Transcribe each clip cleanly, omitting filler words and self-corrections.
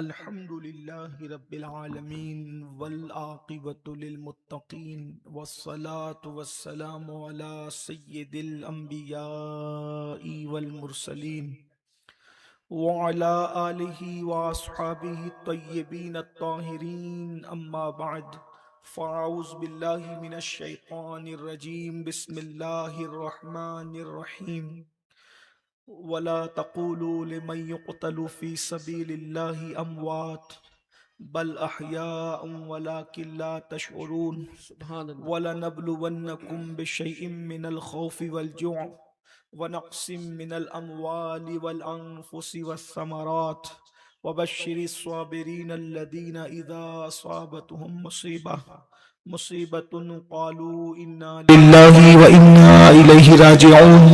अल्हम्दुलिल्लाहि रब्बिल आलमीन वल आक़िबतु लिल मुत्तक़ीन वस्सलातु वस्सलामु अला सय्यिदिल अंबियाइ वल मुरसलीन व अला आलिहि व अस्हाबिहि तय्यिबीन अत्ताहिरीन अम्मा बअद फ़अऊज़ु बिल्लाहि मिनश शैतानिर रजीम बिस्मिल्लाहिर रहमानिर रहीम वला तक़ूलू लिमन युक़तलु फ़ी सबीलिल्लाहि अमवात बल अहयाउम वलाकिन ला तशऊरून सुभान अल्लाह। वलनब्लुवन्नकुम बिशैइन मिनल खौफि वल जुअ व नक़्सिम मिनल अमवालि वल अनफुसि वस्समरात वबश्शिरिस साबिरीन अल्लज़ीना इज़ा असाबतहुम मुसीबतुन क़ालू इन्ना लिल्लाहि व इन्ना इलैहि राजिऊन।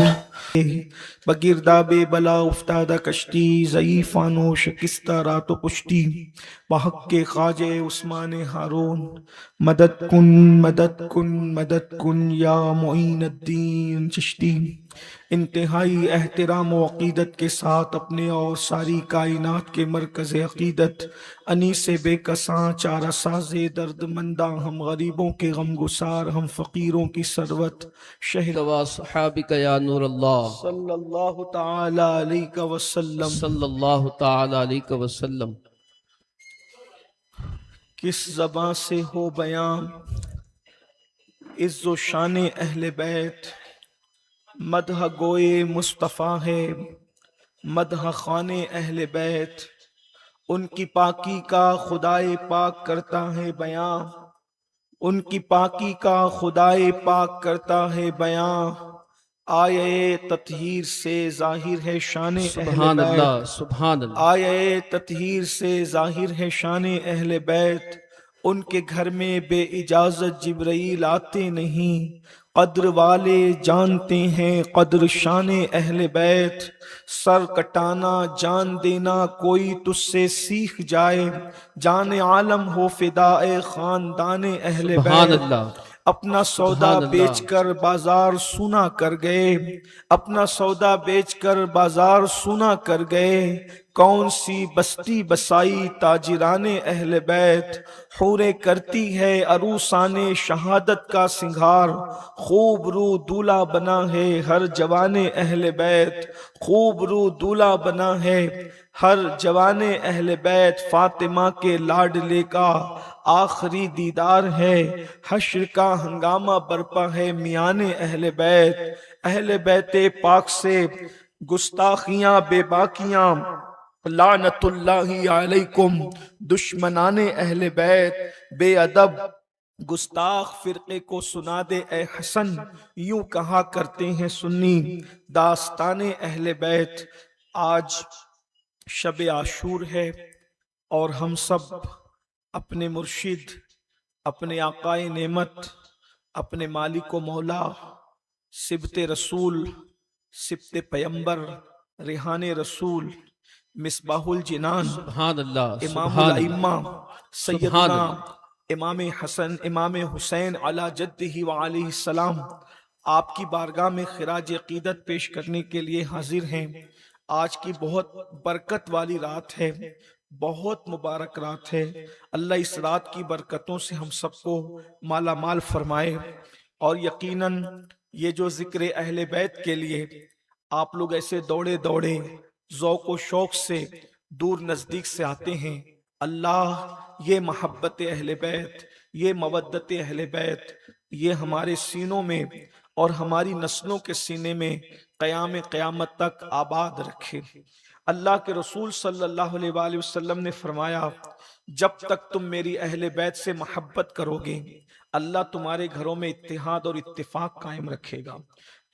बगिरदाबे बला उफ्तादा कश्ती ज़ईफ़ानो शिकस्ता रातो पुश्ती बहक के ख्वाजे उस्मान हारून मदद कुन या मोइनुद्दीन चिश्ती। इंतहाई एहतराम व अक़ीदत के साथ अपने और सारी कायनात के मरकज़ अक़ीदत अनीस बेकसां चारा साज़े दर्दमंदा हम गरीबों के गमगुसार हम फ़कीरों की सरवत शहर तवा सहाबिका या नूर अल्लाह सल्लल्लाहु ताला अलैहि वसल्लम। सल्लल्लाहु ताला अलैहि वसल्लम। किस ज़बां से हो बयां इज़्ज़ो शान अहले बैत, मदह गोए मुस्तफ़ा है मदह खाने अहले बैत। उनकी पाकी का खुदाए पाक करता है बयां, उनकी पाकी का खुदाए पाक करता है बयां। आये ततहीर से जाहिर है शान अहले सुभान अल्लाह, बैत, सुभान अल्लाह। आये ततहीर से जाहिर है शान अहले बैत। उनके घर में बे इजाजत जिब्राइल आते नहीं, कद्र वाले जानते हैं कद्र शान अहले बैत। सर कटाना जान देना कोई तुझसे सीख जाए, जान आलम हो फिदाए खानदान अहले सुभान बैत। अल्लाह, अपना सौदा सुभान अल्लाह। बेचकर बाजार सुना कर गए, अपना सौदा बेचकर बाजार सुना कर गए। कौन सी बस्ती बसाई ताजिराने अहले बैत, हूरे करती है अरूसाने शहादत का सिंगार। खूब रू दूल्हा बना है हर जवाने अहले बैत, खूब रू दूल्हा बना है हर जवाने अहले बैत। फातिमा के लाडले का आखिरी दीदार है, हश्र का हंगामा बरपा है मियाने अहले बैत। अहले बैते पाक से गुस्ताखियां बेबाकियां लानतुल्लाहि अलैकुम। दुश्मनाने अहले बैत बेअदब गुस्ताख फिरके को सुना दे ए हसन, यूं कहा करते हैं सुन्नी दास्ताने अहले बैत। आज शब आशूर है और हम सब अपने मुर्शिद, अपने आकाए नेमत, अपने मालिक व मौला, सिबते रसूल, सिबते पैम्बर, रिहाने रसूल, मिसबाहुल जिनान, सुभान अल्लाह, इमामुल सुभान अइम्मा, अल्लाह, सुभान सैयदना अल्लाह। इमाम हसन इमाम हुसैन अला जद्दिही व अलैहि सलाम आपकी बारगाह में खिराज अकीदत पेश करने के लिए हाजिर हैं। आज की बहुत बरकत वाली रात है, बहुत मुबारक रात है। अल्लाह इस रात की बरकतों से हम सबको माला माल फरमाए। और यकीनन ये जो जिक्र अहले बैत के लिए आप लोग ऐसे दौड़े दौड़े ज़ौक़ व शौक़ से दूर नज़दीक से आते हैं, अल्लाह ये मोहब्बत अहले बैत, ये मवद्दत अहले बैत, ये हमारे सीनों में और हमारी नस्लों के सीने में क़याम क़यामत तक आबाद रखे। अल्लाह के रसूल सल्लल्लाहु अलैहि वसल्लम ने फरमाया, जब तक तुम मेरी अहले बैत से मोहब्बत करोगे, अल्लाह तुम्हारे घरों में इत्तिहाद और इत्तिफाक कायम रखेगा,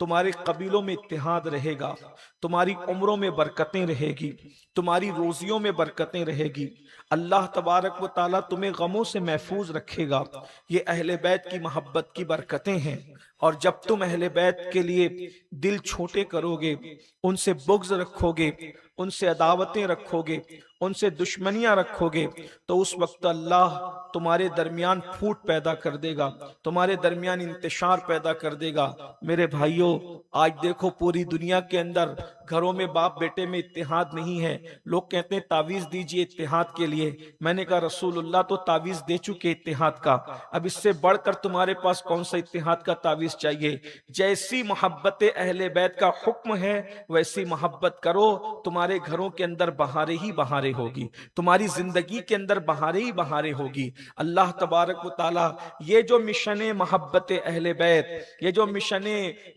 तुम्हारे कबीलों में इत्तिहाद रहेगा, तुम्हारी उम्रों में बरकतें रहेगी, तुम्हारी रोजियों में बरकतें रहेगी। अल्लाह तबारक व ताला तुम्हें गमों से महफूज रखेगा। ये अहले बैत की मोहब्बत की बरकतें हैं। और जब तुम अहले बैत के लिए दिल छोटे करोगे, उनसे बुग़्ज़ रखोगे, उनसे अदावतें रखोगे, उनसे दुश्मनियां रखोगे, तो उस वक्त अल्लाह तुम्हारे दरमियान फूट पैदा कर देगा, तुम्हारे दरमियान इंतशार पैदा कर देगा। मेरे भाइयों, आज देखो पूरी दुनिया के अंदर घरों में बाप बेटे में इत्तेहाद नहीं है। लोग कहते हैं तावीज दीजिए इत्तेहाद के लिए। मैंने कहा रसूलुल्लाह तो तावीज दे चुके इत्तेहाद का, अब इससे बढ़कर तुम्हारे पास कौन सा इत्तेहाद का तावीज चाहिए। जैसी मोहब्बत अहले बैत का हुक्म है वैसी मोहब्बत करो, तुम्हारे घरों के अंदर बहारें ही बहारें होगी, तुम्हारी जिंदगी के अंदर बहारें ही बहारें होगी। अल्लाह तबारक व तआला ये जो मिशन मोहब्बत अहले बैत, ये जो मिशन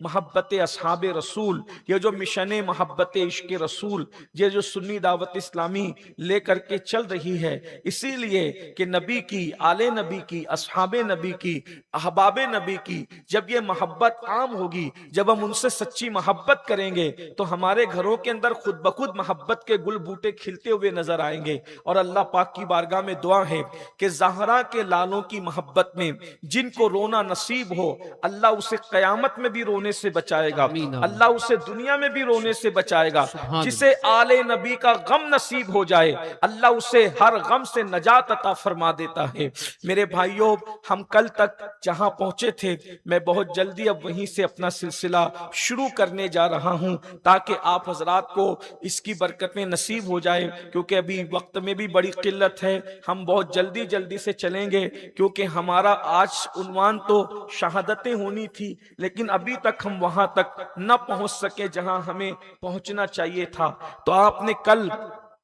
मोहब्बत असहाब रसूल, ये जो मिशन मोहब्बत इश्क रसूल, ये जो सुन्नी दावत इस्लामी लेकर के चल रही है, इसीलिए कि नबी की, आले नबी की, असहाबे नबी की, अहबाबे नबी की जब ये मोहब्बत आम होगी, जब हम उनसे सच्ची मोहब्बत करेंगे तो हमारे घरों के अंदर खुद ब खुद मोहब्बत के गुल बूटे खिलते हुए नजर आएंगे। और अल्लाह पाक की बारगाह में दुआ है कि ज़हरा के लालों की मोहब्बत में जिनको रोना नसीब हो, अल्लाह उसे कयामत में भी रोने से बचाएगा, आमीन, आमीन। अल्लाह उसे दुनिया में भी रोने से बचाएगा। सुभान जिसे आले नबी का गम नसीब हो जाए, अल्लाह उसे हर गम से नजात अता फरमा देता है। मेरे भाइयों, हम कल तक जहां पहुंचे थे, मैं बहुत जल्दी अब वहीं से अपना सिलसिला शुरू करने जा रहा हूं ताकि आप हजरात को इसकी बरकतें नसीब हो जाए, क्योंकि अभी वक्त में भी बड़ी किल्लत है। हम बहुत जल्दी जल्दी से चलेंगे क्योंकि हमारा आज उन्वान तो शहादतें होनी थी, लेकिन अभी तक हम वहां तक न पहुंच सके जहां हमें पहुंचना चाहिए था। तो आपने कल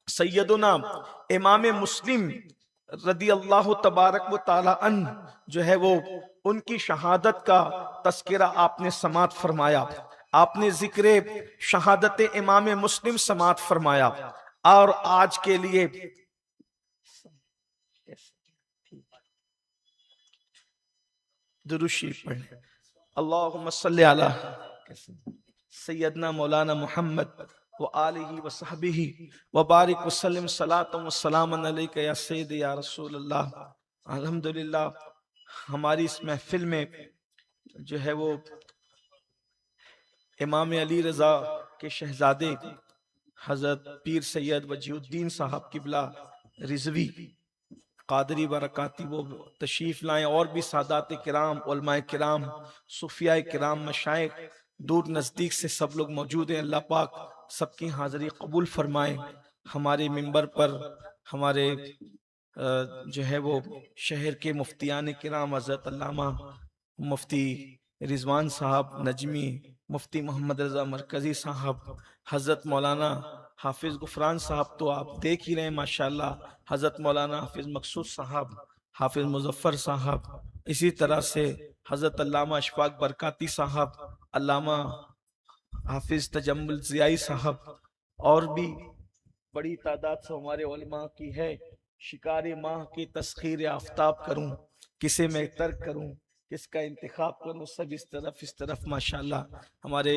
सैयदुना इमाम मुस्लिम रदी अल्लाह तबारक व ताला अन जो है वो उनकी शहादत का तस्करा आपने समात फरमाया, आपने जिक्र शहादत इमाम मुस्लिम समात फरमाया। और आज के लिए दुरूद शरीफ पढ़ें। अल्लाहुम्मा सल्ली अला सैयदना मौलाना मोहम्मद व आलिही व सहबिही व बारिक वसल्लम सलातम व सलामन अलैका या सय्यदी या रसूल अल्लाह। अल्हम्दुलिल्लाह, हमारी इस महफिल में जो है वो इमाम अली रजा के शहजादे हजरत पीर सैयद वजीउद्दीन साहब किबला रिजवी कादरी बरकाती वो तशरीफ लाएं, और भी सादात किराम, उलमाए किराम, सूफिया किराम, मशाइख दूर नज़दीक से सब लोग मौजूद हैं। अल्लाह पाक सबकी हाज़िरी कबूल फरमाए। हमारे मिंबर पर हमारे जो है वो शहर के मुफ्तियान किराम हज़रत अल्लामा मुफ्ती रिजवान साहब नजमी, मुफ्ती मोहम्मद रजा मरकजी साहब, हज़रत मौलाना हाफिज गुफरान साहब तो आप देख ही रहे हैं माशाल्लाह, हज़रत मौलाना हाफिज मकसूद साहब, हाफिज मुजफ्फर साहब, इसी तरह से हज़रत अल्लामा अशफाक बरकाती साहब, अल्लामा हाफिज तजम्मुल ज़ियाई साहब, और भी बड़ी तादाद से हमारे उलमा की है। शिकारी माह की तस्खीर आफ्ताब करूं, किसे मैं तर्क करूं, किसका इंतखाब करूं, सब इस तरफ माशाल्लाह हमारे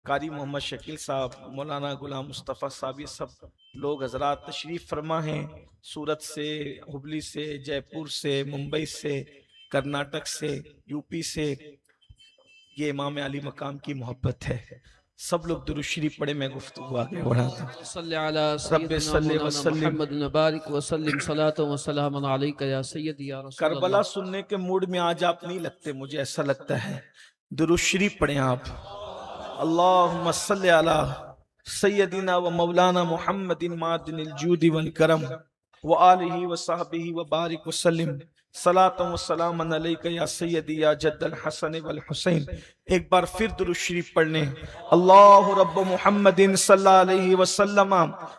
कारी मोहम्मद शकील साहब, मौलाना गुलाम मुस्तफ़ा साहब, ये सब लोग हजरात तशरीफ फरमा हैं। सूरत से, हुबली से, जयपुर से, मुंबई से, कर्नाटक से, यूपी से। ये इमाम अली मकाम की मोहब्बत है। सब लोग दुरूद शरीफ पढ़े, मैं गुफ्तगू आगे बढ़ाता हूं। सल्ली अला सय्यदना मुहम्मद व बारिक व सल्लिम सलातो व सलामन अलैका या सय्यदी या रसूल अल्लाह। करबला सुनने के मूड में आज आप नहीं लगते, मुझे ऐसा लगता है। दुरूद शरीफ पढ़े आप। अल्लाहुम्मा सल्ली अला सय्यदिना व मौलाना मुहम्मदिन मादिनिल जूदी वल करम व आलिही व सहबिही व बारिक व सल्लिम सलातम व सलामन अलैका या सय्यदी या जद्दल हसन वल हुसैन। एक बार फिर दुरूद शरीफ पढ़ लें। अल्लाहु रब्ब मुहम्मदिन सल्लल्लाहु अलैहि वसल्लम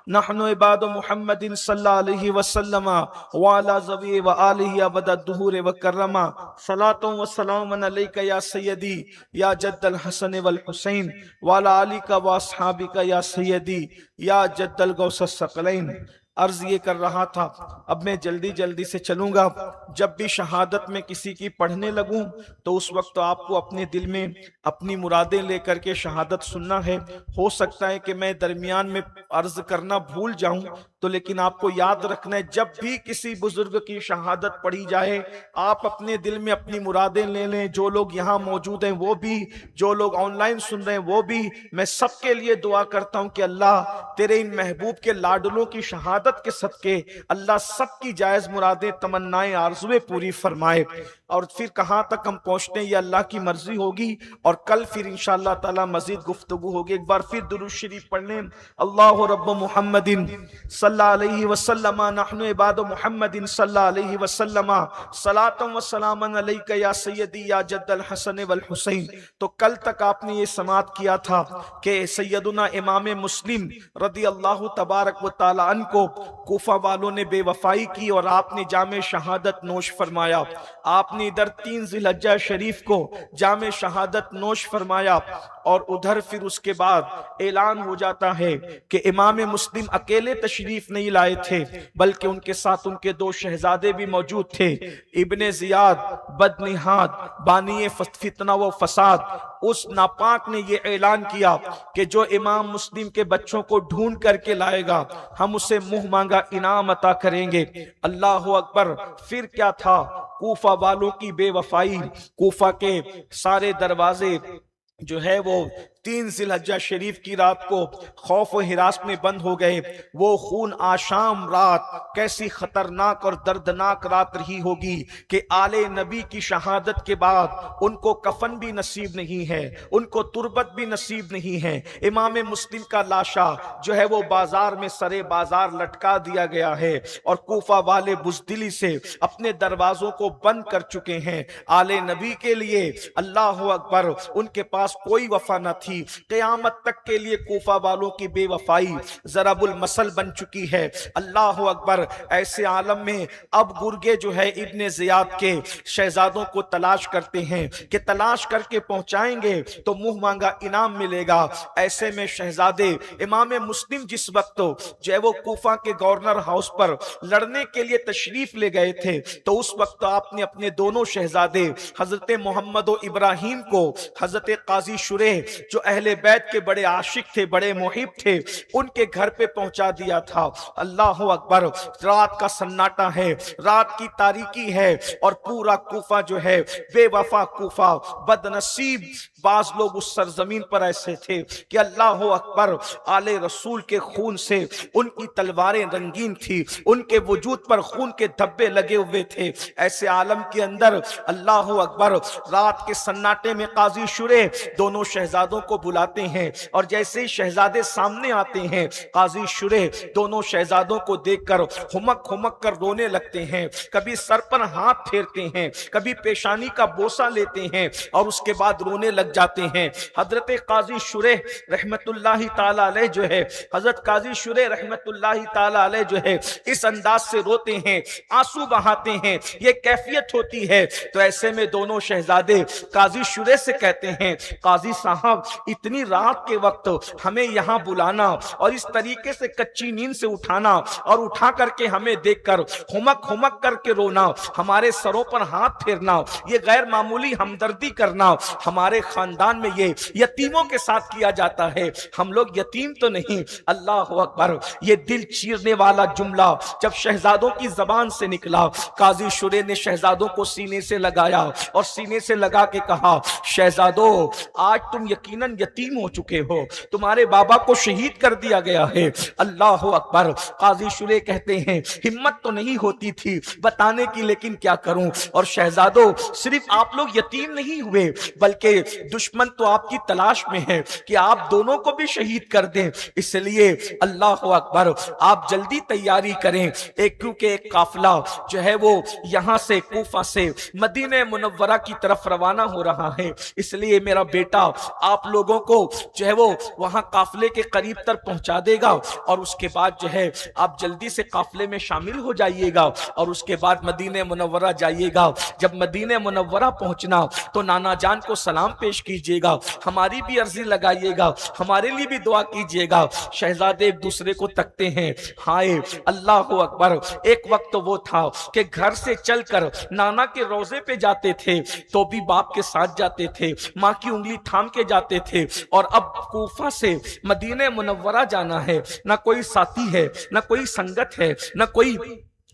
नहनु इबादु मुहम्मदिन सल्लल्लाहु अलैहि वसल्लम व अला ज़वी व आलिही अबदा दुहूर व कररमा सलातम व सलामन अलैका या सय्यदी या जद्दल हसन वल हुसैन व अला आलिका व अस्हाबिका या सय्यदी या जद्दल गौस सकलैन। अर्ज ये कर रहा था, अब मैं जल्दी जल्दी से चलूंगा। जब भी शहादत में किसी की पढ़ने लगूं तो उस वक्त तो आपको अपने दिल में अपनी मुरादें लेकर के शहादत सुनना है। हो सकता है कि मैं दरमियान में अर्ज करना भूल जाऊं, तो लेकिन आपको याद रखना है, जब भी किसी बुजुर्ग की शहादत पढ़ी जाए आप अपने दिल में अपनी मुरादें ले लें। जो लोग यहाँ मौजूद हैं वो भी, जो लोग ऑनलाइन सुन रहे हैं वो भी, मैं सबके लिए दुआ करता हूं कि अल्लाह तेरे इन महबूब के लाडलों की शहादत शहादत के सदके अल्लाह सबकी जायज मुरादें, तमन्नाएं, आरजुएं पूरी फरमाए। और फिर कहाँ तक हम पहुँचते हैं ये अल्लाह की मर्जी होगी, और कल फिर इंशाअल्लाह ताला मजीद गुफ्तगू होगी। एक बार फिर दुरूद शरीफ पढ़ लें। अल्लाहु रब्ब मुहम्मदिन सल्लल्लाहु अलैहि वसल्लम नहनु इबादु मुहम्मदिन सल्लल्लाहु अलैहि वसल्लम सलातम व सलामन अलैका या सय्यदी या जद्दल हसन वल हुसैन। तो कल तक आपने ये समात किया था कि सैयदुना इमाम मुस्लिम रदी अल्लाह तबारक व तआला अन्हु को कूफा वालों ने बेवफाई की और आपने जामे शहादत नोश फरमाया। आपने इधर 3 ज़िलहज्जा शरीफ को जामे शहादत नोश फरमाया, और उधर फिर उसके बाद ऐलान हो जाता है कि इमाम मुस्लिम अकेले तशरीफ नहीं लाए थे, बल्कि उनके साथ उनके 2 शहजादे भी मौजूद थे। इब्ने जियाद बदनिहाद बानिए फितना व फसाद, उस नापाक ने यह ऐलान किया कि जो इमाम मुस्लिम के बच्चों को ढूंढ करके लाएगा हम उसे मुंह मांगा इनाम अता करेंगे। अल्लाह अकबर। फिर क्या था? कूफा वालों की बेवफाई। कूफा के सारे दरवाजे जो है वो 3 ज़िलहज्जा शरीफ की रात को खौफ व हिरास में बंद हो गए। वो खून आशाम रात कैसी खतरनाक और दर्दनाक रात रही होगी कि आले नबी की शहादत के बाद उनको कफन भी नसीब नहीं है, उनको तुरबत भी नसीब नहीं है। इमाम मुस्लिम का लाशा जो है वो बाजार में सरे बाजार लटका दिया गया है, और कूफा वाले बुज़दिली से अपने दरवाजों को बंद कर चुके हैं। आले नबी के लिए अल्लाह अकबर उनके पास कोई वफा न थी। क़यामत तक के लिए कूफा वालों की बेवफाई ज़रबुल मसल बन चुकी है। अल्लाह अकबर। ऐसे आलम में अब गुर्गे जो है इब्ने ज़ियाद के शहजादों को तलाश करते हैं कि तलाश करके पहुंचाएंगे तो मुंह मांगा इनाम मिलेगा। ऐसे में शहजादे इमाम मुस्लिम जिस वक्त जो है वो कूफा के गवर्नर हाउस पर लड़ने के लिए तशरीफ ले गए थे, तो उस वक्त आपने अपने दोनों शहजादे हजरत मोहम्मद और इब्राहिम को हजरत काजी शुरेह जो अहले बैत के बड़े आशिक थे, बड़े मुहिब थे, उनके घर पे पहुंचा दिया था। अल्लाह अकबर। रात का सन्नाटा है, रात की तारीकी है, और पूरा कूफा जो है बेवफा कूफा। बदनसीब बाज लोग उस सरजमीन पर ऐसे थे कि अल्लाह अकबर आले रसूल के खून से उनकी तलवारें रंगीन थी, उनके वजूद पर खून के धब्बे लगे हुए थे। ऐसे आलम के अंदर अल्लाह अकबर रात के सन्नाटे में काजी शुरे दोनों शहजादों को बुलाते हैं, और जैसे ही शहजादे सामने आते हैं काजी शुरे दोनों शहजादों को देखकर हुमक हुमक कर रोने लगते हैं। कभी सर पर हाथ फेरते हैं, कभी पेशानी का बोसा लेते हैं, और उसके बाद रोने लग जाते हैं। हजरत काजी शुरे रहमतुल्लाहि ताला अलैह जो है, हजरत काजी शुरे रहमतुल्लाहि ताला अलैह जो है इस अंदाज से रोते हैं, आंसू बहाते हैं, ये कैफियत होती है। तो ऐसे में दोनों शहजादे काजी शुरे से कहते हैं, काजी साहब इतनी रात के वक्त हमें यहाँ बुलाना और इस तरीके से कच्ची नींद से उठाना और उठा करके हमें देखकर हुमक हुमक करके रोना, हमारे सरों पर हाथ फेरना, ये गैर मामूली हमदर्दी करना हमारे खानदान में ये यतीमों के साथ किया जाता है। हम लोग यतीम तो नहीं। अल्लाह अकबर। ये दिल चीरने वाला जुमला जब शहजादों की जबान से निकला, काजी शुरे ने शहजादों को सीने से लगाया और सीने से लगा के कहा, शहजादों आज तुम यकीनन यतीम हो चुके हो, तुम्हारे बाबा को शहीद कर दिया गया है। अल्लाह अकबर। काजी शुरे कहते हैं हिम्मत तो नहीं होती थी बताने की, लेकिन क्या करूं। और शहजादों सिर्फ आप लोग यतीम नहीं हुए बल्कि दुश्मन तो आपकी तलाश में है कि आप दोनों को भी शहीद कर दें। इसलिए अल्लाह अकबर आप जल्दी तैयारी करें, क्योंकि एक काफिला जो है वो यहां से कूफा से मदीने मुनव्वरा की तरफ रवाना हो रहा है। इसलिए मेरा बेटा आप लोगों को जो है वो वहां काफिले के करीब तक पहुंचा देगा, और उसके बाद जो है आप जल्दी से काफिले में शामिल हो जाइएगा और उसके बाद मदीने मुनव्वरा जाइएगा। जब मदीने मुनव्वरा पहुंचना तो नाना जान को सलाम पेश कीजिएगा, हमारी भी अर्जी लगाइएगा, हमारे लिए भी दुआ कीजिएगा। शहजादे एक दूसरे को तकते हैं, हाय अल्लाह अकबर। एक वक्त वो था कि घर से चलकर नाना के रोजे पे जाते थे तो भी बाप के साथ जाते थे, माँ की उंगली थाम के जाते थे, और अब कूफा से मदीने मुनव्वरा जाना है, ना कोई साथी है, ना कोई संगत है, ना कोई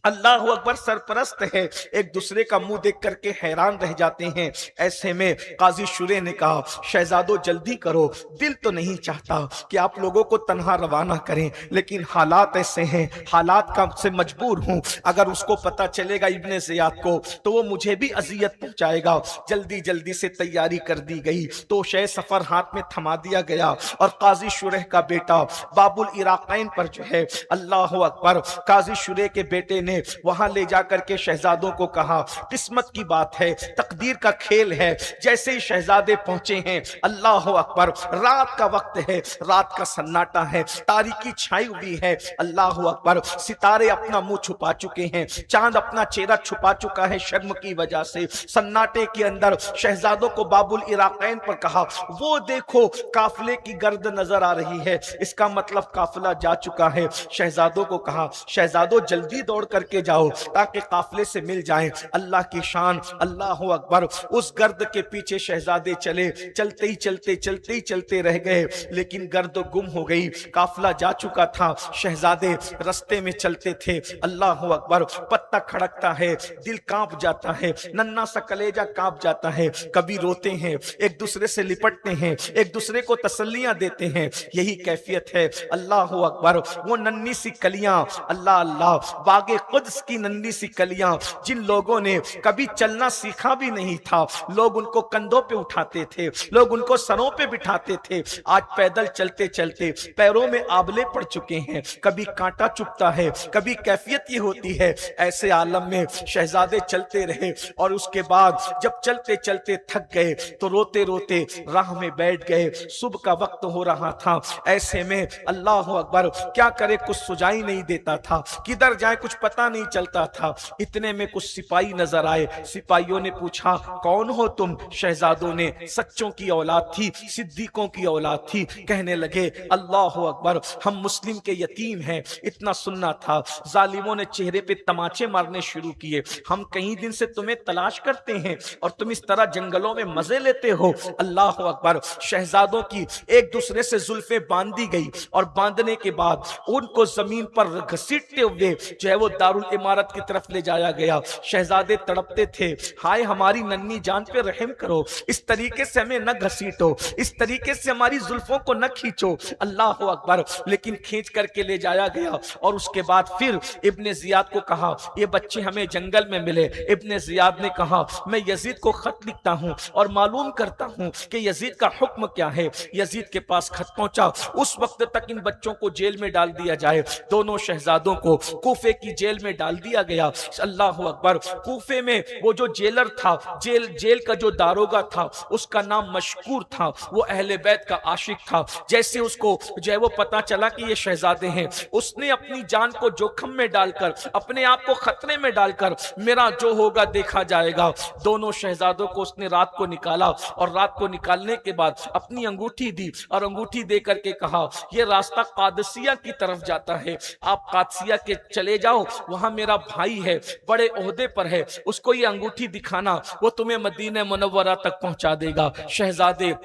अल्लाह अकबर सरपरस्त है, एक दूसरे का मुंह देख करके हैरान रह जाते हैं। ऐसे में काजी शुरे ने कहा, शहजादो जल्दी करो, दिल तो नहीं चाहता कि आप लोगों को तन्हा रवाना करें, लेकिन हालात ऐसे हैं, हालात का से मजबूर हूं। अगर उसको पता चलेगा इब्ने ज़ियाद को, तो वो मुझे भी अजियत पहुंचाएगा। जल्दी जल्दी से तैयारी कर दी गई, तो शे सफर हाथ में थमा दिया गया और काजी शुरे का बेटा बाबुल इराक़ैन पर जो है, अल्लाह अकबर, काजी शुरे के बेटे ने वहां ले जाकर के शहजादों को कहा, किस्मत की बात है, तकदीर का खेल है। जैसे ही शहजादे पहुंचे हैं, अल्लाह अकबर, रात का वक्त है, रात का सन्नाटा है, तारीकी छाई हुई है। अल्लाह अकबर, सितारे अपना मुंह छुपा चुके हैं, चांद अपना चेहरा छुपा चुका है शर्म की वजह से। सन्नाटे के अंदर शहजादों को बाबुल इराक़ैन पर कहा, वो देखो काफिले की गर्द नजर आ रही है, इसका मतलब काफिला जा चुका है। शहजादों को कहा, शहजादों जल्दी दौड़ करके जाओ ताकि काफिले से मिल जाएं। अल्लाह की शान, अल्लाह अकबर। उस गर्द के पीछे शहजादे चले, चलते ही चलते रह गए, लेकिन गर्द गुम हो गई, काफिला जा चुका था। शहजादे रास्ते में चलते थे, अल्लाह अकबर, पत्ता खड़कता है, दिल कांप जाता है, नन्ना सा कलेजा कांप जाता है। कभी रोते हैं, एक दूसरे से लिपटते हैं, एक दूसरे को तसल्लियां देते हैं। यही कैफियत है, अल्लाह अकबर। वो नन्ही सी कलियां, अल्लाह अल्लाह, बागे कुद्स की नन्ही सी कलियां, जिन लोगों ने कभी चलना सीखा भी नहीं था, लोग उनको कंधों पे उठाते थे, लोग उनको सरों पे बिठाते थे। आज पैदल चलते चलते पैरों में आबले पड़ चुके हैं, कभी कांटा चुभता है, कभी कैफियत ये होती है। ऐसे आलम में शहजादे चलते रहे और उसके बाद जब चलते चलते थक गए तो रोते रोते राह में बैठ गए। सुबह का वक्त हो रहा था। ऐसे में अल्लाह अकबर, क्या करे, कुछ सुझाई नहीं देता था, किधर जाए कुछ पता नहीं चलता था। इतने में कुछ सिपाही नजर आए। सिपाहियों ने पूछा, कौन हो तुम? शहजादों ने, सच्चों की औलाद थी, सिद्दीकों की औलाद थी, कहने लगे, अल्लाह अकबर, हम मुस्लिम के यतीम हैं। इतना सुनना था, जालिमों ने चेहरे पे तमाचे मारने शुरू किए। हम कई दिन से तुम्हें तलाश करते हैं और तुम इस तरह जंगलों में मजे लेते हो। अल्लाह अकबर। शहजादों की एक दूसरे से जुल्फे बांध दी गई और बांधने के बाद उनको जमीन पर घसीटते हुए जो है वो दारुल इमारत की तरफ ले जाया गया। शहजादे तड़पते थे, हाय हमारी नन्ही जान पे रहम करो, इस तरीके से हमें न घसीटो, इस तरीके से हमारी जुल्फों को न खींचो। अल्लाह अकबर। लेकिन खींच करके ले जाया गया और उसके बाद फिर इब्ने ज़ियाद को कहा, ये बच्चे हमें जंगल में मिले। इब्ने ज़ियाद ने कहा, मैं यजीद को खत लिखता हूं और मालूम करता हूं कि यजीद का हुक्म क्या है। यजीद के पास खत पहुंचा, उस वक्त तक इन बच्चों को जेल में डाल दिया जाए। दोनों शहजादों को कूफे की जेल में डाल दिया गया। अल्लाह अकबर। कूफे में वो जो जेलर था, जेल का जो दारोगा था, उसका नाम मशकूर था, वो अहले बैत का आशिक था। जैसे उसको जो है वो पता चला कि ये शहजादे हैं, उसने अपनी जान को जोखम में डालकर, अपने आप को खतरे में डालकर, मेरा जो होगा देखा जाएगा। दोनों शहजादों को उसने रात को निकाला और रात को निकालने के बाद अपनी अंगूठी दी और अंगूठी दे करके कहा, यह रास्ता कादसिया की तरफ जाता है, आप कादसिया के चले जाओ, वहां मेरा भाई है, बड़े ओहदे पर है, उसको ये अंगूठी दिखाना, वो तुम्हें मदीना मुनव्वरा तक पहुंचा देगा। शहजादे,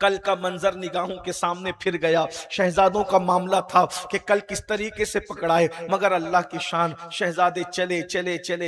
कल का मंजर निगाहों के सामने फिर गया। शहजादों का मामला था कि कल किस तरीके से पकड़ाए, मगर अल्लाह की शान, शहजादे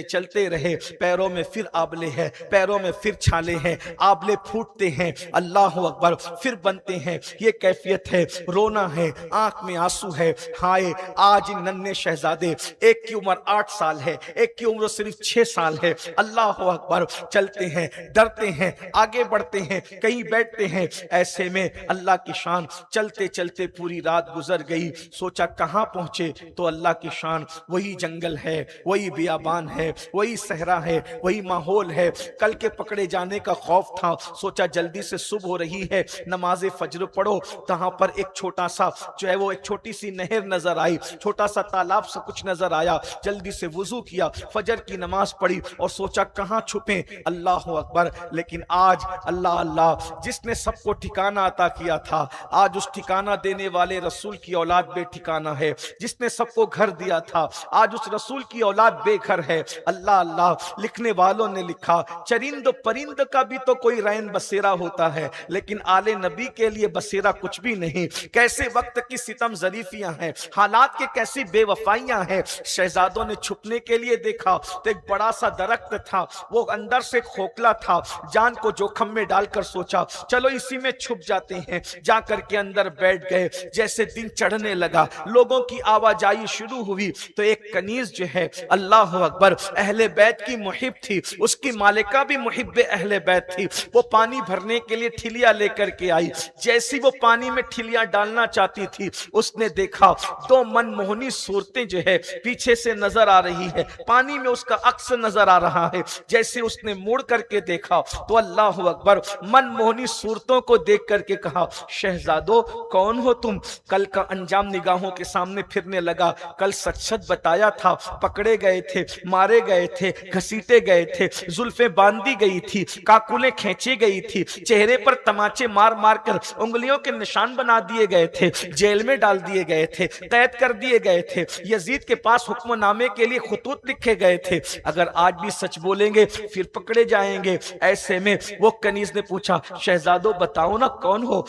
चलते रहे। पैरों में फिर आबले हैं, पैरों में फिर छाले हैं, आबले फूटते हैं, अल्लाह अकबर, फिर बनते हैं। ये कैफियत है, रोना है, आंख में आंसू है। हाय आज इन नन्हे शहजादे, एक की उम्र 8 साल है, एक की उम्र सिर्फ 6 साल है। अल्लाह अकबर। चलते हैं, डरते हैं, आगे बढ़ते हैं, कहीं बैठते हैं। ऐसे में अल्लाह की शान, चलते चलते पूरी रात गुजर गई। सोचा कहां पहुंचे, तो अल्लाह की शान, वही जंगल है, वही बियाबान है, वही सहरा है, वही माहौल है। कल के पकड़े जाने का खौफ था। सोचा जल्दी से सुबह हो रही है, नमाज फज्र पढ़ो। तहां पर एक छोटा सा जो है वो एक छोटी सी नहर नजर आई, छोटा सा तालाब सा कुछ नजर आया। जल्दी से वुजू किया, फजर की नमाज पढ़ी और सोचा कहां छुपे। अल्लाह अकबर। लेकिन आज अल्लाह अल्लाह, जिसने सबको ठिकाना अता किया था, आज उस ठिकाना देने वाले रसूल की औलाद बेठिकाना है। जिसने सबको घर दिया था, आज उस रसूल की औलाद बेघर है। अल्लाह अल्लाह, लिखने वालों ने लिखा, चरिंद परिंद का भी तो कोई रैन बसेरा होता है, लेकिन आले नबी के लिए बसेरा कुछ भी नहीं। कैसे वक्त की सितम जरीफियां हैं, हालात के कैसी बेवफाइयां हैं। शहजादों ने छुपने के लिए देखा तो एक बड़ा सा दरख्त था, वो अंदर से खोखला था। जान को जोखम में डालकर सोचा चलो इसी में छुप जाते हैं। जाकर के अंदर बैठ गए। जैसे दिन चढ़ने लगा, लोगों की आवाजाही शुरू हुई, तो एक कनीज जो है, अल्लाह अकबर, अहले बैत की मुहिब थी, उसकी मालिका भी मुहिब अहले बैत थी। वो पानी भरने के लिए ठिलिया लेकर के आई। जैसी वो पानी में ठिलिया डालना चाहती थी, उसने देखा दो मनमोहनी सूरतें जो है पीछे से नजर आ रही है, पानी में उसका अक्स नजर आ रहा है। जैसे उसने मुड़ करके देखा तो अल्लाह अकबर, मनमोहनी सूरतों को देख करके कहा, शहजादो कौन हो तुम? कल का अंजाम निगाहों के सामने फिरने लगा। कल सच सच बताया था, पकड़े गए थे, मारे गए थे, घसीटे गए थे, जुल्फे बांधी गई थी, काकुलें खींची गई थी, चेहरे पर तमाचे मार मार कर उंगलियों के निशान बना दिए गए थे, जेल में डाल दिए गए थे, कैद कर दिए गए थे, यजीद के पास हुक्मनामे के लिए खुतूत लिखे गए थे। अगर आज भी सच बोलेंगे फिर पकड़े जाएंगे। ऐसे में वो कनीज ने पूछा, शहजादो बताओ ना कौन हो?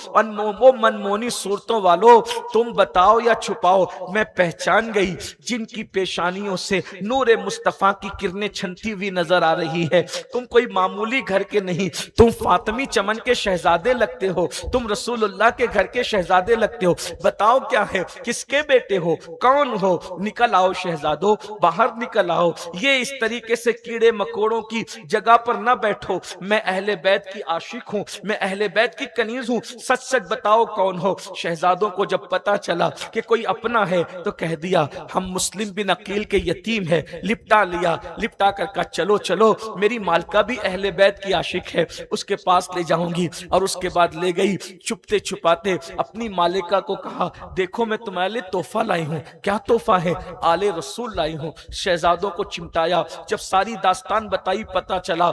वो मनमोहनी सूरतों वालों, तुम बताओ या छुपाओ। मैं पहचान गई, जिनकी पेशानियों से नूरे मुस्तफा की किरणें छनती हुई नजर आ रही है। तुम कोई मामूली घर के नहीं, तुम फातिमी चमन के शहजादे लगते हो, तुम रसूलुल्लाह के घर के शहजादे लगते हो। बताओ क्या है, किसके बेटे हो, कौन हो? निकल आओ शहजादो, बाहर निकल आओ। ये इस तरीके से कीड़े मकोड़ों की जगह पर ना बैठो। मैं अहले बैत की आशिक हूं, मैं अहले बैत की कनीज हूं, सच सच बताओ कौन हो? शहजादों को जब पता चला कि कोई अपना है तो कह दिया, हम मुस्लिम बिन अकील के यतीम है। लिपटा लिया, लिपटा कर कहा, चलो चलो, मेरी मालका भी अहले बैत की आशिक है, उसके पास ले जाऊंगी। और उसके बाद ले गई। छुपते छुपाते अपनी मालिका को कहा, देखो मैं तुम्हारे लिए तोहफा लाई हूं। क्या तोहफा है? आले रसूल लाई हूं। शहजादों को चिमटाया। जब सारी दास्तान बताई, पता चला,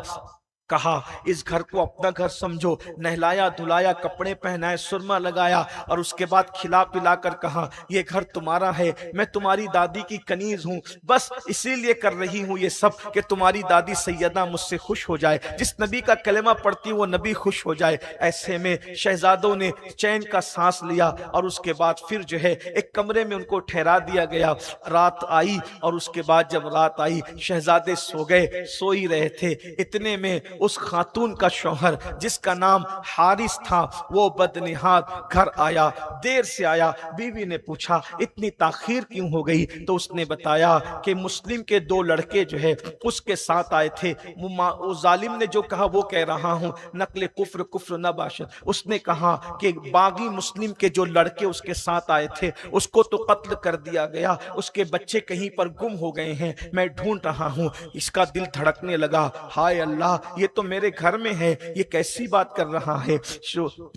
कहा इस घर को अपना घर समझो। नहलाया धुलाया, कपड़े पहनाए, सुरमा लगाया और उसके बाद खिला पिला कर कहा, यह घर तुम्हारा है, मैं तुम्हारी दादी की कनीज हूं, बस इसीलिए कर रही हूं ये सब कि तुम्हारी दादी सैयदा मुझसे खुश हो जाए, जिस नबी का कलेमा पढ़ती वो नबी खुश हो जाए। ऐसे में शहजादों ने चैन का सांस लिया और उसके बाद फिर जो है एक कमरे में उनको ठहरा दिया गया। रात आई और उसके बाद जब रात आई, शहजादे सो गए, सो ही रहे थे। इतने में उस खातून का शौहर जिसका नाम हारिस था, वो बदनिहात घर आया, देर से आया। बीवी ने पूछा इतनी ताखीर क्यों हो गई? तो उसने बताया कि मुस्लिम के दो लड़के जो है उसके साथ आए थे। वो जालिम ने जो कहा वो कह रहा हूं, नकले कुफ्र कुफ्र न बाशत। उसने कहा कि बागी मुस्लिम के जो लड़के उसके साथ आए थे उसको तो कत्ल कर दिया गया, उसके बच्चे कहीं पर गुम हो गए हैं, मैं ढूंढ रहा हूं। इसका दिल धड़कने लगा, हाय अल्लाह, ये तो मेरे घर में है, ये कैसी बात कर रहा है?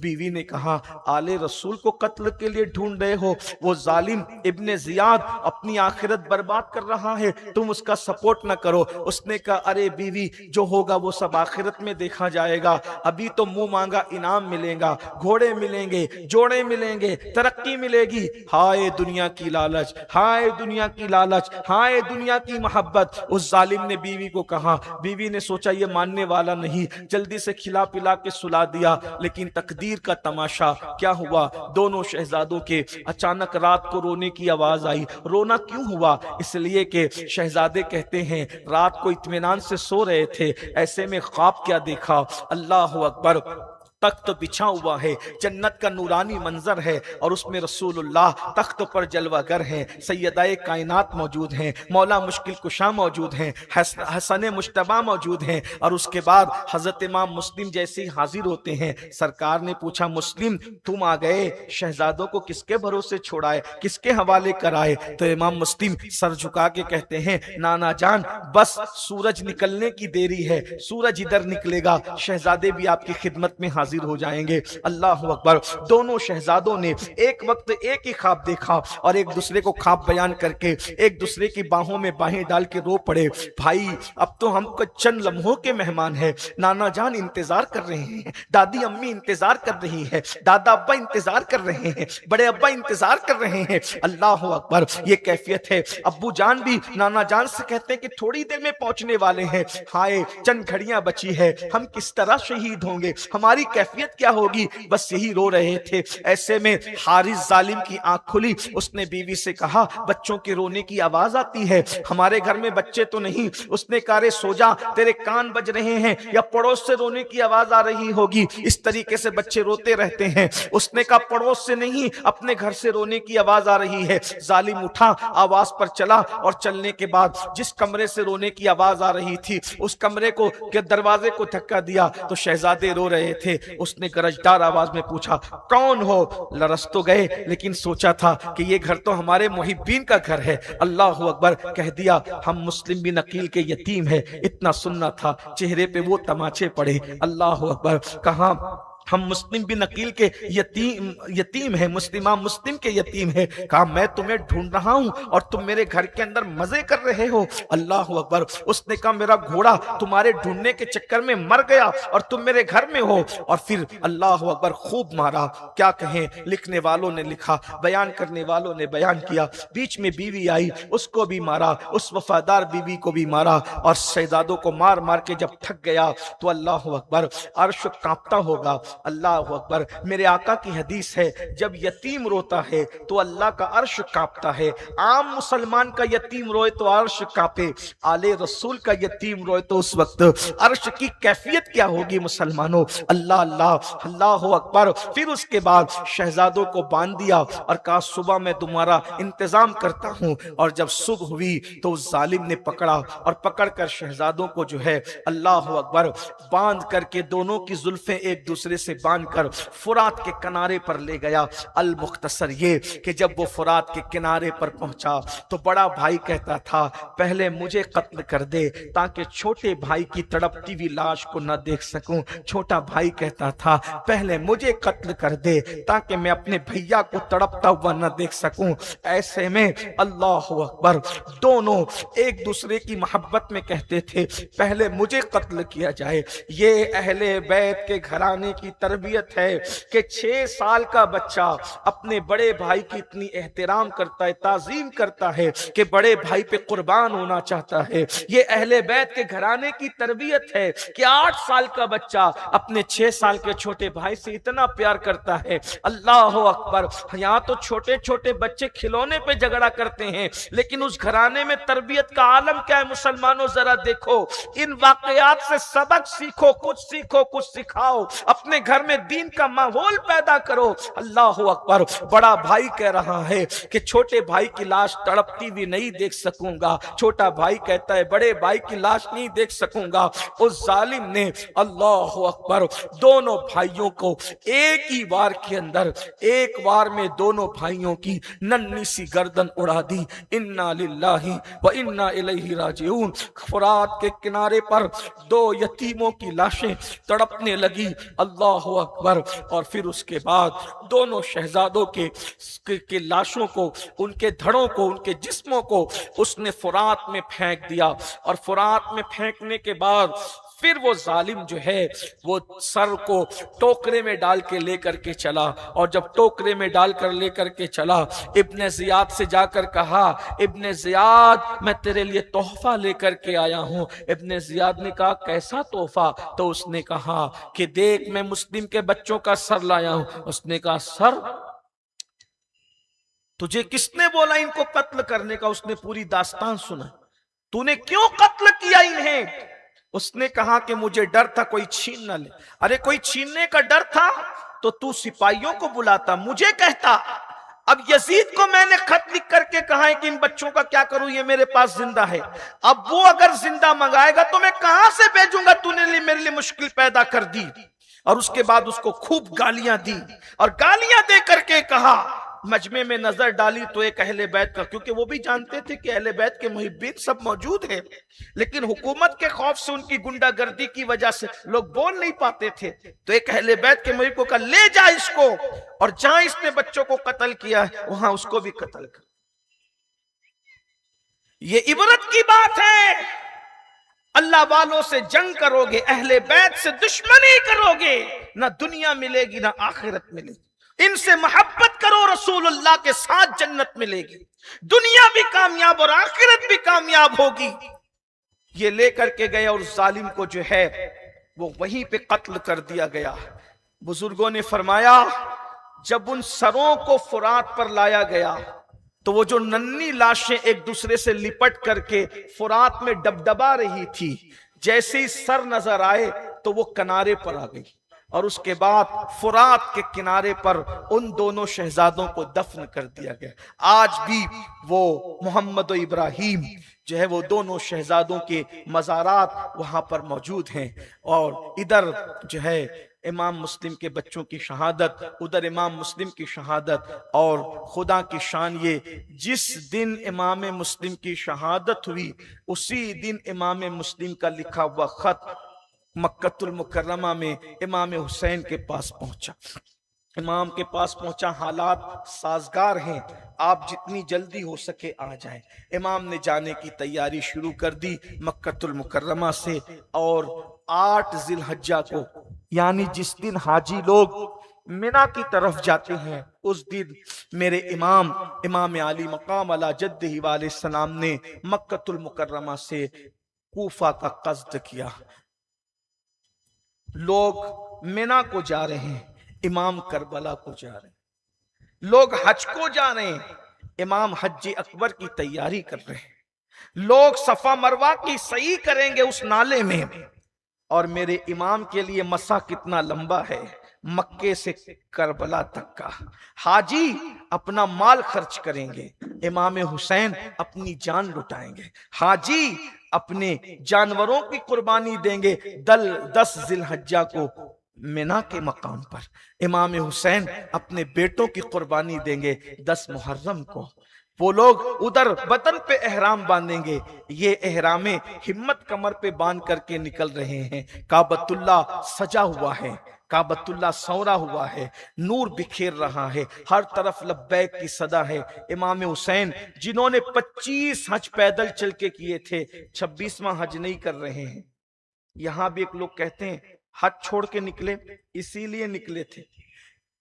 बीवी ने कहा, आले रसूल को कत्ल के लिए ढूंढ रहे हो? वो जालिम इब्ने जियाद अपनी आखिरत बर्बाद कर रहा है, तुम उसका सपोर्ट ना करो। उसने कहा, अरे बीवी, जो होगा वो सब आखिरत में देखा जाएगा, अभी तो मुंह मांगा इनाम मिलेगा, घोड़े मिलेंगे, जोड़े मिलेंगे, तरक्की मिलेगी। हाय दुनिया की लालच, हाय दुनिया की लालच, हाय दुनिया की मोहब्बत। उस जालिम ने बीवी को कहा। बीवी ने सोचा ये मानने वाला नहीं, जल्दी से खिला पिला के सुला दिया। लेकिन तकदीर का तमाशा क्या हुआ, दोनों शहजादों के अचानक रात को रोने की आवाज आई। रोना क्यों हुआ? इसलिए कि शहजादे कहते हैं रात को इत्मीनान से सो रहे थे, ऐसे में ख्वाब क्या देखा, अल्लाह अकबर, तख्त बिछा हुआ है, जन्नत का नूरानी मंजर है और उसमें रसूलुल्लाह तख्त पर जलवागर हैं, सैयदाए कायनात मौजूद हैं, मौला मुश्किल कुशा मौजूद हैं, हसन मुश्तबा मौजूद हैं। और उसके बाद हजरत इमाम मुस्लिम जैसे ही हाजिर होते हैं। सरकार ने पूछा, मुस्लिम तुम आ गए, शहजादों को किसके भरोसे छोड़ाए, किसके हवाले कराए? तो इमाम मुस्लिम सर झुका के कहते हैं, नाना जान, बस सूरज निकलने की देरी है, सूरज इधर निकलेगा, शहजादे भी आपकी खिदमत में हाजिर हाजिर हो जाएंगे। अल्लाह अकबर। दोनों शहजादों ने एक वक्त एक ही ख्वाब देखा और एक दूसरे को ख्वाब बयान करके एक दूसरे की बाहों में बाहें डाल के रो पड़े। भाई अब तो हम चंद लम्हों के मेहमान हैं, नाना जान इंतजार कर रहे हैं, दादी अम्मी इंतजार कर रही है, दादा अब्बा इंतजार कर रहे हैं, बड़े अब्बा इंतजार कर रहे हैं। अल्लाह अकबर। ये कैफियत है। अब्बू जान भी नाना जान से कहते हैं कि थोड़ी देर में पहुंचने वाले हैं, हाय चंद घड़ियां बची है, हम किस तरह शहीद होंगे, हमारी कैफियत क्या होगी। बस यही रो रहे थे। ऐसे में हारिस जालिम की आंख खुली। उसने बीवी से कहा बच्चों के रोने की आवाज आती है, हमारे घर में बच्चे तो नहीं। उसने कहा रे सो जा, तेरे कान बज रहे हैं या पड़ोस से रोने की आवाज आ रही होगी, इस तरीके से बच्चे रोते रहते हैं। उसने कहा पड़ोस से नहीं, अपने घर से रोने की आवाज आ रही है। जालिम उठा, आवाज पर चला और चलने के बाद जिस कमरे से रोने की आवाज आ रही थी उस कमरे को के दरवाजे को धक्का दिया तो शहजादे रो रहे थे। उसने गरजदार आवाज में पूछा कौन हो। लरस तो गए लेकिन सोचा था कि ये घर तो हमारे मुहिब्बीन का घर है। अल्लाह अकबर। कह दिया हम मुस्लिम बिन अकील के यतीम है। इतना सुनना था, चेहरे पे वो तमाचे पड़े। अल्लाह अकबर। कहा हम मुस्लिम बिन अकील के यतीम है, मुस्लिम के यतीम है। कहा मैं तुम्हें ढूंढ रहा हूं और तुम मेरे घर के अंदर मजे कर रहे हो। अल्लाह अकबर। उसने कहा मेरा घोड़ा तुम्हारे ढूंढने के चक्कर में मर गया और तुम मेरे घर में हो। और फिर अल्लाह अकबर खूब मारा। क्या कहें, लिखने वालों ने लिखा, बयान करने वालों ने बयान किया। बीच में बीवी आई, उसको भी मारा, उस वफादार बीवी को भी मारा। और शहजादों को मार मार के जब थक गया तो अल्लाह अकबर अर्श कांपता होगा। अल्लाह अकबर। मेरे आका की हदीस है, जब यतीम रोता है तो अल्लाह का अर्श कांपता है। आम मुसलमान का यतीम रोए तो अर्श कांपे, आले रसूल का यतीम रोए तो उस वक्त अर्श की कैफियत क्या होगी मुसलमानों। अल्लाह अल्लाह अल्लाह अकबर। फिर उसके बाद शहजादों को बांध दिया और कहा सुबह मैं तुम्हारा इंतजाम करता हूं। और जब सुबह हुई तो उस जालिम ने पकड़ा और पकड़कर शहजादों को जो है अल्लाह अकबर बांध करके दोनों की जुल्फें एक दूसरे से बांधकर फुरात के किनारे पर ले गया। अल मुख्तसर ये कि जब वो फुरात के किनारे पर पहुंचा तो बड़ा भाई कहता था पहले मुझे कत्ल कर दे ताकि छोटे भाई की तड़पती हुई लाश को न देख सकूं। छोटा भाई कहता था पहले मुझे कत्ल कर दे ताकि मैं अपने भैया को तड़पता हुआ न देख सकूं। ऐसे में अल्लाह अकबर दोनों एक दूसरे की मोहब्बत में कहते थे पहले मुझे कत्ल किया जाए। ये अहले बैत के घराने की तरबियत है कि 6 साल का बच्चा अपने बड़े भाई की इतनी एहतराम करता है, ताजीम करता है कि बड़े भाई पे कुर्बान होना चाहता है। ये अहले बैत के घराने की तरबियत है कि 8 साल का बच्चा अपने 6 साल के छोटे भाई से इतना प्यार करता है। अल्लाह अकबर। यहाँ तो छोटे छोटे बच्चे खिलौने पे झगड़ा करते हैं, लेकिन उस घराने में तरबियत का आलम क्या है मुसलमानों। जरा देखो, इन वाकयात से सबक सीखो, कुछ सिखाओ, अपने घर में दीन का माहौल पैदा करो। अल्लाह अकबर। बड़ा भाई कह रहा है कि छोटे भाई की लाश तड़पती भी नहीं देख सकूंगा। छोटा भाई कहता है बड़े भाई की लाश नहीं देख सकूंगा। उस जालिम ने अल्लाह अकबर दोनों भाइयों को एक ही वार के अंदर, एक वार में दोनों भाइयों की नन्ही सी गर्दन उड़ा दी। इन्ना लिल्लाहि व इन्ना इलैहि राजिऊन। फुरात के किनारे पर 2 यतीमों की लाशें तड़पने लगी। अल्लाह अकबर। और फिर उसके बाद दोनों शहजादों के लाशों को, उनके धड़ों को, उनके जिस्मों को उसने फुरात में फेंक दिया। और फुरात में फेंकने के बाद फिर वो जालिम जो है वो सर को टोकरे में डाल के लेकर के चला। और जब टोकरे में डालकर लेकर के चला, इब्ने जियाद से जाकर कहा इब्ने जियाद मैं तेरे लिए तोहफा लेकर के आया हूं। इब्ने जियाद ने कहा कैसा तोहफा। तो उसने कहा कि देख मैं मुस्लिम के बच्चों का सर लाया हूं। उसने कहा सर, तुझे किसने बोला इनको कत्ल करने का। उसने पूरी दास्तान सुना। तूने क्यों कत्ल किया इन्हें। उसने कहा कि मुझे डर था कोई छीन न ले। अरे कोई छीनने का डर था तो तू सिपाहियों को बुलाता, मुझे कहता। अब यजीद को मैंने खत लिख करके कहा है कि इन बच्चों का क्या करूं, ये मेरे पास जिंदा है। अब वो अगर जिंदा मंगाएगा तो मैं कहां से भेजूंगा। तूने मेरे लिए मुश्किल पैदा कर दी। और उसके बाद उसको खूब गालियां दी और गालियां दे करके कहा मजमे में नजर डाली तो एक अहले बैत का, क्योंकि वो भी जानते थे कि अहले बैत के मुहिब्बीन सब मौजूद हैं, लेकिन हुकूमत के खौफ से, उनकी गुंडागर्दी की वजह से लोग बोल नहीं पाते थे। तो एक अहले बैत के मुहिब को कहा, ले जा इसको, और जहां इसने बच्चों को कत्ल किया है वहां उसको भी कत्ल कर। ये इबरत की बात है। अल्लाह वालों से जंग करोगे, अहले बैत से दुश्मनी करोगे, ना दुनिया मिलेगी ना आखिरत मिलेगी। इनसे मोहब्बत करो, रसूलुल्लाह के साथ जन्नत मिलेगी, दुनिया भी कामयाब और आखिरत भी कामयाब होगी। ये लेकर के गए और जालिम को जो है वो वहीं पे कत्ल कर दिया गया। बुजुर्गों ने फरमाया, जब उन सरों को फुरात पर लाया गया तो वो जो नन्ही लाशें एक दूसरे से लिपट करके फुरात में डबडबा रही थी, जैसे ही सर नजर आए तो वो किनारे पर आ गई, और उसके बाद फुरात के किनारे पर उन दोनों शहजादों को दफन कर दिया गया। आज भी वो मोहम्मद और इब्राहिम जो है वो दोनों शहजादों के मज़ारात वहां पर मौजूद हैं। और इधर जो है इमाम मुस्लिम के बच्चों की शहादत, उधर इमाम मुस्लिम की शहादत। और खुदा की शान ये, जिस दिन इमाम मुस्लिम की शहादत हुई उसी दिन इमाम मुस्लिम का लिखा हुआ खत मक्कतुल मुकर्रमा में इमाम हुसैन के पास पहुंचा। इमाम के पास पहुंचा, हालात साजगार हैं, आप जितनी जल्दी हो सके आ जाएं। इमाम ने जाने की तैयारी शुरू कर दी मक्कतुल मुकर्रमा से। और 8 जिलहज्जा को, यानी जिस दिन हाजी लोग मिना की तरफ जाते हैं, उस दिन मेरे इमाम आली मकाम अला जद्दिही अलैहिस्सलाम ने मक्कतुल मुकर्रमा से कूफा का कस्द किया। लोग मिना को जा रहे हैं, इमाम करबला को जा रहे हैं। लोग हज को जा रहे हैं, इमाम हज अकबर की तैयारी कर रहे हैं। लोग सफा मरवा की सही करेंगे उस नाले में। और मेरे इमाम के लिए मसा कितना लंबा है, मक्के से करबला तक का। हाजी अपना माल खर्च करेंगे, इमाम हुसैन अपनी जान लुटाएंगे। हाजी अपने जानवरों की कुर्बानी देंगे 10 जिलहज्जा को मिना के मकाम पर। इमाम हुसैन अपने बेटों की कुर्बानी देंगे 10 मुहर्रम को। वो लोग उधर बदन पे एहराम बांधेंगे, ये एहरामे हिम्मत कमर पे बांध करके निकल रहे हैं। काबतुल्ला सजा हुआ है, काबतुल्ला सौरा हुआ है, नूर बिखेर रहा है, हर तरफ लब्बैक की सदा है। इमाम हुसैन जिन्होंने 25 हज पैदल चल के किए थे, 26वां हज नहीं कर रहे हैं। यहां भी एक लोग कहते हैं हज छोड़ के निकले, इसीलिए निकले थे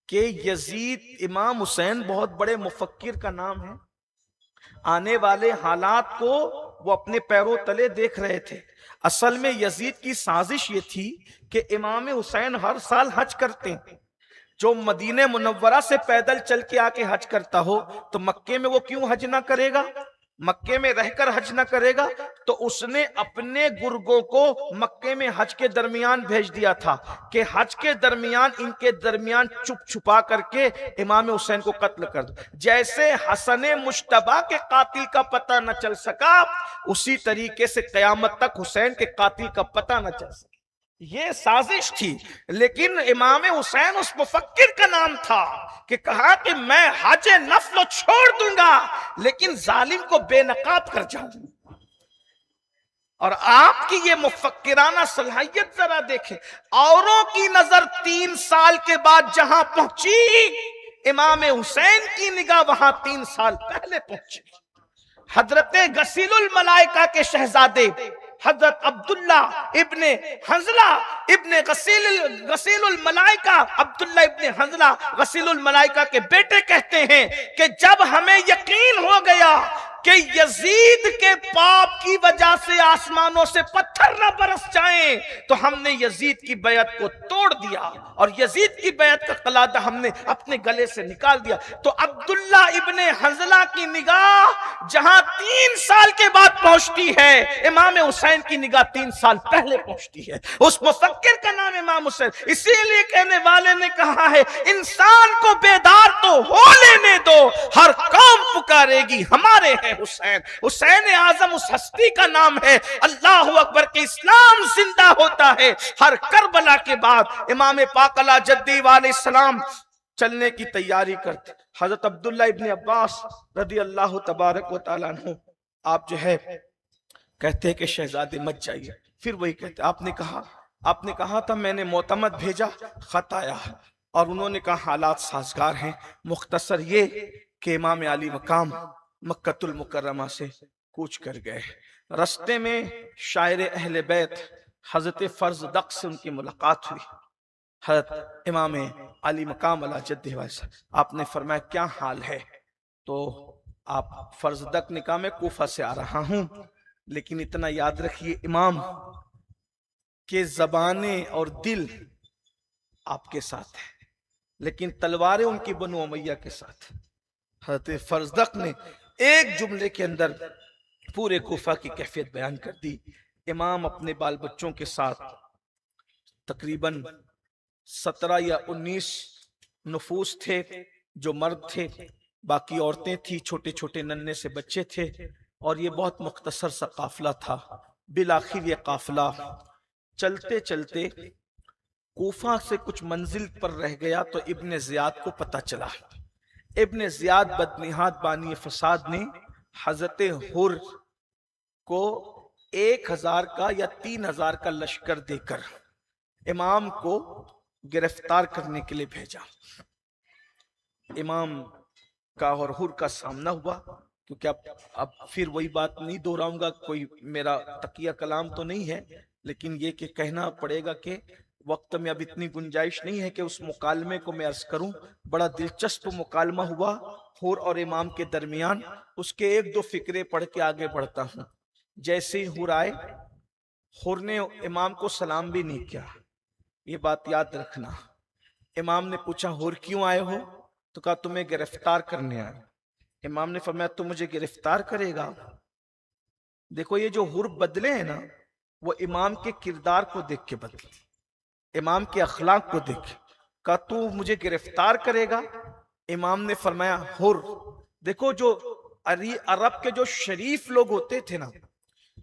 कि यजीद, इमाम हुसैन बहुत बड़े मुफक्किर का नाम है, आने वाले हालात को वो अपने पैरों तले देख रहे थे। असल में यजीद की साजिश ये थी कि इमाम हुसैन हर साल हज करते हैं। जो मदीने मुनव्वरा से पैदल चल के आके हज करता हो तो मक्के में वो क्यों हज ना करेगा, मक्के में रहकर हज ना करेगा। तो उसने अपने गुर्गों को मक्के में हज के दरमियान भेज दिया था कि हज के दरमियान, इनके दरमियान छुप छुपा करके इमाम हुसैन को कत्ल कर दो। जैसे हसन मुश्तबा के कातिल का पता न चल सका, उसी तरीके से कयामत तक हुसैन के कातिल का पता न चल सका। ये साजिश थी। लेकिन इमाम हुसैन उस मुफक्किर का नाम था कि कहा कि मैं हज नफ्ल छोड़ दूंगा लेकिन जालिम को बेनकाब कर जाऊंगा। और आपकी ये मुफक्किराना सलाहियत जरा देखें। औरों की नजर 3 साल के बाद जहां पहुंची, इमाम हुसैन की निगाह वहां 3 साल पहले पहुंची। हजरत गसीलुल मलाइका के शहजादे हजरत अब्दुल्ला इब्ने हंजला इब्ने गसीलुल मलाइका, अब्दुल्ला इब्ने हंजला गसीलुल मलाइका के बेटे कहते हैं कि जब हमें यकीन हो गया कि यजीद के पाप की वजह से आसमानों से पत्थर न बरस जाएं, तो हमने यजीद की बैत को तोड़ दिया और यजीद की बैत का कलादा हमने अपने गले से निकाल दिया। तो अब्दुल्ला इब्ने हंजला की निगाह जहां 3 साल के बाद पहुंचती है, इमाम हुसैन की निगाह 3 साल पहले पहुंचती है। उस मुफक्किर का नाम इमाम हुसैन। इसीलिए कहने वाले ने कहा है, इंसान को बेदार तो हो लेने दो, हर कौम पुकारेगी हमारे हैं हुसैन। हुसैन आजम उस हस्ती का नाम है। अल्लाह अकबर के इस्लाम जिंदा होता है हर करबला के बाद। इमाम पाक अला जद्दी अलैहिस्सलाम चलने की तैयारी करते, हजरत अब्दुल्ला इब्न अब्बास रदी अल्लाह तबारक व तआला अन्हु, आप जो है कहते हैं कि शहजादे मत जाइए। फिर वही कहते, आपने कहा था मैंने मोतमद भेजा, खत आया और उन्होंने कहा हालात साजगार हैं। मुख्तसर ये कि इमाम अली मकाम मक्कतुल मुकर्रमा से कूच कर गए। रस्ते में शायर अहले बैत हजरत फर्जदक से उनकी मुलाकात हुई। हजरत इमाम अली मकाम अला जद्दे से आपने फरमाया क्या हाल है? तो आप फर्जदक ने कहा मैं कूफा से आ रहा हूं, लेकिन इतना याद रखिए इमाम के ज़बाने और दिल आपके साथ है, लेकिन तलवारें उनकी बनु उमैया के साथ। हजरत फर्जदक ने एक जुमले के अंदर पूरे कूफा की कैफियत बयान कर दी। इमाम अपने बाल बच्चों के साथ तकरीबन 17 या 19 नफूस थे जो मर्द थे, बाकी औरतें थी, छोटे छोटे नन्हे से बच्चे थे, और ये बहुत मुख्तसर सा काफिला था। बिलाखिर ये काफिला चलते चलते कूफा से कुछ मंजिल पर रह गया तो इब्ने ज़ियाद को पता चला। इब्ने ज़ियाद बदनिहात बानी फसाद ने हजरत हुर को 1000 का या 3000 का लश्कर देकर इमाम को गिरफ्तार करने के लिए भेजा। इमाम का और हुर का सामना हुआ, क्योंकि अब फिर वही बात नहीं दोहराऊंगा, कोई मेरा तकिया कलाम तो नहीं है, लेकिन ये कि कहना पड़ेगा कि वक्त में अब इतनी गुंजाइश नहीं है कि उस मुकालमे को मैं अर्ज करूं। बड़ा दिलचस्प मुकालमा हुआ हुर और इमाम के दरमियान। उसके एक दो फिक्रे पढ़ के आगे बढ़ता हूं। जैसे ही हुर आए, हुर ने इमाम को सलाम भी नहीं किया, ये बात याद रखना। इमाम ने पूछा हुर क्यों आए हो? तो कहा तुम्हें गिरफ्तार करने आए। इमाम ने फरमाया तू मुझे गिरफ्तार करेगा? देखो ये जो हुर बदले हैं ना, वो इमाम के किरदार को देख के बदले, इमाम के अखलाक को देख। कहा तू मुझे गिरफ्तार करेगा? इमाम ने फरमाया हुर देखो, जो अरब के जो शरीफ लोग होते थे ना,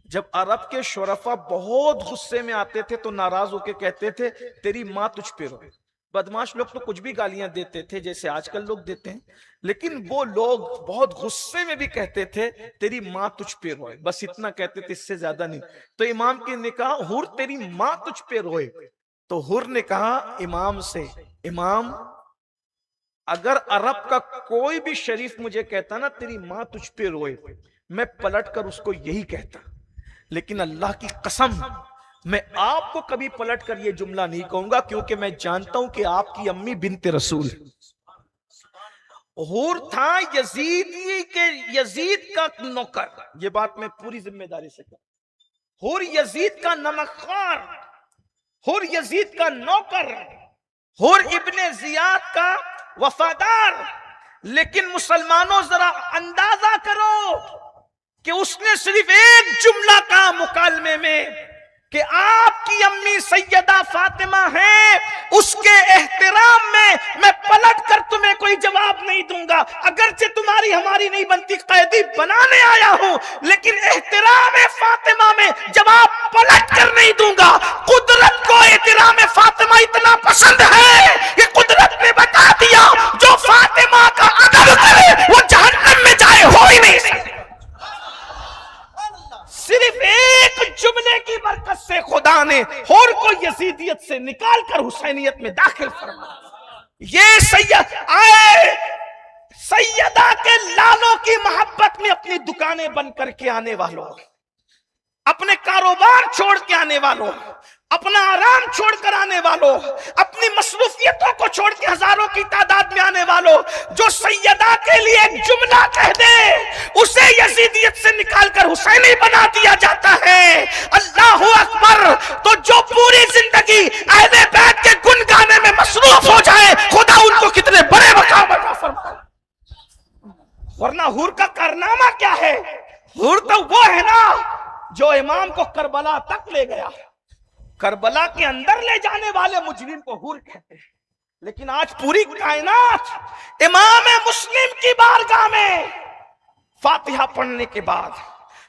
जब अरब के शोरफा बहुत गुस्से में आते थे तो नाराज होके कहते थे तेरी माँ तुझ पे रोए। बदमाश लोग तो कुछ भी गालियां देते थे जैसे आजकल लोग देते हैं, लेकिन वो लोग बहुत गुस्से में भी कहते थे तेरी माँ तुझ पे रोए, बस इतना कहते थे, इससे ज्यादा नहीं। तो इमाम ने कहा हुर तेरी माँ तुझ पे रोए। तो हुर ने कहा इमाम से, इमाम अगर अरब का कोई भी शरीफ मुझे कहता ना तेरी माँ तुझ पे रोए, मैं पलट कर उसको यही कहता, लेकिन अल्लाह की कसम मैं आपको कभी पलट कर ये जुमला नहीं कहूंगा, क्योंकि मैं जानता हूं कि आपकी अम्मी बिन्ते रसूल। हुर था यजीद का नौकर, ये बात मैं पूरी जिम्मेदारी से कहूं। हुर यजीद का नमकखार, हुर यजीद का नौकर, हुर इब्ने ज़ियाद का वफादार। लेकिन मुसलमानों जरा अंदाजा करो कि उसने सिर्फ एक जुमला कहा मुकालमे में कि आपकी अम्मी सैयदा फातिमा है, उसके एहतराम में मैं पलट कर तुम्हें कोई जवाब नहीं दूंगा। अगरचे तुम्हारी हमारी नहीं बनती, कैदी बनाने आया हूं, लेकिन एहतराम फातिमा में जवाब पलट कर नहीं दूंगा। कुदरत को एहतराम फातिमा इतना पसंद है कि कुदरत ने बता दिया जो फातिमा का अदब करे वो जहन्नम में जाए हो ही नहीं सकता। सिर्फ एक जुमले की बरकत से खुदा ने हुर को यजीदियत से निकाल कर हुसैनियत में दाखिल फरमाया। ये सैयदा के लालों की मोहब्बत में अपनी दुकानें बंद करके आने वालों, अपने कारोबार छोड़ के आने वालों, अपना आराम छोड़कर आने वालों, अपनी मसरूफियतों को छोड़ के हजारों की तादाद में आने वालों, जो सैयदा के लिए एक जुमला कह दे उसे यजीदियत से निकालकर हुसैनी बना दिया जाता है। अल्लाहू अकबर। तो जो पूरी जिंदगी अहले बैत के गुन गाने में मसरूफ हो जाए, खुदा उनको कितने बड़े मकाम अता फरमाए। वरना हुर का कारनामा क्या है? हुर तो वो है ना जो इमाम को करबला तक ले गया। करबला के अंदर ले जाने वाले मुजरिम को हुर कहते हैं। लेकिन आज पूरी कायनात इमाम मुस्लिम की बारगाह में फातिहा पढ़ने के बाद,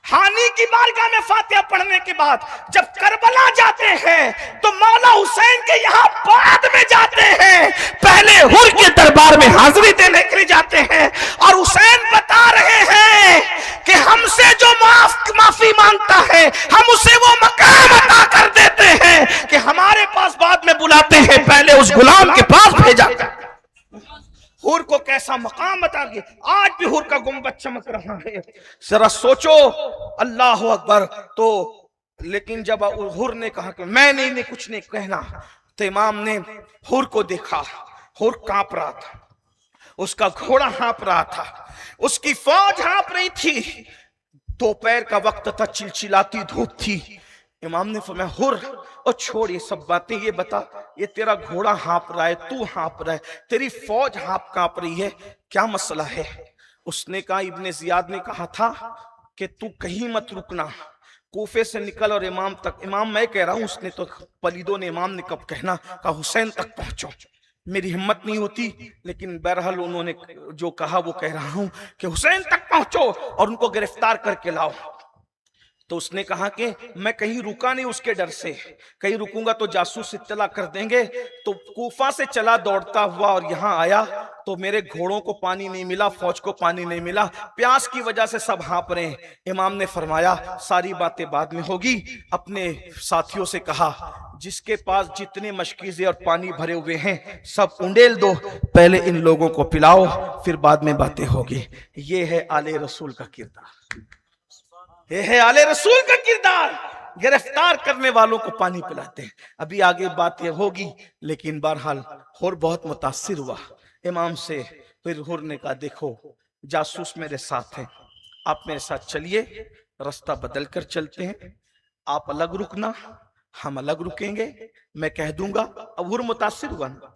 हानी की बारगाह में फातिहा पढ़ने के बाद जब करबला जाते हैं तो मौला हुसैन के यहाँ बाद में जाते हैं, पहले हुर के दरबार में हाजिरी देने के लिए जाते हैं। और हुसैन बता रहे हैं कि हमसे जो माफी मांगता है हम उसे वो मकाम अता कर देते हैं कि हमारे पास बाद में बुलाते हैं, पहले उस गुलाम के पास भेजा। हुर को कैसा मकाम बता के आज भी हुर का गुंबद चमक रहा है। जरा सोचो, अल्लाह अकबर। तो लेकिन जब हुर ने कहा कि मैं नहीं कुछ नहीं कहना, तो इमाम ने हुर को देखा। हुर कांप रहा था, उसका घोड़ा हाँप रहा था, उसकी फौज हाँप रही थी। दोपहर का वक्त था, चिलचिलाती धूप थी। इमाम ने फरमाया हुर, और छोड़ ये सब बातें, ये बता, ये तेरा घोड़ा हाँप रहा है, तू हाँप रहा है, तेरी फौज कांप रही है, क्या मसला है? उसने कहा, इब्ने जियाद ने कहा था कि तू कहीं मत रुकना, कूफे से निकल और इमाम तक। इमाम मैं कह रहा हूं, उसने तो पलीदों ने इमाम ने कब कहना, कहा हुसैन तक पहुंचो। मेरी हिम्मत नहीं होती, लेकिन बहरहाल उन्होंने जो कहा वो कह रहा हूं कि हुसैन तक पहुंचो और उनको गिरफ्तार करके लाओ। तो उसने कहा कि मैं कहीं रुका नहीं उसके डर से, कहीं रुकूंगा तो जासूस इत्तला कर देंगे। तो कूफा से चला दौड़ता हुआ और यहाँ आया तो मेरे घोड़ों को पानी नहीं मिला, फौज को पानी नहीं मिला, प्यास की वजह से सब हाँप रहे हैं। इमाम ने फरमाया सारी बातें बाद में होगी। अपने साथियों से कहा, जिसके पास जितने मशकीज़े और पानी भरे हुए हैं सब उंडेल दो, पहले इन लोगों को पिलाओ, फिर बाद में बातें होगी। ये है आले रसूल का किरदार, ये है आले रसूल का किरदार। गिरफ्तार करने वालों को पानी पिलाते हैं। अभी आगे बात ये होगी, लेकिन बहरहाल हुर बहुत मुतासिर हुआ इमाम से। फिर हुर ने कहा, देखो जासूस मेरे साथ हैं, आप मेरे साथ चलिए, रास्ता बदल कर चलते हैं, आप अलग रुकना, हम अलग रुकेंगे, मैं कह दूंगा। अब हुर मुतासिर हुआ ना,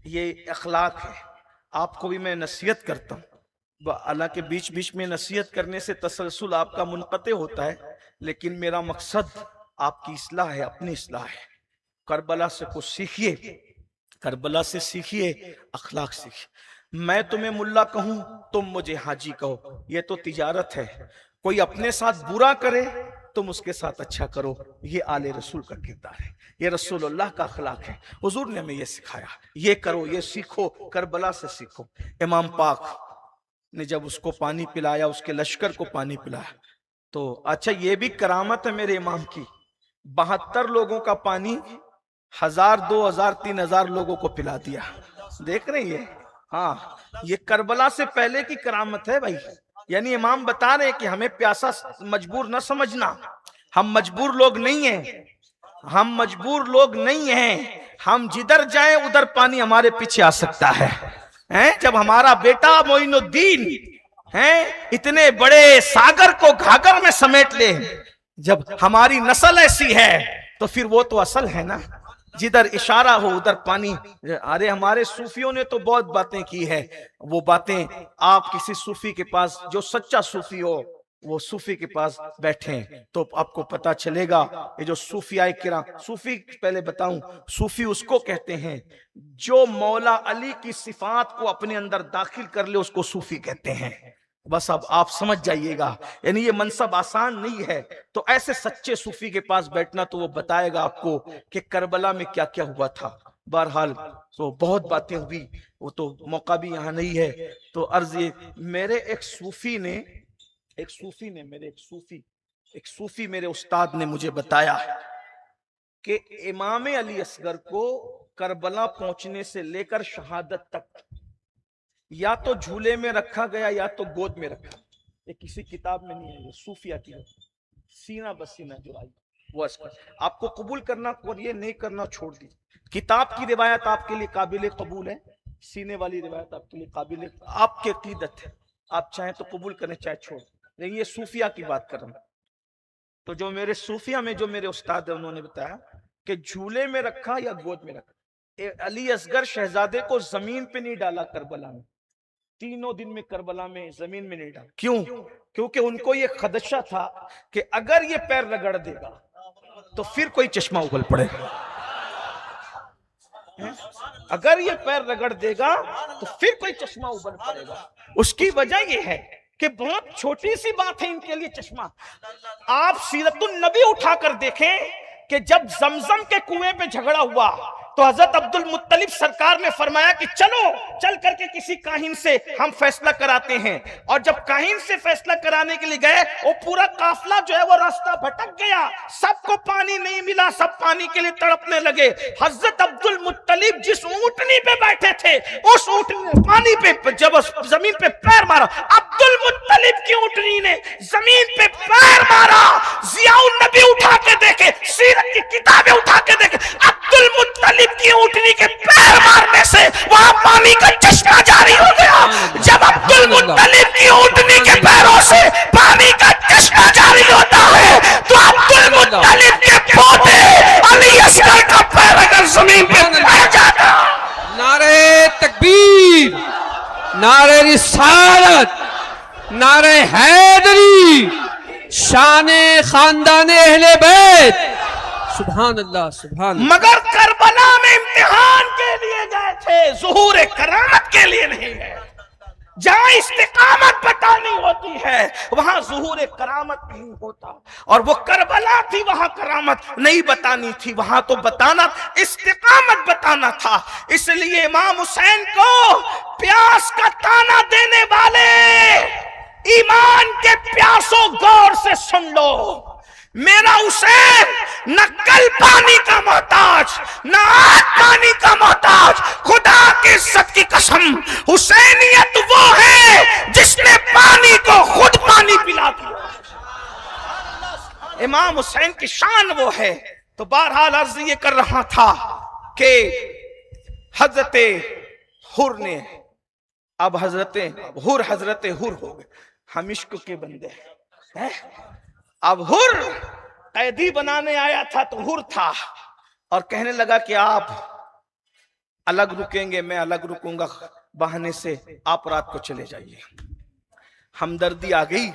ये अखलाक है। आपको भी मैं नसीहत करता हूँ, हालांकि बीच बीच में नसीहत करने से तसलसल आपका मुनक़ते होता है, लेकिन मेरा मकसद आपकी इस्लाह है, अपनी इस्लाह है। करबला से कुछ सीखिए, करबला से सीखिए, अखलाक सीखिए। मैं तुम्हें मुल्ला कहूं, तुम मुझे हाजी कहो, ये तो तिजारत है। कोई अपने साथ बुरा करे तुम उसके साथ अच्छा करो, ये आले रसूल का किरदार है, ये रसूलुल्लाह का अखलाक है। हुजूर ने हमें ये सिखाया, ये करो, ये सीखो, करबला से सीखो। इमाम पाक ने जब उसको पानी पिलाया, उसके लश्कर को पानी पिलाया, तो अच्छा ये भी करामत है मेरे इमाम की, 72 लोगों का पानी 1000, 2000, 3000 लोगों को पिला दिया। देख रहे हैं? हाँ, ये करबला से पहले की करामत है भाई। यानी इमाम बता रहे हैं कि हमें प्यासा मजबूर न समझना, हम मजबूर लोग नहीं हैं, हम मजबूर लोग नहीं हैं। हम जिधर जाएं उधर पानी हमारे पीछे आ सकता है। जब हमारा बेटा मोइनुद्दीन इतने बड़े सागर को घाघर में समेट ले, जब हमारी नस्ल ऐसी है तो फिर वो तो असल है ना, जिधर इशारा हो उधर पानी। अरे हमारे सूफियों ने तो बहुत बातें की है, वो बातें आप किसी सूफी के पास, जो सच्चा सूफी हो, वो सूफी के पास बैठे तो आपको पता चलेगा। ये जो सूफियाए किराम, सूफी पहले बताऊं, सूफी उसको कहते हैं जो मौला अली की सिफात को अपने अंदर दाखिल कर ले, उसको सूफी कहते हैं। बस अब आप समझ जाइएगा, यानी ये मनसब आसान नहीं है। तो ऐसे सच्चे सूफी के पास बैठना तो वो बताएगा आपको कि करबला में क्या क्या हुआ था। बहरहाल तो बहुत बातें हुई, वो तो मौका भी यहाँ नहीं है। तो अर्ज ये, मेरे एक सूफी मेरे उस्ताद ने मुझे बताया कि इमाम अली असगर को करबला पहुंचने से लेकर शहादत तक या तो झूले में रखा गया या तो गोद में रखा। ये किसी किताब में नहीं है, ये सूफिया की सीना बसीना जो आई वो असगर। आपको कबूल करना और ये नहीं करना छोड़ दी। किताब की रिवायत आपके लिए काबिल कबूल है, सीने वाली रिवायत आपके लिए काबिल, आपकी अकीदत है, आप चाहे तो कबूल करें चाहे छोड़। लेकिन ये सूफिया की बात कर रहा हूं। तो जो मेरे सूफिया में जो मेरे उस्ताद है उन्होंने बताया कि झूले में रखा या गोद में रखा। अली असगर शहजादे को जमीन पे नहीं डाला करबला में, 3 दिन में करबला में जमीन में नहीं डाला। क्यों? क्योंकि उनको ये खदशा था कि अगर ये पैर रगड़ देगा तो फिर कोई चश्मा उगल पड़ेगा। अगर ये पैर रगड़ देगा तो फिर कोई चश्मा उगल पड़ेगा। उसकी वजह ये है कि बहुत छोटी सी बात है इनके लिए चश्मा। आप सीरतुन नबी उठाकर देखें कि जब जमजम के कुएं पे झगड़ा हुआ तो हजरत अब्दुल मुत्तलिब सरकार ने फरमाया कि चलो चल करके किसी काहिन से हम फैसला कराते हैं। और जब काहिन से फैसला कराने के लिए गए, वो पूरा काफिला जो है वो रास्ता भटक गया, सबको पानी नहीं मिला, सब पानी के लिए तड़पने लगे। हजरत अब्दुल मुत्तलिब जिस ऊंटनी पे बैठे थे, उस ऊंटनी ने पानी पे जब जमीन पे पैर मारा, अब्दुल मुत्तलिब की ऊंटनी ने जमीन पे पैर मारा। जियाउन नबी उठा के देखे, सीरत की किताबें उठा के देखे, अब्दुल मुत्तलिब की ऊंटनी के पैर मारने से वहां पानी का चश्मा जारी हो गया। जब अब्दुल मुत्तलिब की ऊंटनी के पैरों से पानी का चश्मा जारी होता है, तो अब्दुल मुत्तलिब के पोते अली असगर का पैर अगर जमीन पे पड़ जाता। नारे तकबीर, नारे रिसालत, नारे हैदरी, शाने खानदाने अहले बैत। सुभान अल्लाह, सुभान। मगर करबला में इम्तिहान के लिए गए थे, ज़ुहूर करामत के लिए नहीं गए। जहां इस्तिकामत बतानी होती है वहां ज़ुहूर करामत नहीं होता, और वो करबला थी, वहां करामत नहीं बतानी थी, वहां तो बताना इस्तिकामत बताना था। इसलिए इमाम हुसैन को प्यास का ताना देने वाले, ईमान के प्यासों गौर से सुन लो, मेरा हुसैन न कल पानी का मोहताज, न आज पानी का मोहताज। खुदा की इज्जत की कसम, हुसैनियत वो है जिसने पानी को खुद पानी पिला दिया। इमाम हुसैन की शान वो है। तो बहरहाल अर्ज ये कर रहा था कि हजरते हुर ने, अब हजरते हुर हो गए, हम इश्क के बंदे हैं। अब हुर कैदी बनाने आया था तो हुर था, और कहने लगा कि आप अलग रुकेंगे, मैं अलग रुकूंगा, बहाने से आप रात को चले जाइए। हमदर्दी आ गई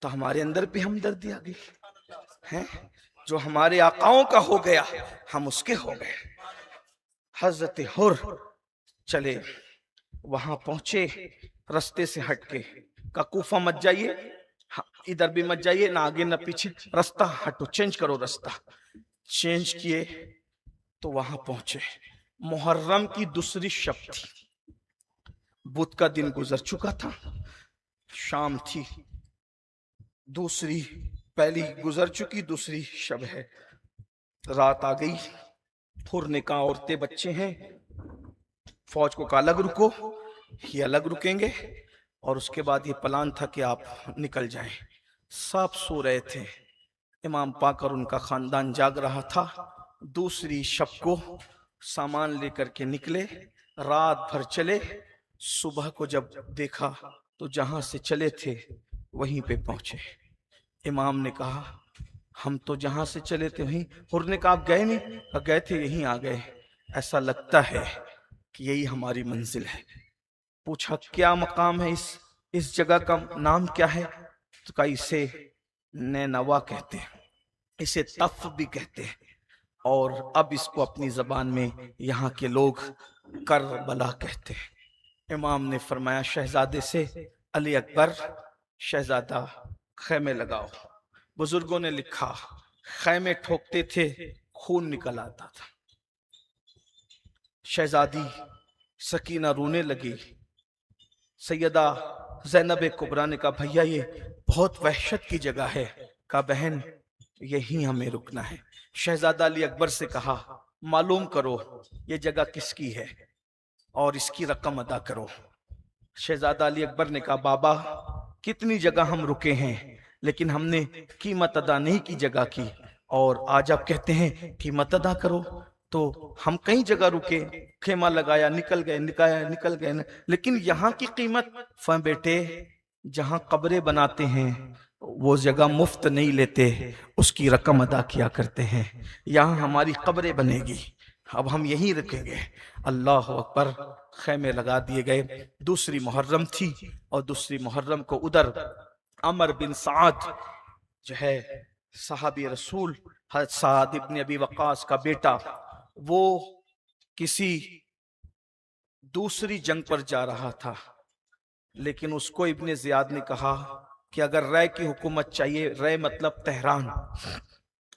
तो हमारे अंदर भी हमदर्दी आ गई है, जो हमारे आकाओं का हो गया हम उसके हो गए। हजरत हुर चले, वहां पहुंचे, रास्ते से हटके, का कूफा मत जाइए, इधर भी मत जाइए, ना आगे ना पीछे, रास्ता हटो, चेंज करो रास्ता। चेंज किए तो वहां पहुंचे। मुहर्रम की दूसरी शब थी, बुध का दिन गुजर चुका था, शाम थी, दूसरी, पहली गुजर चुकी, दूसरी शब है, रात आ गई। हुर ने कहा औरतें बच्चे हैं, फौज को कहा अलग रुको, ये अलग रुकेंगे, और उसके बाद ये प्लान था कि आप निकल जाएं। सब सो रहे थे, इमाम पाक और उनका खानदान जाग रहा था। दूसरी शब को सामान लेकर के निकले, रात भर चले, सुबह को जब देखा तो जहां से चले थे वहीं पे पहुंचे। इमाम ने कहा हम तो जहां से चले थे वहीं। हुर ने कहा आप गए नहीं? गए थे, यहीं आ गए, ऐसा लगता है कि यही हमारी मंजिल है। पूछा क्या मकाम है, इस जगह का नाम क्या है? तो कहा इसे नैनवा कहते हैं, इसे तफ भी कहते हैं, और अब इसको अपनी जबान में यहाँ के लोग करबला कहते हैं। इमाम ने फरमाया शहजादे से, अली अकबर शहजादा खैमे लगाओ। बुजुर्गों ने लिखा खैमे ठोकते थे खून निकल आता था। शहजादी सकीना रोने लगी। सैयदा ज़ैनब कुबरा ने कहा भैया ये बहुत वहशत की जगह है। कहा बहन यहीं हमें रुकना है। शहजादा अली अकबर से कहा मालूम करो ये जगह किसकी है और इसकी रकम अदा करो। शहजादा अली अकबर ने कहा बाबा कितनी जगह हम रुके हैं लेकिन हमने कीमत अदा नहीं की जगह की, और आज आप कहते हैं कीमत अदा करो। तो हम कई जगह रुके, खेमा लगाया, निकल गए, लेकिन यहाँ की कीमत बेटे जहाँ कब्रें बनाते हैं वो जगह मुफ्त नहीं लेते, उसकी रकम अदा किया करते हैं। यहाँ हमारी कब्रें बनेगी, अब हम यहीं रुकेंगे। अल्लाह अकबर। खैमे लगा दिए गए। दूसरी मुहर्रम थी और दूसरी मुहर्रम को उधर अमर बिन साद जो है सहाबी रसूल हज़रत साद इब्न अबी वक्कास का बेटा, वो किसी दूसरी जंग पर जा रहा था। लेकिन उसको इब्ने ज़ियाद ने कहा कि अगर रय की हुकूमत चाहिए, रय मतलब तेहरान,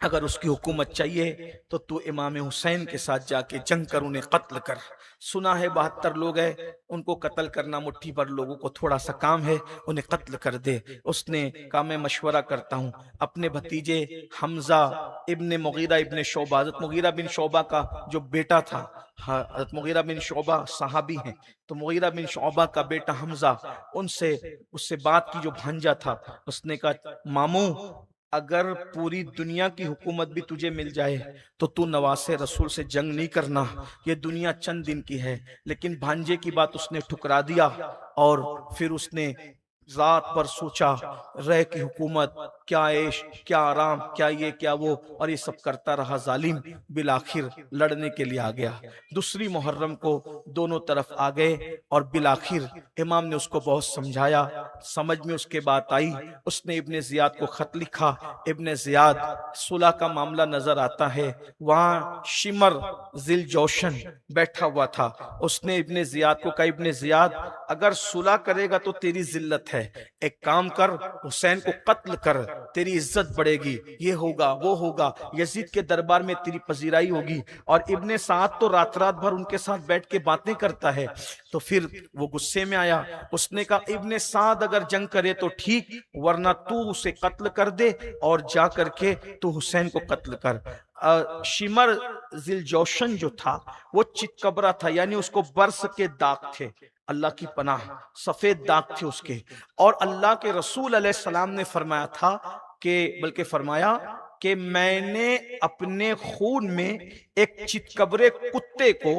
अगर उसकी हुकूमत चाहिए तो तू इमाम हुसैन के साथ जाके जंग कर, उन्हें कत्ल कर। सुना है 72 लोग हैं, उनको कत्ल करना मुट्ठी भर लोगों को थोड़ा सा काम है, उन्हें कत्ल कर दे। उसने कहा मैं मशवरा करता हूँ, अपने भतीजे हमजा इब्ने मुगीरा इब्ने शोबा, हज़रत मुगीरा बिन शोबा का जो बेटा था, हाँ हज़रत मुगीरा बिन शोबा सहाबी हैं, तो मुगीरा बिन शोबा का बेटा हमजा, उनसे उससे बात की जो भांजा था। उसने कहा मामू, अगर पूरी दुनिया की हुकूमत भी तुझे मिल जाए तो तू नवासे रसूल से जंग नहीं करना, ये दुनिया चंद दिन की है। लेकिन भांजे की बात उसने ठुकरा दिया और फिर उसने रात पर सोचा, रह की हुकूमत, क्या ऐश, क्या आराम, क्या ये क्या वो, और ये सब करता रहा जालिम। बिल आखिर लड़ने के लिए आ गया। दूसरी मुहर्रम को दोनों तरफ आ गए और बिल आखिर इमाम ने उसको बहुत समझाया, समझ में उसके बात आई। उसने इब्ने ज़ियाद को खत लिखा। इब्ने ज़ियाद, सुलह का मामला नजर आता है, वहां शिमर जिल जोशन बैठा हुआ था। उसने इब्ने ज़ियाद को कहा, इब्ने ज़ियाद अगर सुलह करेगा तो तेरी जिल्लत है, एक काम कर, हुसैन को कत्ल कर, तेरी इज्जत बढ़ेगी, ये होगा वो होगा, यजीद के दरबार में तेरी पजीराई होगी। और इब्ने साद तो रात रात भर उनके साथ बैठ के बातें करता है। तो फिर वो गुस्से में आया, उसने कहा इब्ने साद अगर जंग करे तो ठीक, वरना तू उसे कत्ल कर दे और जा करके तू हुसैन को कत्ल कर। शिमर जिल जोशन जो था वो चितकबरा था, यानी उसको बरस के दाग थे, अल्लाह की पनाह, सफेद दाग थे उसके। और अल्लाह के रसूल अलैहिस्सलाम ने फरमाया था कि, बल्कि फरमाया कि मैंने अपने खून में एक चितकबरे कुत्ते को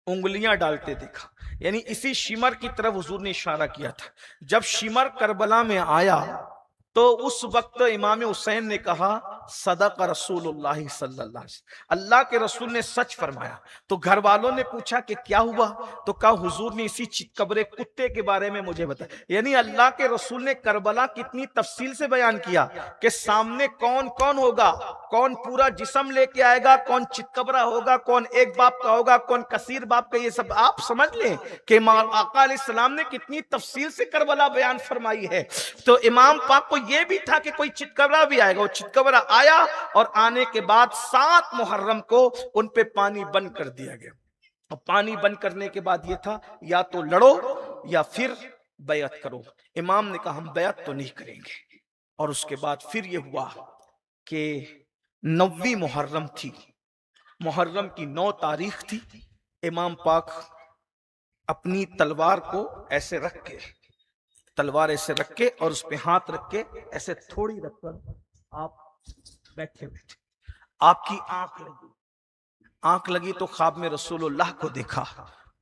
उंगलियां डालते देखा। यानी इसी शिमर की तरफ हुजूर ने इशारा किया था। जब शिमर करबला में आया तो उस वक्त इमाम हुसैन ने कहा सदक रसूलुल्लाह सल्लल्लाहु अलैहि वसल्लम, अल्लाह के रसूल ने सच फरमाया। तो घर वालों ने पूछा कि क्या हुआ, तो कहा हुजूर ने इसी चितकबरे कुत्ते के बारे में मुझे बताया। यानी अल्लाह के रसूल ने करबला कितनी तफसील से बयान किया कि सामने कौन कौन होगा, कौन पूरा जिस्म लेके आएगा, कौन चितकबरा होगा, कौन एक बाप का होगा, कौन कसीर बाप का, ये सब आप समझ लें कि आका अलैहिस्सलाम ने कितनी तफसील से करबला बयान फरमाई है। तो इमाम पाक को यह भी था कि कोई चितकबरा भी आएगा। वो चितकबरा आया और आने के बाद 7 मुहर्रम को उन पे पानी बंद कर दिया गया। और पानी बंद करने के बाद ये था, या तो लड़ो या फिर बैअत करो। इमाम ने कहा हम बैअत तो नहीं करेंगे। और उसके बाद फिर ये हुआ कि 9वीं मुहर्रम थी, मुहर्रम की 9 तारीख थी। इमाम पाक अपनी तलवार को ऐसे रख के, तलवार ऐसे रख के और उस पे हाथ रख के ऐसे थोड़ी रखकर आप बैठे बैठे, आपकी आंख लगी तो ख्वाब में रसूलुल्लाह को देखा।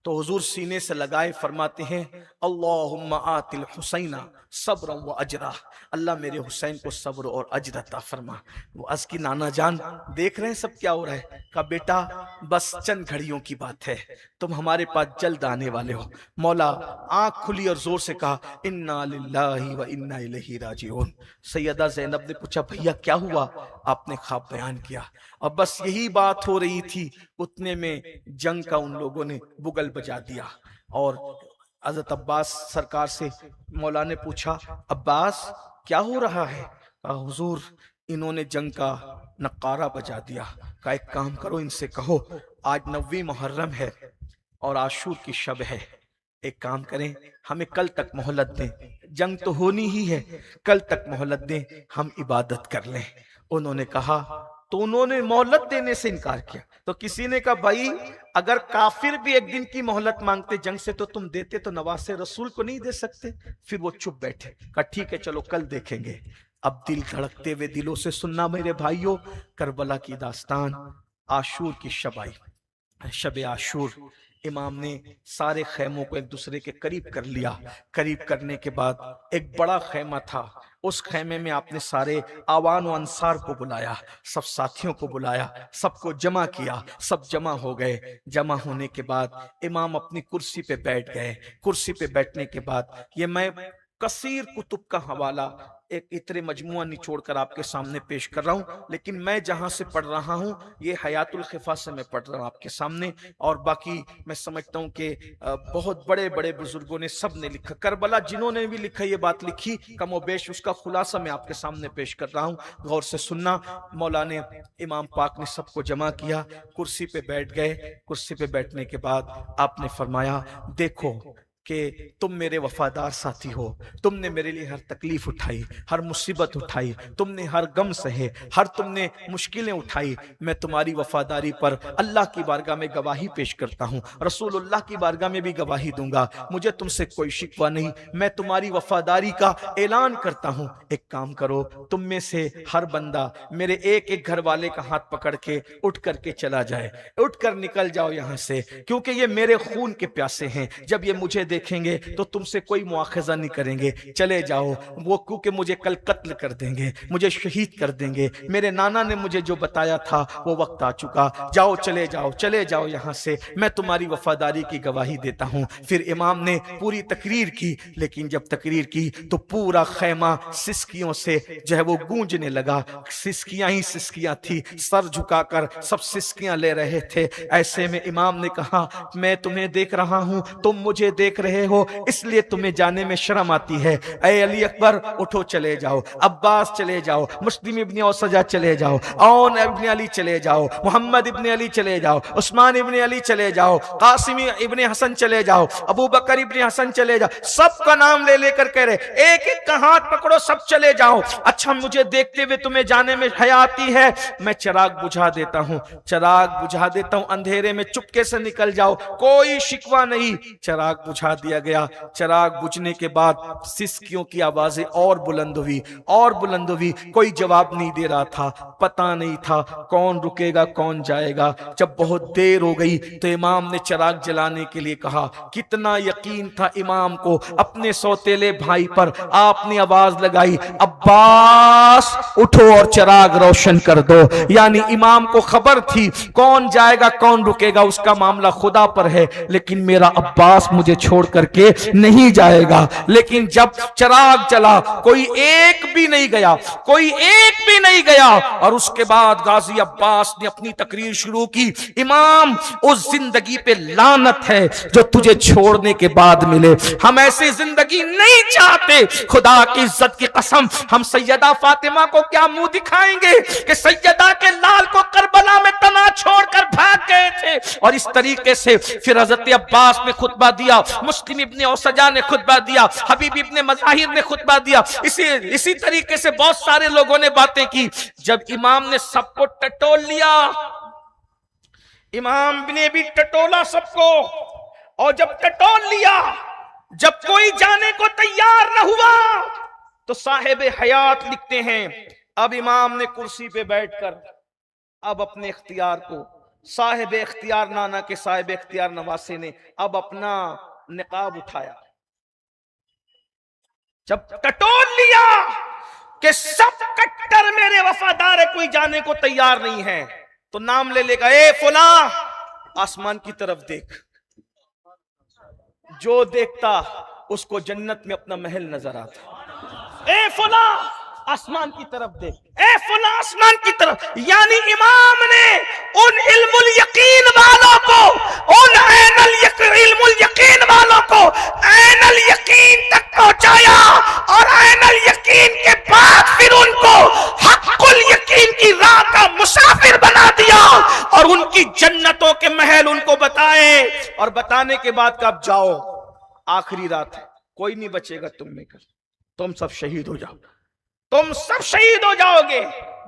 तो हुजूर सीने से लगाए फरमाते हैं अल्लाहुम्मा आतिल हुसैना सब्र व अजरा, अल्लाह मेरे हुसैन को सब्र और अजर अता फरमा। वो अज की नाना जान देख रहे हैं सब क्या हो रहा है, का बेटा बस चंद घड़ियों की बात है, तुम हमारे पास जल्द आने वाले हो। मौला आंख खुली और जोर से कहा इन्ना लिल्लाहि व इन्ना इलैहि राजिऊन। सैयदा ज़ैनब ने पूछा भैया क्या हुआ, आपने ख्वाब बयान किया। और बस यही बात हो रही थी, उतने में जंग का उन लोगों ने बुगल बजा दिया। और हज़रत अब्बास सरकार से मौला ने पूछा अब्बास क्या हो रहा है। कहा हुजूर इन्होंने जंग का नकारा बजा दिया। कहा एक काम करो, इनसे कहो आज 9वीं मुहर्रम है और आशूर की शब है, एक काम करें हमें कल तक मोहलत दें, जंग तो होनी ही है, कल तक मोहलत दें, हम इबादत कर लें। उन्होंने कहा, तो उन्होंने मोहलत देने से इनकार किया। तो किसी ने कहा भाई अगर काफिर भी एक दिन की मोहलत मांगते जंग से तो तुम देते, तो नवासे रसूल को नहीं दे सकते। फिर वो चुप बैठे। कहा ठीक है चलो कल देखेंगे। अब दिल धड़कते हुए दिलों से सुनना मेरे भाइयों, करबला की दास्तान, आशूर की शब आई, शब आशूर। इमाम ने सारे खैमों को एक दूसरे के करीब कर लिया। करीब करने के बाद एक बड़ा खैमा था, उस खैमे में आपने सारे आवान व अंसार को बुलाया, सब साथियों को बुलाया, सबको जमा किया। सब जमा हो गए। जमा होने के बाद इमाम अपनी कुर्सी पे बैठ गए। कुर्सी पे बैठने के बाद ये मैं कसीर कुतुब का हवाला एक इतने मजमुआ निचोड़ कर आपके सामने पेश कर रहा हूं, लेकिन मैं जहां से पढ़ रहा हूं ये हयातुल खिफा से मैं पढ़ रहा हूं आपके सामने। और बाकी मैं समझता हूं कि बहुत बड़े बड़े बुजुर्गों ने सब ने लिखा, करबला जिन्होंने भी लिखा ये बात लिखी कमोबेश, उसका खुलासा मैं आपके सामने पेश कर रहा हूं, गौर से सुनना। मौला ने इमाम पाक ने सबको जमा किया, कुर्सी पे बैठ गए। कुर्सी पे बैठने के बाद आपने फरमाया, देखो कि तुम मेरे वफादार साथी हो, तुमने मेरे लिए हर तकलीफ उठाई, हर मुसीबत उठाई, तुमने हर गम सहे, हर तुमने मुश्किलें उठाई। मैं तुम्हारी वफादारी पर अल्लाह की बारगाह में गवाही पेश करता हूँ, रसूलुल्लाह की बारगाह में भी गवाही दूंगा, मुझे तुमसे कोई शिकवा नहीं, मैं तुम्हारी वफादारी का ऐलान करता हूँ। एक काम करो, तुम में से हर बंदा मेरे एक एक घर वाले का हाथ पकड़ के उठ करके चला जाए, उठ कर निकल जाओ यहाँ से, क्योंकि ये मेरे खून के प्यासे हैं। जब ये मुझे देखेंगे तो तुमसे कोई मुआखजा नहीं करेंगे, चले जाओ। वो क्योंकि मुझे कल कत्ल कर देंगे, मुझे शहीद कर देंगे। मेरे नाना ने मुझे जो बताया था वो वक्त आ चुका, जाओ चले जाओ, चले जाओ यहाँ से, मैं तुम्हारी वफादारी की गवाही देता हूँ। फिर इमाम ने पूरी तकरीर की, लेकिन जब तकरीर की तो पूरा खैमा सिसकियों से जो है वो गूंजने लगा, सिसकियां ही सिसकियां थी, सर झुकाकर सब सिसकियां ले रहे थे। ऐसे में इमाम ने कहा, मैं तुम्हें देख रहा हूं, तुम मुझे देख रहे हो, इसलिए तुम्हें जाने में शर्म आती है। ऐ अली अकबर उठो चले जाओ, अब्बास चले जाओ, मुस्लिम इब्ने औसजा चले जाओ, औन इब्ने अली चले जाओ, मोहम्मद इब्ने अली चले जाओ, उस्मान इब्ने अली चले जाओ, कासिम इब्ने हसन चले जाओ, अबू बकर इब्ने हसन चले जाओ। सबका नाम ले लेकर कह रहे, एक एक का हाथ पकड़ो, सब चले जाओ। अच्छा, मुझे देखते हुए तुम्हें जाने में हया आती है, मैं चिराग बुझा देता हूं, चिराग बुझा देता हूं, अंधेरे में चुपके से निकल जाओ, कोई शिकवा नहीं। चिराग बुझा दिया गया। चिराग बुझने के बाद सिसकियों की आवाजें और बुलंद हुई, और बुलंद हुई। कोई जवाब नहीं दे रहा था, पता नहीं था कौन रुकेगा कौन जाएगा। जब बहुत देर हो गई तो इमाम ने चिराग जलाने के लिए कहा। कितना यकीन था इमाम को अपने सौतेले भाई पर। आपने आवाज लगाई, अब्बास उठो और चिराग रोशन कर दो। यानी इमाम को खबर थी कौन जाएगा कौन रुकेगा उसका मामला खुदा पर है, लेकिन मेरा अब्बास मुझे छोड़ करके नहीं जाएगा। लेकिन जब चिराग जला कोई एक भी नहीं गया, कोई एक भी नहीं गया। और उसके बाद गाजी अब्बास ने अपनी तकरीर शुरू की। इमाम, उस जिंदगी पे लानत है जो तुझे छोड़ने के बाद मिले। हम ऐसी जिंदगी नहीं चाहते, खुदा की इज्जत की कसम। हम सैयदा फातिमा को क्या मुंह दिखाएंगे कि सैयदा के लाल को करबला में तना छोड़कर भाग गए थे। और इस तरीके से फिर हजरत अब्बास ने खुतबा दिया, मुस्लिम इब्ने औसजा ने खुतबा दिया, हबीब इब्ने मज़ाहिर ने खुतबा दिया। इसी तरीके से बहुत सारे लोगों ने बातें की। जब इमाम ने सबको टटोल लिया, इमाम ने भी टटोला सबको, और जब टटोल लिया, जब कोई जाने को तैयार न हुआ तो साहिब हयात लिखते हैं, अब इमाम ने कुर्सी पे बैठकर अब अपने इख्तियार को, साहिब इख्तियार नाना के साहिब इख्तियार नवासे ने अब अपना निकाब उठाया। जब टटोल लिया कि सब कट्टर मेरे वफादार है, कोई जाने को तैयार नहीं है, तो नाम ले लेगा, ए फुला आसमान की तरफ देख। जो देखता उसको जन्नत में अपना महल नजर आता। ए फुला आसमान की तरफ देख, ए फुला आसमान की तरफ। यानी इमाम ने उन इल्मुल यकीन वालों को, उन इल्मुल यकीन वालों को ऐनल यकीन तक पहुंचाया, और ऐनल यकीन के बाद फिर उनको हक़्क़ुल यकीन की राह का मुसाफिर बना दिया, और उनकी जन्नतों के महल उनको बताए। और बताने के बाद कब जाओ, आखिरी रात है, कोई नहीं बचेगा तुम में कर, तुम सब शहीद हो जाओ, तुम सब शहीद हो जाओगे,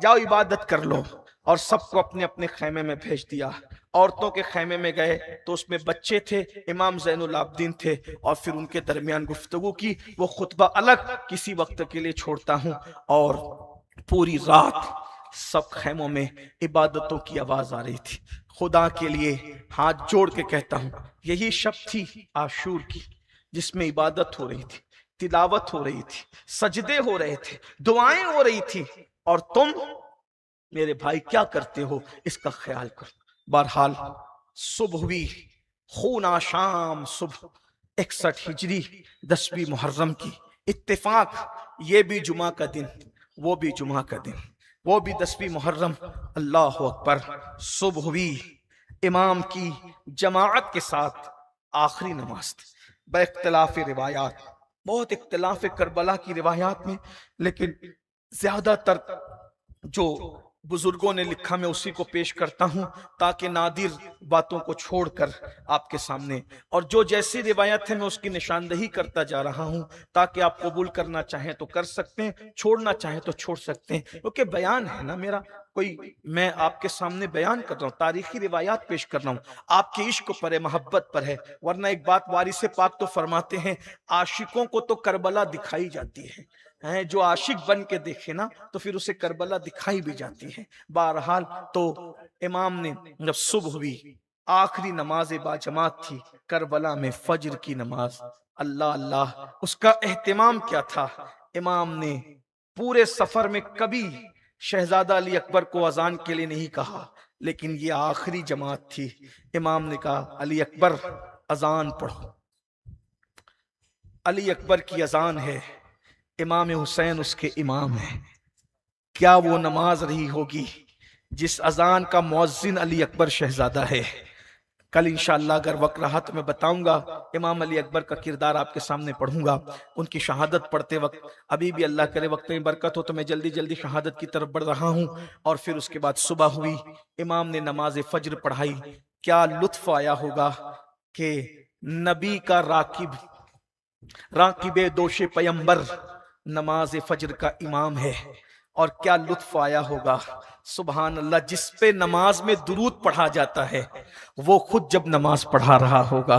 जाओ इबादत कर लो। और सबको अपने अपने खैमे में भेज दिया। औरतों के खैमे में गए तो उसमें बच्चे थे, इमाम ज़ैनुल आबिदीन थे, और फिर उनके दरमियान गुफ्तगू की। वो खुतबा अलग किसी वक्त के लिए छोड़ता हूं। और पूरी रात सब खैमों में इबादतों की आवाज आ रही थी। खुदा के लिए हाथ जोड़ के कहता हूं, यही शब थी आशूर की, जिसमें इबादत हो रही थी, तिलावत हो रही थी, सजदे हो रहे थे, दुआएं हो रही थी, और तुम मेरे भाई क्या करते हो इसका ख्याल करो। बहरहाल सुबह हुई, खूना शाम सुबह 61 हिजरी 10वीं मुहर्रम की। इत्तेफाक ये भी जुमा का दिन, वो भी जुमा का दिन, वो भी 10वीं मुहर्रम। अल्लाह अकबर। सुबह हुई, इमाम की जमाअत के साथ आखिरी नमाज थी। बख्तिलाफ रिवायात, बहुत इख्तिलाफ करबला की रिवायात में, लेकिन ज्यादातर जो बुजुर्गों ने लिखा मैं उसी को पेश करता हूं, ताकि नादिर बातों को छोड़कर आपके सामने, और जो जैसी रिवायत है मैं उसकी निशानदही करता जा रहा हूं, ताकि आप कबूल करना चाहें तो कर सकते हैं, छोड़ना चाहें तो छोड़ सकते हैं, क्योंकि बयान है ना मेरा, कोई मैं आपके सामने बयान कर रहा हूं, तारीखी रिवायात पेश कर रहा हूं, आपके इश्क पर है, मोहब्बत पर है। वरना एक बात वारिस पाक तो फरमाते हैं, आशिकों को तो करबला दिखाई जाती है, जो आशिक बन के देखे ना तो फिर उसे करबला दिखाई भी जाती है। बहरहाल तो इमाम ने जब सुबह हुई, आखिरी नमाज बाजमात थी करबला में, फजर की नमाज, अल्लाह अल्लाह, उसका एहतिमाम क्या था। इमाम ने पूरे सफर में कभी शहजादा अली अकबर को अजान के लिए नहीं कहा, लेकिन ये आखिरी जमात थी, इमाम ने कहा अली अकबर अजान पढ़ो। अली अकबर की अजान है, इमाम हुसैन उसके इमाम है। क्या वो नमाज रही होगी जिस अजान का मुअज्जिन अली अकबर शहजादा है। कल इंशाअल्लाह अगर वक्त रहा तो मैं बताऊंगा, इमाम अली अकबर का किरदार आपके सामने पढ़ूंगा। उनकी शहादत पढ़ते वक्त, अभी भी अल्लाह करे वक्त में बरकत हो तो मैं जल्दी जल्दी शहादत की तरफ बढ़ रहा हूं। और फिर उसके बाद सुबह हुई, इमाम ने नमाज फज्र पढ़ाई। क्या लुत्फ आया होगा कि नबी का राकिब दोशे पैगंबर नमाज फज्र का इमाम है, और क्या लुत्फ आया होगा। सुभान अल्लाह, जिस पे नमाज में दुरूद पढ़ा जाता है वो खुद जब नमाज पढ़ा रहा होगा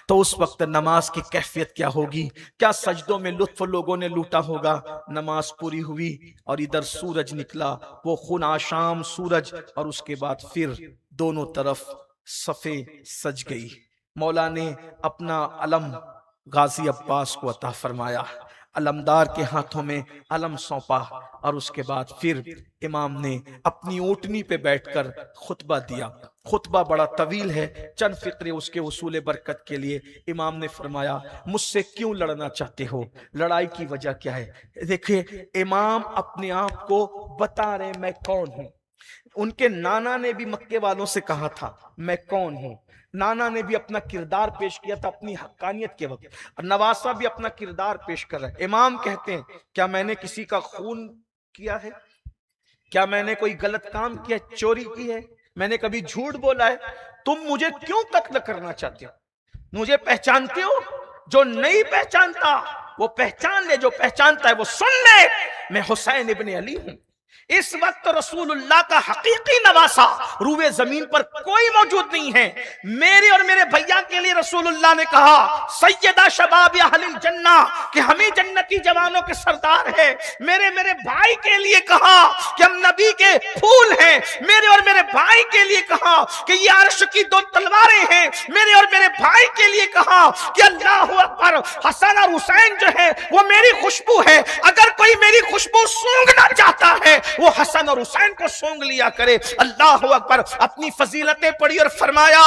तो उस वक्त नमाज की कैफियत क्या होगी, क्या सजदों में लुत्फ लोगों ने लूटा होगा। नमाज पूरी हुई और इधर सूरज निकला, वो खून आशाम सूरज, और उसके बाद फिर दोनों तरफ सफे सज गई। मौला ने अपना अलम गाजी अब्बास को अता फरमाया, अलमदार के हाथों में अलम सौंपा, और उसके बाद फिर इमाम ने अपनी ऊँटनी पे बैठकर खुतबा दिया। खुतबा बड़ा तवील है, चंद फिक्रे उसके उसूल बरकत के लिए। इमाम ने फरमाया, मुझसे क्यों लड़ना चाहते हो, लड़ाई की वजह क्या है। देखिए, इमाम अपने आप को बता रहे मैं कौन हूं। उनके नाना ने भी मक्के वालों से कहा था मैं कौन हूं। नाना ने भी अपना किरदार पेश किया था अपनी हक्कानियत के वक्त, और नवासा भी अपना किरदार पेश कर रहा है। इमाम कहते हैं, क्या मैंने किसी का खून किया है, क्या मैंने कोई गलत काम किया, चोरी की है, मैंने कभी झूठ बोला है। तुम मुझे क्यों कत्ल करना चाहते हो, मुझे पहचानते हो। जो नहीं पहचानता वो पहचान ले, जो पहचानता है वो सुन ले, मैं हुसैन इब्ने अली हूं। इस वक्त रसूलुल्लाह का हकीकी नवासा रूए जमीन पर कोई मौजूद नहीं है। मेरे और मेरे भैया के लिए रसूलुल्लाह ने कहा सैयदा शबाब अहलिल जन्ना, कि हम ही जन्नती जवानों के सरदार हैं। मेरे भाई के लिए कहा कि हम नबी के फूल हैं। मेरे और मेरे भाई के लिए कहा कि ये अर्श की दो तलवारें हैं। मेरे और मेरे भाई के लिए कहा कि अल्लाहु अकबर, हसन और हुसैन जो है वो मेरी खुशबू है। अगर कोई मेरी खुशबू सूंघना चाहता है वो हसन और हुसैन को सूंघ लिया करे। अल्लाह अकबर। अपनी फजीलतें पढ़ी और फरमाया,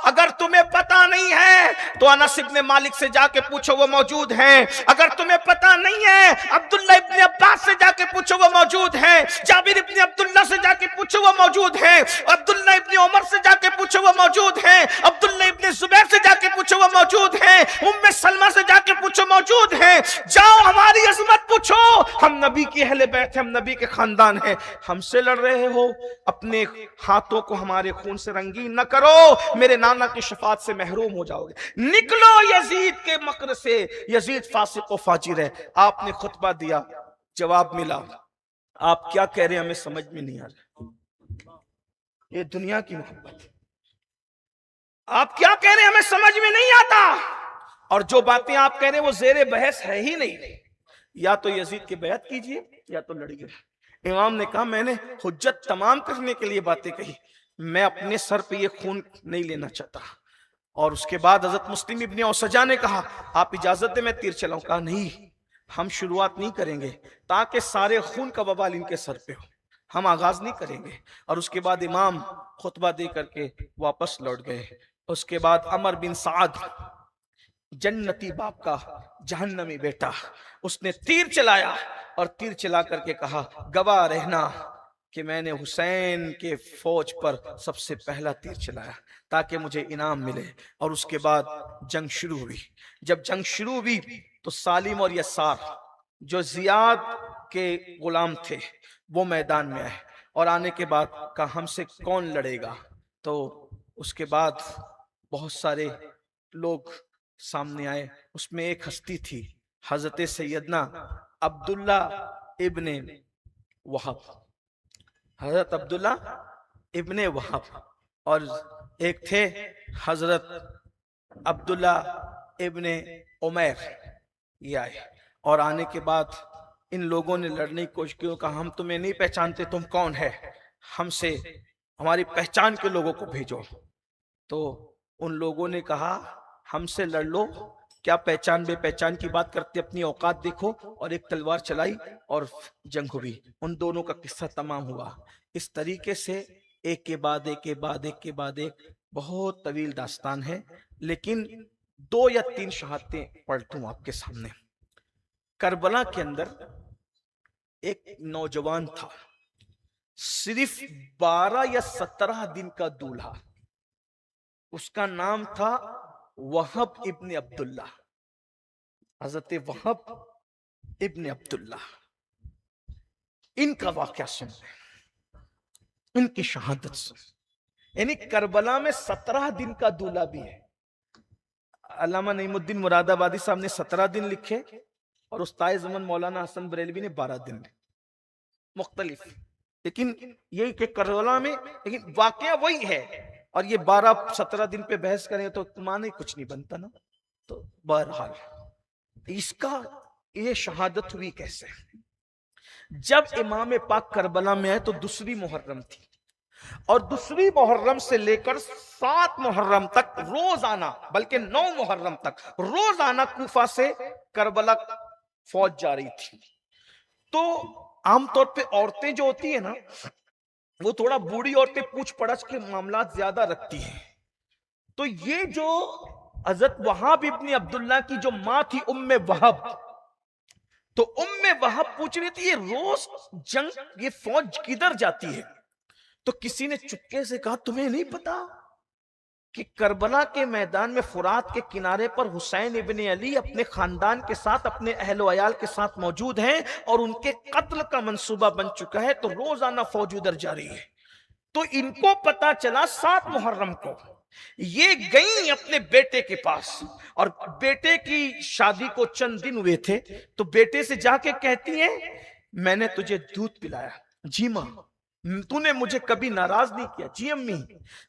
अगर तुम्हें पता नहीं है तो अनस इब्ने मालिक से जाके पूछो, वो मौजूद हैं। अगर तुम्हें पता नहीं है अब्दुल्ला इब्ने अब्बास से जाके पूछो, वो मौजूद हैं। जाबिर इब्ने अब्दुल्ला से जाके पूछो, वो मौजूद हैं। अब्दुल्ला इब्ने उमर से जाके पूछो, वो मौजूद हैं। अब्दुल्ला इब्ने जुबैर से जाके पूछो, वो मौजूद हैं। उम्मे सलमा से जाके पूछो, मौजूद हैं। जाओ हमारी अजमत पूछो, हम नबी की अहले बैत हैं, हम नबी के खानदान है। हमसे लड़ रहे हो, अपने हाथों को हमारे खून से रंगीन न करो, मेरे नाना की शफात से महरूम हो जाओगे। निकलो यजीद के मकर से, यजीद फासिक व फाजिर है। आपने खुतबा दिया, जवाब मिला, आप क्या कह रहे हैं हमें समझ में नहीं आ रहा। ये दुनिया की मोहब्बत है। आप क्या कह रहे हैं हमें समझ में नहीं आता, और जो बातें आप कह रहे हैं वो जेरे बहस है ही नहीं। या तो यजीद की बैत कीजिए या तो लड़िए। इमाम ने कहा, मैंने हुज्जत तमाम करने के लिए बातें कही, मैं अपने सर पे ये खून नहीं लेना चाहता। और उसके बाद हजरत मुस्लिम इब्ने औसजा ने कहा, आप इजाजत दे मैं तीर चलाऊं। कहा नहीं, हम शुरुआत नहीं करेंगे ताकि सारे खून का बवाल इनके सर पे हो, हम आगाज नहीं करेंगे। और उसके बाद इमाम खुतबा दे करके वापस लौट गए। उसके बाद अमर बिन साद जन्नती बाप का जहन्नमी बेटा, उसने तीर चलाया और तीर चला करके कहा, गवाह रहना कि मैंने हुसैन के फौज पर सबसे पहला तीर चलाया ताकि मुझे इनाम मिले। और उसके बाद जंग शुरू हुई। जब जंग शुरू हुई तो सालिम और यसार जो जियाद के गुलाम थे वो मैदान में आए, और आने के बाद कहा, हमसे कौन लड़ेगा। तो उसके बाद बहुत सारे लोग सामने आए। उसमें एक हस्ती थी, हजरत सैयदना अब्दुल्ला इब्ने वहाब, हजरत अब्दुल्ला इब्ने वहाब, और एक थे हजरत अब्दुल्ला इब्ने उमैर। ये आए, और आने के बाद इन लोगों ने लड़ने की कोशिश की। कहा, हम तुम्हें नहीं पहचानते, तुम कौन है, हमसे हमारी पहचान के लोगों को भेजो। तो उन लोगों ने कहा, हमसे लड़ लो, क्या पहचान बेपहचान की बात करते, अपनी औकात देखो। और एक तलवार चलाई और जंग हुई। उन दोनों का किस्सा तमाम हुआ। इस तरीके से एक के बाद एक के बाद एक के बाद एक बहुत तवील दास्तान है, लेकिन 2 या 3 शहादतें पढ़ता हूं आपके सामने। करबला के अंदर एक नौजवान था, सिर्फ 12 या 17 दिन का दूल्हा, उसका नाम था वहब इब्ने अब्दुल्ला, हजरत वहब इब्ने अब्दुल्ला। इनका वाकया सुन, इनकी शहादत सुन। यानी करबला में 17 दिन का दूल्हा भी है। अल्लामा नईमुद्दीन मुरादाबादी साहब ने 17 दिन लिखे और उस्ताद ज़मान मौलाना हसन बरेलवी ने 12 दिन, मुख्तलिफ, लेकिन यही कि करबला में, लेकिन वाकया वही है। और ये 12-17 दिन पे बहस करें तो माने कुछ नहीं बनता ना। तो बहरहाल इसका ये शहादत हुई कैसे। जब इमाम पाक करबला में आए तो दूसरी मुहर्रम थी, और दूसरी मुहर्रम से लेकर 7 मुहर्रम तक रोजाना, बल्कि 9 मुहर्रम तक रोजाना कूफा से करबला फौज जा रही थी। तो आमतौर पे औरतें जो होती है ना, वो थोड़ा बूढ़ी औरतें पूछ पड़छ के मामला ज्यादा रखती हैं। तो ये जो हजरत वहाब इब्ने अब्दुल्ला की जो माँ थी उम्मे वहब, तो उम्मे वहब पूछ रही थी, ये रोज जंग, ये फौज किधर जाती है। तो किसी ने चुपके से कहा, तुम्हें नहीं पता कि करबला के मैदान में फुरात के किनारे पर हुसैन इब्ने अली अपने खानदान के साथ, अपने अहलो अयाल के साथ मौजूद हैं, और उनके कत्ल का मंसूबा बन चुका है, तो रोजाना फौज उधर जा रही है। तो इनको पता चला 7 मुहर्रम को ये गई अपने बेटे के पास, और बेटे की शादी को चंद दिन हुए थे। तो बेटे से जाके कहती है, मैंने तुझे दूध पिलाया, जी मां, तूने मुझे कभी नाराज नहीं किया, जी अम्मी,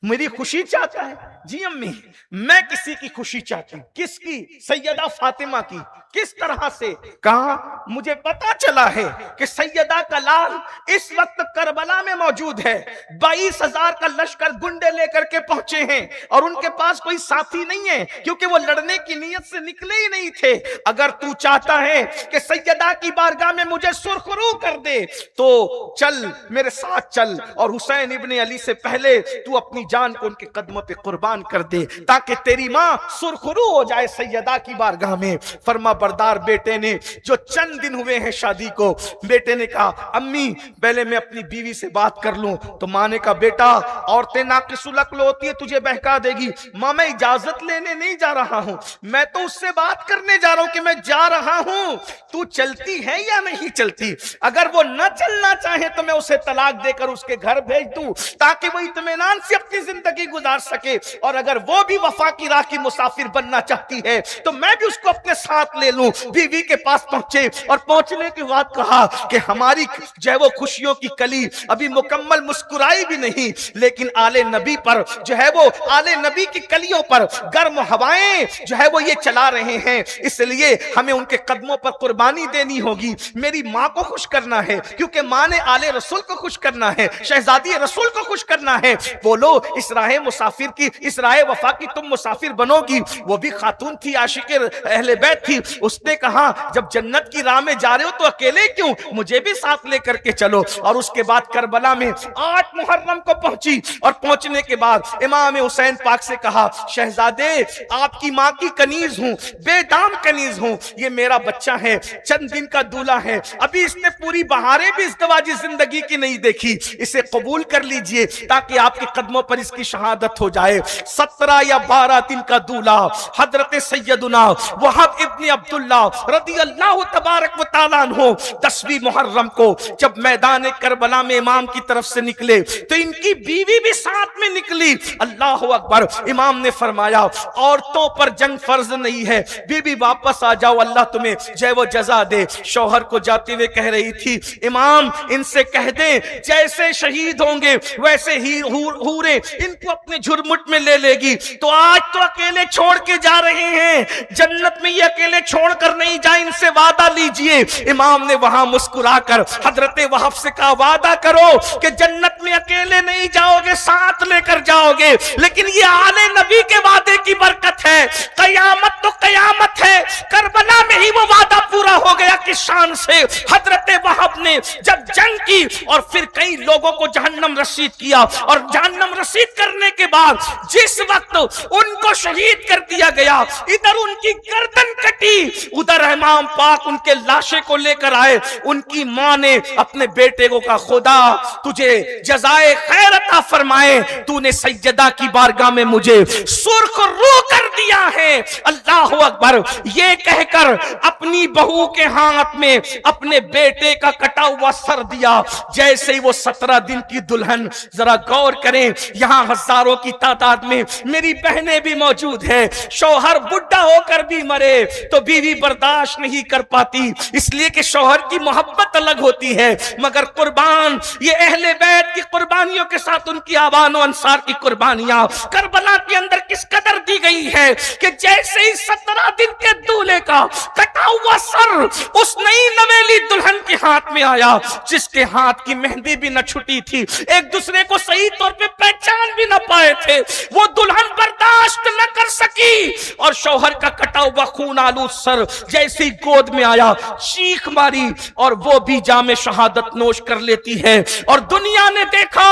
मेरी खुशी चाहता है, जी अम्मी, मैं किसी की खुशी चाहती हूं, किसकी, सैयदा फातिमा की। किस तरह से, कहा, मुझे पता चला है कि सैयदा का लाल इस वक्त करबला में मौजूद है, 22,000 का लश्कर गुंडे लेकर के पहुंचे हैं, और उनके पास कोई साथी नहीं है, क्योंकि वो लड़ने की नीयत से निकले ही नहीं थे। अगर तू चाहता है कि सैयदा की बारगाह में मुझे सुरखरू कर दे, तो चल मेरे साथ चल, और हुसैन इब्ने अली से पहले तू अपनी जान को उनके कदमों पे कुर्बान कर दे, ताकि तेरी मां सुरखरू हो जाए सैयदा की बारगाह में। फरमा बरदार बेटे ने, जो चंद दिन हुए हैं शादी को, बेटे ने कहा, अम्मी पहले मैं अपनी बीवी से बात कर लूं। तो मां ने कहा, बेटा औरतें नाकिसुल अक्ल होती है, तुझे बहका देगी। मां, मैं इजाजत लेने नहीं जा रहा हूं, मैं तो उससे बात करने जा रहा हूं कि मैं जा रहा हूं, तू चलती है या नहीं चलती। अगर वो न चलना चाहे तो मैं उसे तलाक देकर उसके घर भेज दूं, ताकि वो इत्मीनान से अपनी जिंदगी गुजार सके। और अगर वो भी वफा की राह की मुसाफिर बनना चाहती है तो मैं भी उसको अपने साथ ले लूं। बीवी के पास पहुंचे, और पहुंचने के बाद कहा कि हमारी जो है वो खुशियों की कली अभी मुकम्मल मुस्कुराई भी नहीं, लेकिन आले नबी पर जो है वो, आले नबी की कलियों पर गर्म हवाएं जो है वो ये चला रहे हैं, इसलिए हमें उनके कदमों पर कुर्बानी देनी होगी। मेरी मां को खुश करना है, क्योंकि मां ने आले रसूल को खुश करना करना है, शहजादी रसूल को खुश करना है, बोलो इस राह मुसाफिर की, इस राह वफा की तुम मुसाफिर बनोगी। वो भी खातून थी, आशिक अहले बैत थी। उसने कहा जब जन्नत की राह में जा रहे हो तो अकेले क्यों, मुझे भी साथ लेकर के चलो। और उसके बाद करबला में 8 मुहर्रम को पहुंची और पहुंचने के बाद इमाम हुसैन पाक से कहा, शहजादे आपकी माँ की कनीज हूं, बेदाम कनीज हूं, ये मेरा बच्चा है, चंद दिन का दूल्हा है, अभी इसने पूरी बहारें भी इज़्दवाजी जिंदगी की नहीं देखी, इसे कबूल कर लीजिए ताकि आपके कदमों पर इसकी शहादत हो जाए। 17 या 12 दिन का दूल्हा हजरत सैयदुना वहाब इब्न अब्दुल्ला रदियल्लाहु तबारक व तआला अन्हु 10वीं मुहर्रम को जब मैदान करबला में इमाम की तरफ से निकले तो इनकी बीवी भी साथ में निकली। अल्लाह अकबर। इमाम ने फरमाया औरतों पर जंग फर्ज नहीं है, बीवी वापस आ जाओ, अल्लाह तुम्हें जय वो जजा दे। शौहर को जाते हुए कह रही थी, इमाम इनसे कह दे जैसे शहीद होंगे वैसे ही हूरे इनको अपने झुरमुट में ले लेगी। तो आज तो अकेले छोड़ के जा रहे हैं, जन्नत में ये अकेले छोड़ कर नहीं जाए, इनसे वादा लीजिए। इमाम ने वहां मुस्कुराकर हजरत वहाब से कहा, वादा करो कि जन्नत में अकेले नहीं जाओगे, साथ लेकर जाओगे, लेकिन ये आले नबी के वादे की बरकत है। कयामत तो कयामत है, करबला में ही वो वादा पूरा हो गया। किस शान से हजरत वहाब ने जब जंग की और फिर कई लोगों को जहन्नम रसीद किया, और जहन्नम रसीद करने के बाद जिस वक्त उनको शहीद कर दिया गया, इधर उनकी गर्दन कटी, उधर इमाम पाक उनके लाशे को लेकर आए। उनकी मां ने अपने बेटे को कहा, खुदा तुझे जज़ाए खैर अता फरमाए, तूने सैयदा की बारगाह में मुझे सुर्ख रू कर दिया है। अल्लाह अकबर। ये कहकर अपनी बहू के हाथ में अपने बेटे का कटा हुआ सर दिया। जैसे ही वो 17 दिन की दुल्हन, जरा गौर करें, यहां हजारों की तादाद में मेरी बहनें भी मौजूद है, शौहर बुढ़ा होकर भी मरे तो बीवी बर्दाश्त नहीं कर पाती, इसलिए कि शौहर की मोहब्बत अलग होती है, मगर कुर्बान ये अहले बैत की कुर्बानियों के साथ उनकी आवानो अंसार की कुर्बानियां करबला के अंदर किस कदर दी गई है कि जैसे ही 17 दिन के दूल्हे का कटा हुआ सर उस नई नवेली दुल्हन के हाथ में आया, जिसके हाथ की मेहंदी भी न छुटी थी, एक दूसरे को सही तौर पे पहचान भी न पाए थे, वो दुल्हन बर्दाश्त न कर सकी और शौहर का कटा हुआ खून आलूद सर जैसे ही गोद में आया, चीख मारी और वो भी जामे शहादत नोश कर लेती है। और दुनिया ने देखा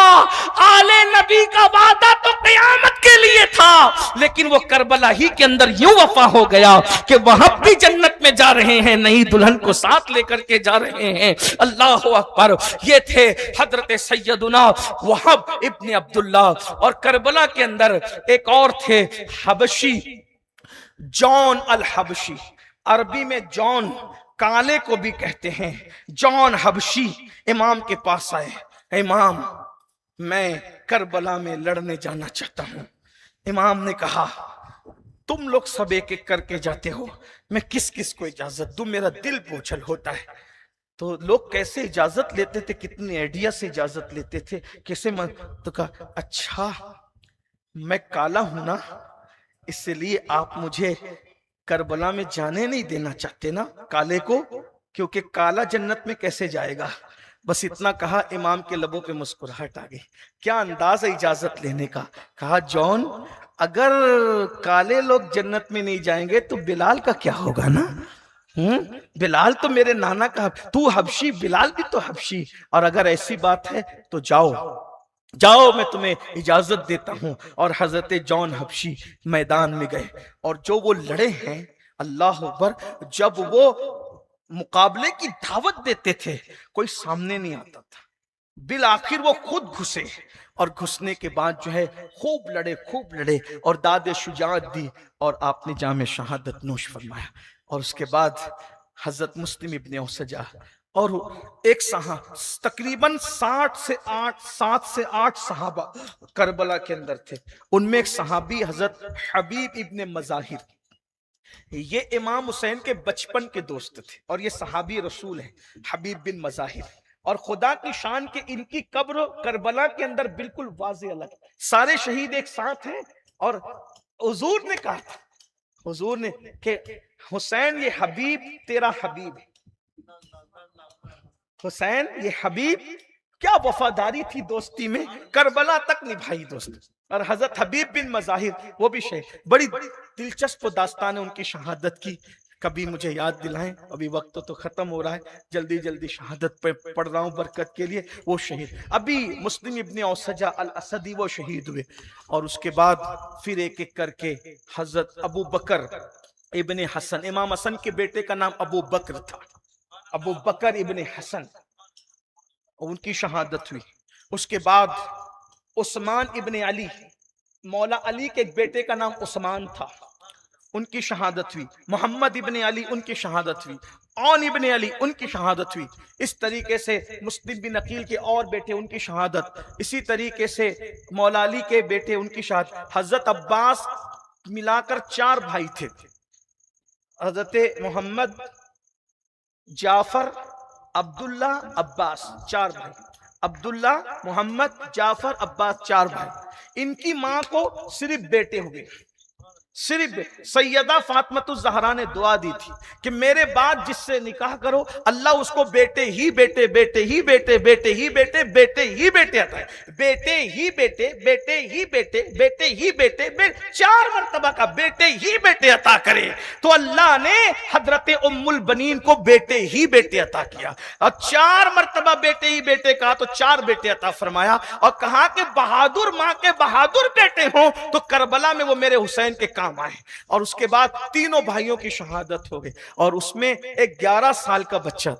आले नबी का वादा तो क़यामत के लिए था, लेकिन वो करबला ही के अंदर यूं वफा हो गया कि वहां भी जन्नत में जा रहे हैं, नई दुल्हन को साथ लेकर के जा रहे हैं। अल्लाह अकबर। ये थे हजरत सैयदुना वहाब इब्न अब्दुल्ला। और करबला के अंदर एक और थे हबशी, जॉन अल हबशी। अरबी में जॉन काले को भी कहते हैं। जॉन हबशी इमाम के पास आए, इमाम मैं करबला में लड़ने जाना चाहता हूं। इमाम ने कहा, तुम लोग सब एक एक करके जाते हो, मैं किस किस को इजाजत दूं, मेरा दिल बोझल होता है। तो लोग कैसे इजाजत लेते थे, कितनी आइडिया से इजाजत लेते थे, कैसे मन। तो कहा, अच्छा मैं काला हूं ना, इसलिए आप मुझे करबला में जाने नहीं देना चाहते ना काले को, क्योंकि काला जन्नत में कैसे जाएगा। बस इतना कहा, इमाम के लबों पे मुस्कुराहट आ गई। क्या अंदाज है इजाजत लेने का। कहा, जॉन अगर काले लोग जन्नत में नहीं जाएंगे तो बिलाल का क्या होगा ना। बिलाल तो मेरे नाना का, तू हबशी, बिलाल भी तो हबशी, और अगर ऐसी बात है तो जाओ जाओ, मैं तुम्हें इजाजत देता हूं। और हजरत जॉन हबशी मैदान में गए और जो वो लड़े हैं, अल्लाह अकबर, जब वो मुकाबले की दावत देते थे कोई सामने नहीं आता था, बिल आखिर वो खुद घुसे और घुसने के बाद जो है खूब लड़े और दादे शुजाअत दी और आपने जामे शहादत नोश फरमाया। और उसके बाद हजरत मुस्लिम इब्ने औसजा और एक तकरीबन 7 से 8 सहाबा करबला के अंदर थे। उनमें एक सहाबी हजरत हबीब इब्ने मजाहिर, ये इमाम हुसैन के बचपन के दोस्त थे और ये सहाबी रसूल हैं, हबीब बिन मजाहिर। और खुदा की शान के इनकी कब्र करबला के अंदर बिल्कुल वाज़े अलग, सारे शहीद एक साथ हैं। और हुजूर ने कहा था, हुजूर ने कि हुसैन ये हबीब तेरा हबीब है, हुसैन ये हबीब क्या वफादारी थी दोस्ती में, करबला तक निभाई दोस्त। और हजरत हबीब बिन मज़ाहिर वो भी शहीद। बड़ी दिलचस्प दास्तान है उनकी शहादत की, कभी मुझे याद दिलाएं, अभी वक्त तो खत्म हो रहा है, जल्दी जल्दी शहादत पे पढ़ रहा हूं बरकत के लिए। वो शहीद अभी मुस्लिम इब्ने औसजा अल असदी वो शहीद हुए, और उसके बाद फिर एक एक करके हजरत अबू बकर इब्ने हसन, इमाम हसन के बेटे का नाम अबू बकर था, अबू बकर इब्ने हसन, उनकी शहादत हुई। उसके बाद उस्मान इब्ने अली, मौला अली के एक बेटे का नाम उस्मान था, उनकी शहादत हुई। मोहम्मद इब्ने अली, उनकी शहादत हुई। औन इब्ने अली, उनकी शहादत हुई। इस तरीके से मुस्लिम बिन अकील के और बेटे, उनकी शहादत। इसी तरीके से मौला अली के बेटे, उनकी शहादत। हजरत अब्बास मिलाकर 4 भाई थे, हजरत मोहम्मद, जाफर, अब्दुल्ला, अब्बास, 4 भाई। अब्दुल्ला, मोहम्मद, जाफर, अब्बास, 4 भाई। इनकी मां को सिर्फ बेटे हुए, सिर्फ। सैयदा फातिमा ज़हरा ने दुआ दी थी कि मेरे बाद जिससे निकाह करो अल्लाह उसको बेटे ही बेटे, बेटे ही बेटे, बेटे ही बेटे, बेटे ही बेटे अता है। बेटे ही बेटे, बेटे ही बेटे, बेटे ही बेटे, 4 मर्तबा का बेटे ही बेटे अता करे। तो अल्लाह ने हजरत उम्मुल बनीन को बेटे ही बेटे अता किया, और 4 मर्तबा बेटे ही बेटे कहा तो 4 बेटे अता फरमाया, और कहा कि बहादुर माँ के बहादुर बेटे हों तो करबला में वो मेरे हुसैन के काम आए। और उसके बाद तीनों भाइयों की शहादत हो गई, और उसमें एक 11 साल का बच्चा,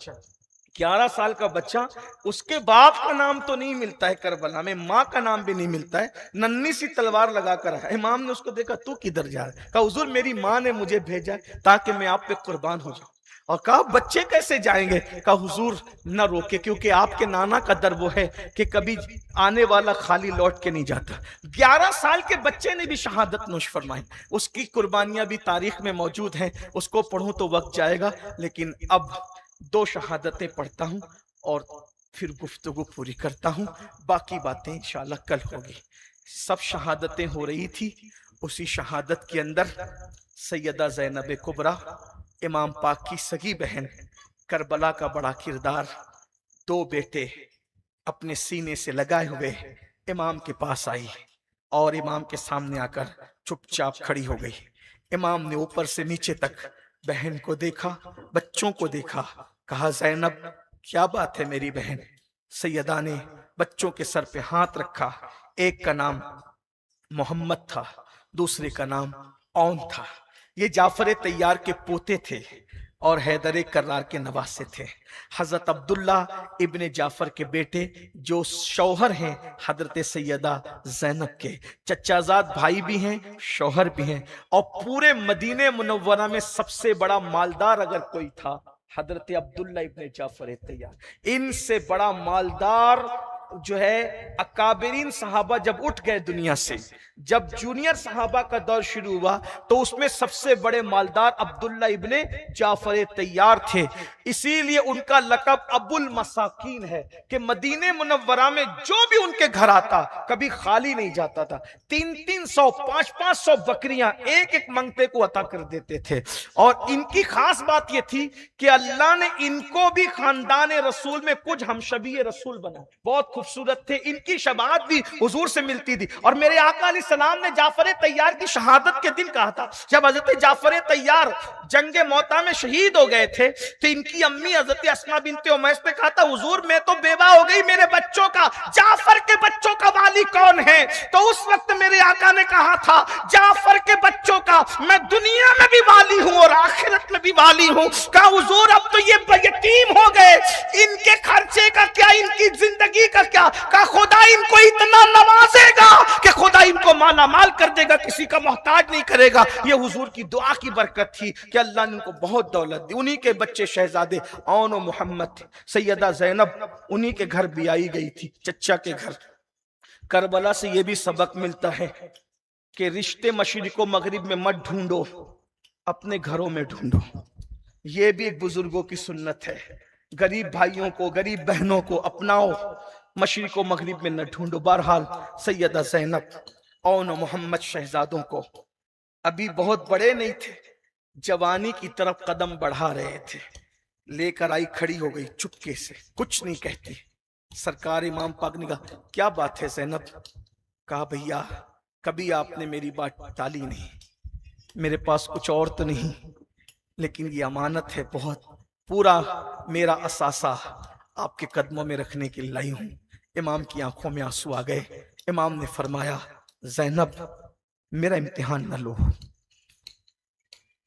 11 साल का बच्चा, उसके बाप का नाम तो नहीं मिलता है करबला में, माँ का नाम भी नहीं मिलता है, नन्ही सी तलवार लगाकर है। इमाम ने उसको देखा, तू किधर जा रहा है? कहा हुजूर मेरी माँ ने मुझे भेजा ताकि मैं आप पे कुर्बान हो जाऊं। और कहा बच्चे कैसे जाएंगे? कहा हुजूर न रोके, क्योंकि आपके नाना का दर वो है कि कभी आने वाला खाली लौट के नहीं जाता। 11 साल के बच्चे ने भी शहादत नोश फरमाई, उसकी कुर्बानियां भी तारीख में मौजूद हैं, उसको पढ़ूं तो वक्त जाएगा। लेकिन अब 2 शहादतें पढ़ता हूं और फिर गुफ्तगू पूरी करता हूं, बाकी बातें इंशाअल्लाह कल होगी। सब शहादतें हो रही थी, उसी शहादत के अंदर सैयदा ज़ैनब कुबरा, इमाम पाक की सगी बहन, करबला का बड़ा किरदार, 2 बेटे अपने सीने से लगाए हुए इमाम के पास आई, और इमाम के सामने आकर चुपचाप खड़ी हो गई। इमाम ने ऊपर से नीचे तक बहन को देखा, बच्चों को देखा, कहा ज़ैनब क्या बात है मेरी बहन? सैयदा ने बच्चों के सर पे हाथ रखा। एक का नाम मोहम्मद था, दूसरे का नाम औन था। ये जाफर तैयार के पोते थे और हैदर कर्रार के नवासे थे। हजरत अब्दुल्ला इब्ने जाफर के बेटे, जो शौहर हैं हजरत सैयदा ज़ैनब के, चचाजाद भाई भी हैं, शौहर भी हैं, और पूरे मदीने मुनव्वरा में सबसे बड़ा मालदार अगर कोई था हजरत अब्दुल्ला इब्ने जाफर तैयार। इनसे बड़ा मालदार जो है अकाबरीन सहाबा जब उठ गए दुनिया से, जब जूनियर सहाबा का दौर शुरू हुआ, तो उसमें सबसे बड़े मालदार अब्दुल्ला इब्ने जाफर तैयार थे। इसीलिए उनका लक़ब अबुल मसाकीन है कि मदीने मुनव्वरा में जो भी उनके घर आता कभी खाली नहीं जाता था। 300-300 500-500 बकरियां एक एक मंगते को अता कर देते थे। और इनकी खास बात यह थी कि अल्लाह ने इनको भी खानदान रसूल में कुछ हमशबी रसूल बना, बहुत खूबसूरत थे। इनकी शबात भी हुजूर से मिलती थी। और मेरे आका अलैहिस्सलाम ने जाफर तैयार की शहादत के दिन कहा था, जब हजरत जाफर तैयार जंगे मौता में शहीद हो गए थे, तो इनकी अम्मी हजरत अस्मा बिनते उमैस ने कहा था हुजूर मैं तो बेवा हो गई, मेरे बच्चों का, जाफर के बच्चों का वाली कौन है? तो उस वक्त मेरे आका ने कहा था जाफर के बच्चों का मैं दुनिया में भी वाली हूं और आखिरत में भी वाली हूं। कहा हुजूर अब तो ये यतीम हो गए, इनके खर्चे का क्या, इनकी जिंदगी का क्या? कहा खुदा इनको इतना नवाजेगा कि खुदा इनको माला माल कर देगा, किसी का मोहताज नहीं करेगा। ये हुजूर की दुआ की बरकत थी कि अल्लाह ने उनको बहुत दौलत दी। उन्हीं के बच्चे शहजादे औन और मोहम्मद थे। सैयदा ज़ैनब उन्हीं के घर भी आई गई थी, चच्चा के घर। करबला से ये भी सबक मिलता है कि रिश्ते मशरिक व मगरिब में मत ढूंढो, अपने घरों में ढूंढो। ये भी एक बुजुर्गों की सुन्नत है। गरीब भाइयों को, गरीब बहनों को अपनाओ, मशरिक व मगरिब में न ढूंढो। बहरहाल सैयदा ज़ैनब औन और मोहम्मद शहजादों को अभी बहुत बड़े नहीं थे, जवानी की तरफ कदम बढ़ा रहे थे, लेकर आई, खड़ी हो गई चुपके से, कुछ नहीं कहती। सरकार इमाम पाक ने कहा, क्या बात है ज़ैनब? कहा, भैया कभी आपने मेरी बात टाली नहीं, मेरे पास कुछ और तो नहीं, लेकिन ये अमानत है बहुत, पूरा मेरा असासा आपके कदमों में रखने के लिए लाई हूं। इमाम की आंखों में आंसू आ गए। इमाम ने फरमाया, ज़ैनब मेरा इम्तिहान न लो।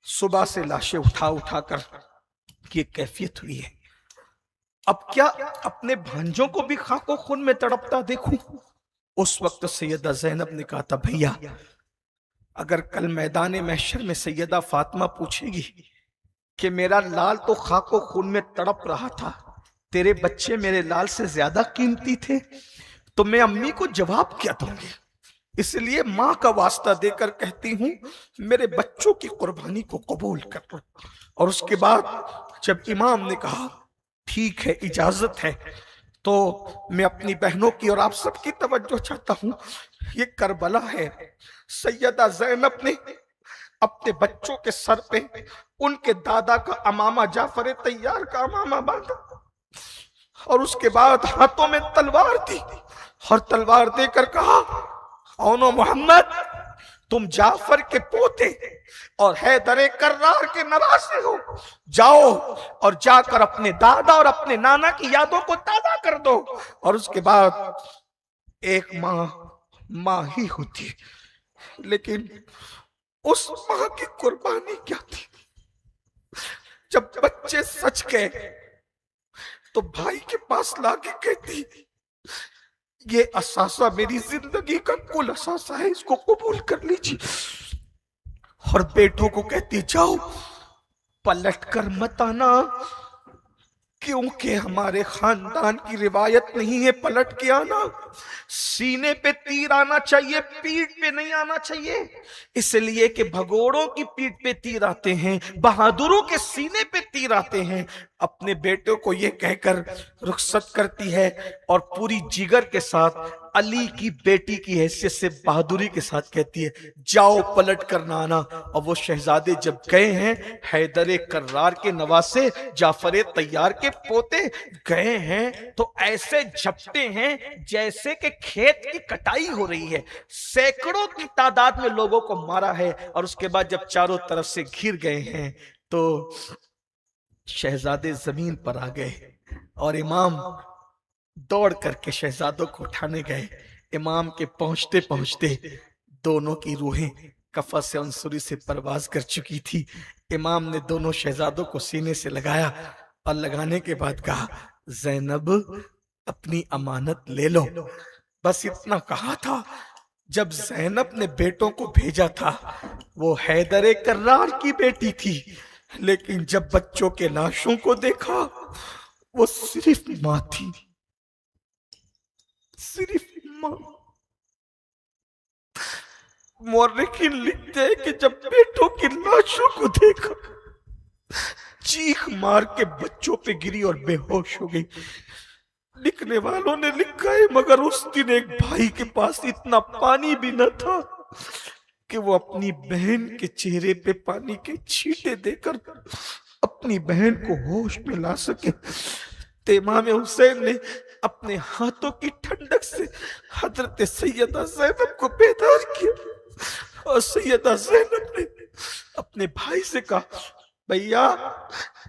सुबह से लाशें उठा उठा कर ये कैफियत हुई है, अब क्या अपने भांजों को भी खाको खून में तड़पता देखूं? उस वक्त सैयदा ज़ैनब ने कहा था, भैया अगर कल मैदान महशर में सैयदा फातिमा पूछेगी कि मेरा लाल तो खाको खून में तड़प रहा था, तेरे बच्चे मेरे लाल से ज्यादा कीमती थे, तो मैं अम्मी को जवाब क्या दूंगी? इसलिए मां का वास्ता देकर कहती हूं, मेरे बच्चों की कुर्बानी को कबूल कर लो। और उसके बाद जब इमाम ने कहा ठीक है इजाजत है, तो मैं अपनी बहनों की और आप सबकी तवज्जो चाहता हूं। ये करबला है। सैयदा ज़ैनब ने अपने बच्चों के सर पे उनके दादा का अमामा जाफर तैयार का अमामा बांधा, और उसके बाद हाथों में तलवार दी और तलवार देकर कहा, औनो मोहम्मद, तुम जाफर के पोते और हैदर कर्रार के नवासे हो, जाओ और जाकर अपने दादा और अपने नाना की यादों को ताजा कर दो। और उसके बाद एक माँ ही होती है, लेकिन उस माँ की कुर्बानी क्या थी? जब बच्चे सच गए तो भाई के पास लाके कहती, ये असासा मेरी जिंदगी का कुल असासा है, इसको कबूल कर लीजिए। और बेटों को कहती, जाओ पलट कर मत आना, क्योंकि हमारे खानदान की रिवायत नहीं है पलट के आना। सीने पे तीर आना चाहिए, पीठ पे नहीं आना चाहिए। इसलिए कि भगोड़ों की पीठ पे तीर आते हैं, बहादुरों के सीने पे तीर आते हैं। अपने बेटों को यह कहकर रुखसत करती है और पूरी जिगर के साथ अली की बेटी की हैसियत से बहादुरी के साथ कहती है, जाओ पलट कर ना आना। और वो शहजादे जब गए हैं, हैदर कर्रार के नवासे जाफर तैयार के पोते गए हैं, तो ऐसे झपटे हैं जैसे कि खेत की कटाई हो रही है। सैकड़ों की तादाद में लोगों को मारा है। और उसके बाद जब चारों तरफ से घिर गए हैं, तो शहजादे जमीन पर आ गए और इमाम दौड़ करके शहजादों को उठाने गए। इमाम के पहुंचते पहुंचते दोनों की रूहें कफा से अंसुरी से परवाज कर चुकी थी। इमाम ने दोनों शहजादों को सीने से लगाया और लगाने के बाद कहा, ज़ैनब अपनी अमानत ले लो। बस इतना कहा था। जब ज़ैनब ने बेटों को भेजा था, वो हैदर कर्रार की बेटी थी, लेकिन जब बच्चों के लाशों को देखा, वो सिर्फ मां थी, सिर्फ मां। मौर्रिखीन लिखते हैं कि जब बेटों की लाशों को देखा, चीख मार के बच्चों पे गिरी और बेहोश हो गई। लिखने वालों ने लिखा है, मगर उस दिन एक भाई के पास इतना पानी भी न था कि वो अपनी बहन के चेहरे पे पानी के छींटे देकर अपनी बहन को होश में ला सके। तो इमाम हुसैन ने अपने हाथों की ठंडक से हजरत सैयदा ज़ैनब को बेदार किया और सैयदा ज़ैनब ने अपने भाई से कहा, भैया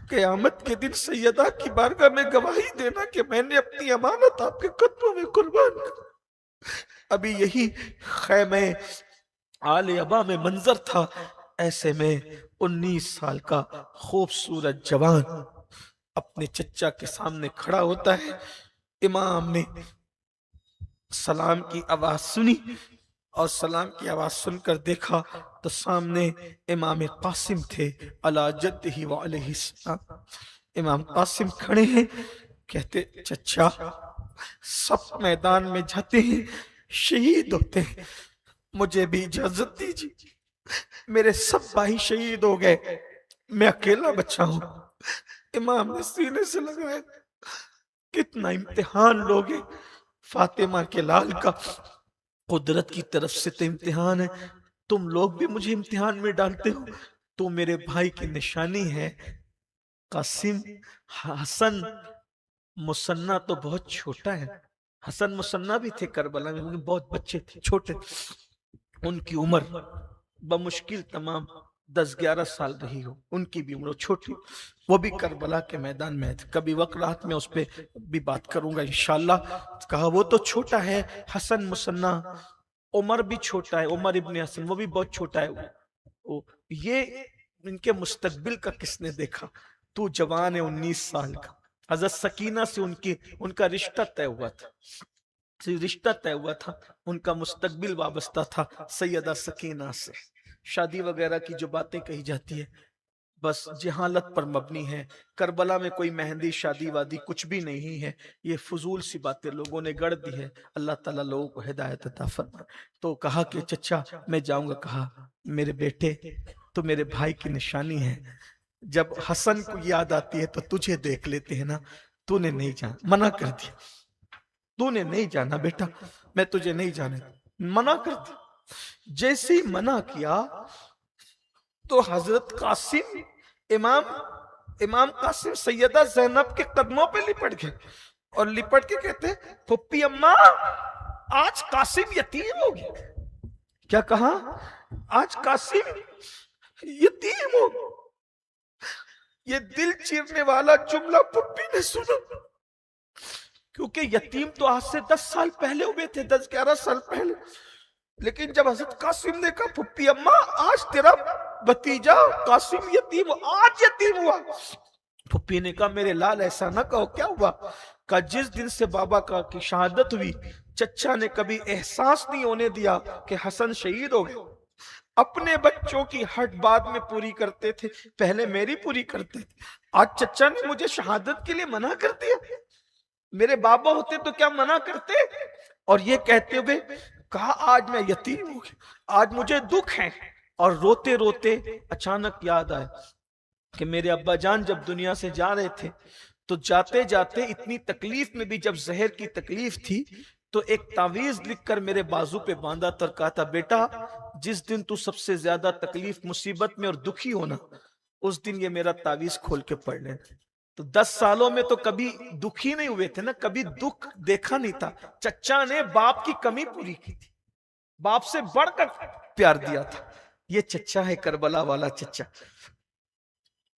क़यामत के दिन सैयदा की बारगाह में गवाही देना कि मैंने अपनी अमानत आपके कदमों में कुर्बान कर। अभी यही खैमे आले अबा में मंजर था। ऐसे में 19 साल का खूबसूरत जवान अपने चचा के सामने खड़ा होता है। इमाम ने सलाम की आवाज सुनी और सलाम की आवाज सुनकर देखा तो सामने इमाम कासिम थे अला जद्दिही व अलैहि सलाम। इमाम कासिम खड़े हैं, कहते, चचा सब मैदान में जाते हैं, शहीद होते हैं, मुझे भी इजाजत दीजिए। मेरे सब भाई शहीद हो गए, मैं अकेला बचा हूं। इमाम ने सीने से लगाया, कितना इम्तिहान लोगे फातिमा के लाल का, कुदरत की तरफ से तो इम्तिहान है, तुम लोग भी मुझे इम्तिहान में डालते हो। तो मेरे भाई की निशानी है कासिम, हसन मुसन्ना तो बहुत छोटा है, हसन मुसन्ना भी थे करबला में, बहुत बच्चे थे, छोटे। उनकी उम्र बमुश्किल तमाम 10-11 साल रही हो, उनकी भी उम्र छोटी, वो भी करबला के मैदान में थे। कभी वक्त रात में उस पर भी बात करूंगा इंशाल्लाह। कहा वो तो छोटा है हसन मुसन्ना, उमर भी छोटा है, उमर इब्ने हसन वो भी बहुत छोटा है। ये इनके मुस्तकबिल का किसने देखा? तू जवान है 19 साल का। हजरत सकीना से उनका रिश्ता तय हुआ था, उनका मुस्तकबिल वाबस्ता था सैयदा सकीना से। शादी वगैरह की जो बातें कही जाती है बस जहालत पर मबनी है। करबला में कोई मेहंदी शादी वादी कुछ भी नहीं है, ये फजूल सी बातें लोगों ने गढ़ दी है। अल्लाह ताला लोगों को हिदायत अता फरमाए। तो कहा कि चचा मैं जाऊंगा। कहा मेरे बेटे तो मेरे भाई की निशानी है, जब हसन को याद आती है तो तुझे देख लेते हैं ना। तूने नहीं जाना, मना कर दिया, तूने नहीं जाना बेटा, मैं तुझे नहीं जाने, मना कर दिया। जैसे ही मना किया तो हजरत कासिम इमाम कासिम सैयदा ज़ैनब के कदमों पे लिपट गए और लिपट के कहते फुप्पी अम्मा आज कासिम यतीम हो गया। क्या कहा? आज कासिम यतीम हो। ये दिल चीरने वाला जुमला फुप्पी ने सुना, क्योंकि यतीम तो आज से 10 साल पहले हुए थे, 10-11 साल पहले। लेकिन जब हजरत कासिम ने कहा फुप्पी अम्मा आज तेरा भतीजा कासिम यतीम, आज यतीम हुआ। फुप्पी ने कहा मेरे लाल ऐसा ना कहो, क्या हुआ? कहा जिस दिन से बाबा का की शहादत हुई चचा ने कभी एहसास नहीं होने दिया कि हसन शहीद हो गए। अपने बच्चों की हट बाद में पूरी करते थे, पहले मेरी पूरी करते थे। आज चचा ने मुझे शहादत के लिए मना कर दिया। मेरे बाबा होते तो क्या मना करते? और ये कहते हुए कहा आज मैं यतीम हूं, आज मुझे दुख है। और रोते रोते अचानक याद आया कि मेरे अब्बा जान जब दुनिया से जा रहे थे तो जाते जाते इतनी तकलीफ में भी जब जहर की तकलीफ थी तो एक तावीज लिखकर मेरे बाजू पे बांधा था, कहा था बेटा जिस दिन तू सबसे ज्यादा तकलीफ मुसीबत में और दुखी होना उस दिन ये मेरा तावीज खोल के पढ़ लेना। तो 10 सालों में तो कभी दुखी नहीं हुए थे ना, कभी दुख देखा नहीं था। चचा ने बाप की कमी पूरी की थी, बाप से बढ़कर प्यार दिया था। ये चचा है करबला वाला चचा।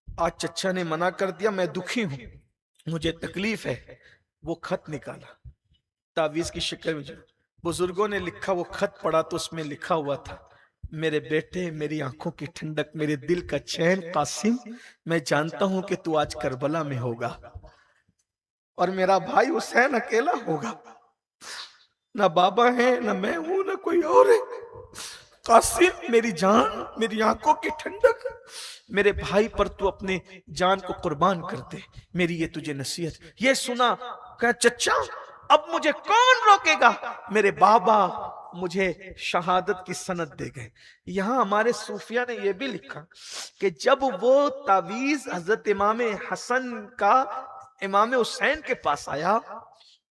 आज चचा ने मना कर दिया, मैं दुखी हूं, मुझे तकलीफ है। वो खत निकाला तावीज की शक्ल में, बुजुर्गों ने लिखा, वो खत पढ़ा तो उसमें लिखा हुआ था मेरे बेटे, मेरी आंखों की ठंडक, मेरे दिल का चैन कासिम, मैं जानता हूं कि तू आज करबला में होगा और मेरा भाई हुसैन अकेला होगा। ना बाबा है, ना मैं हूं, ना कोई और है। कासिम मेरी जान, मेरी आंखों की ठंडक, मेरे भाई पर तू अपने जान को कुर्बान कर दे, मेरी ये तुझे नसीहत। ये सुना कहा चचा अब मुझे कौन रोकेगा, मेरे बाबा मुझे शहादत की सनद दे गए। यहां हमारे सूफिया ने यह भी लिखा कि जब वो तावीज हजरत इमाम हसन का इमाम हुसैन के पास आया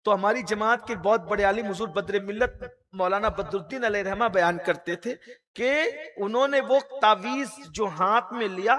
तो हमारी जमात के बहुत बड़े आलिम हुजूर बद्र मिल्लत मौलाना बदरुद्दीन अलैहि रहमा बयान करते थे कि उन्होंने वो तावीज जो हाथ में लिया,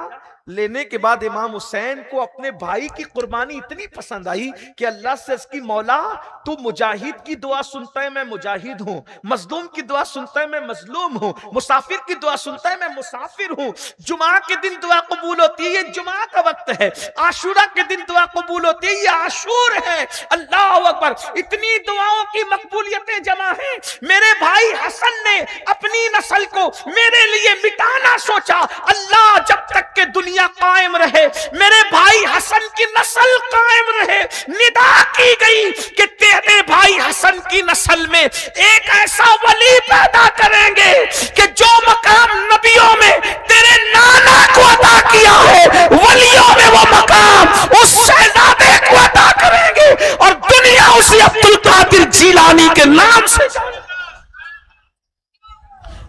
लेने के बाद इमाम हुसैन को अपने भाई की कुर्बानी इतनी पसंद आई कि अल्लाह से इसकी मौला तू मुजाहिद की दुआ सुनता है मैं मुजाहिद हूं, मजलूम की दुआ सुनता है मैं मजलूम हूं, मुसाफिर की दुआ सुनता है मैं मुसाफिर हूं। जुमा के दिन दुआ कबूल होती है, ये जुमा का वक्त है। आशूरा के दिन दुआ कबूल होती है, ये आशूर है। अल्लाह अकबर, इतनी दुआओं की मकबूलियतें जमा है। मेरे भाई हसन ने अपनी नस्ल को मेरे लिए मिटाना सोचा। अल्लाह जब तक के दुनिया कायम रहे, मेरे भाई हसन की नस्ल कायम रहे। निदा की गई कि तेरे भाई हसन की नस्ल में एक ऐसा वली पैदा करेंगे कि जो मकाम नबियों में तेरे नाना को अता किया है, वलियों में वो मकाम उस शहजादे को अता करेंगे और दुनिया उसे अब्दुल कादिर जीलानी के नाम से।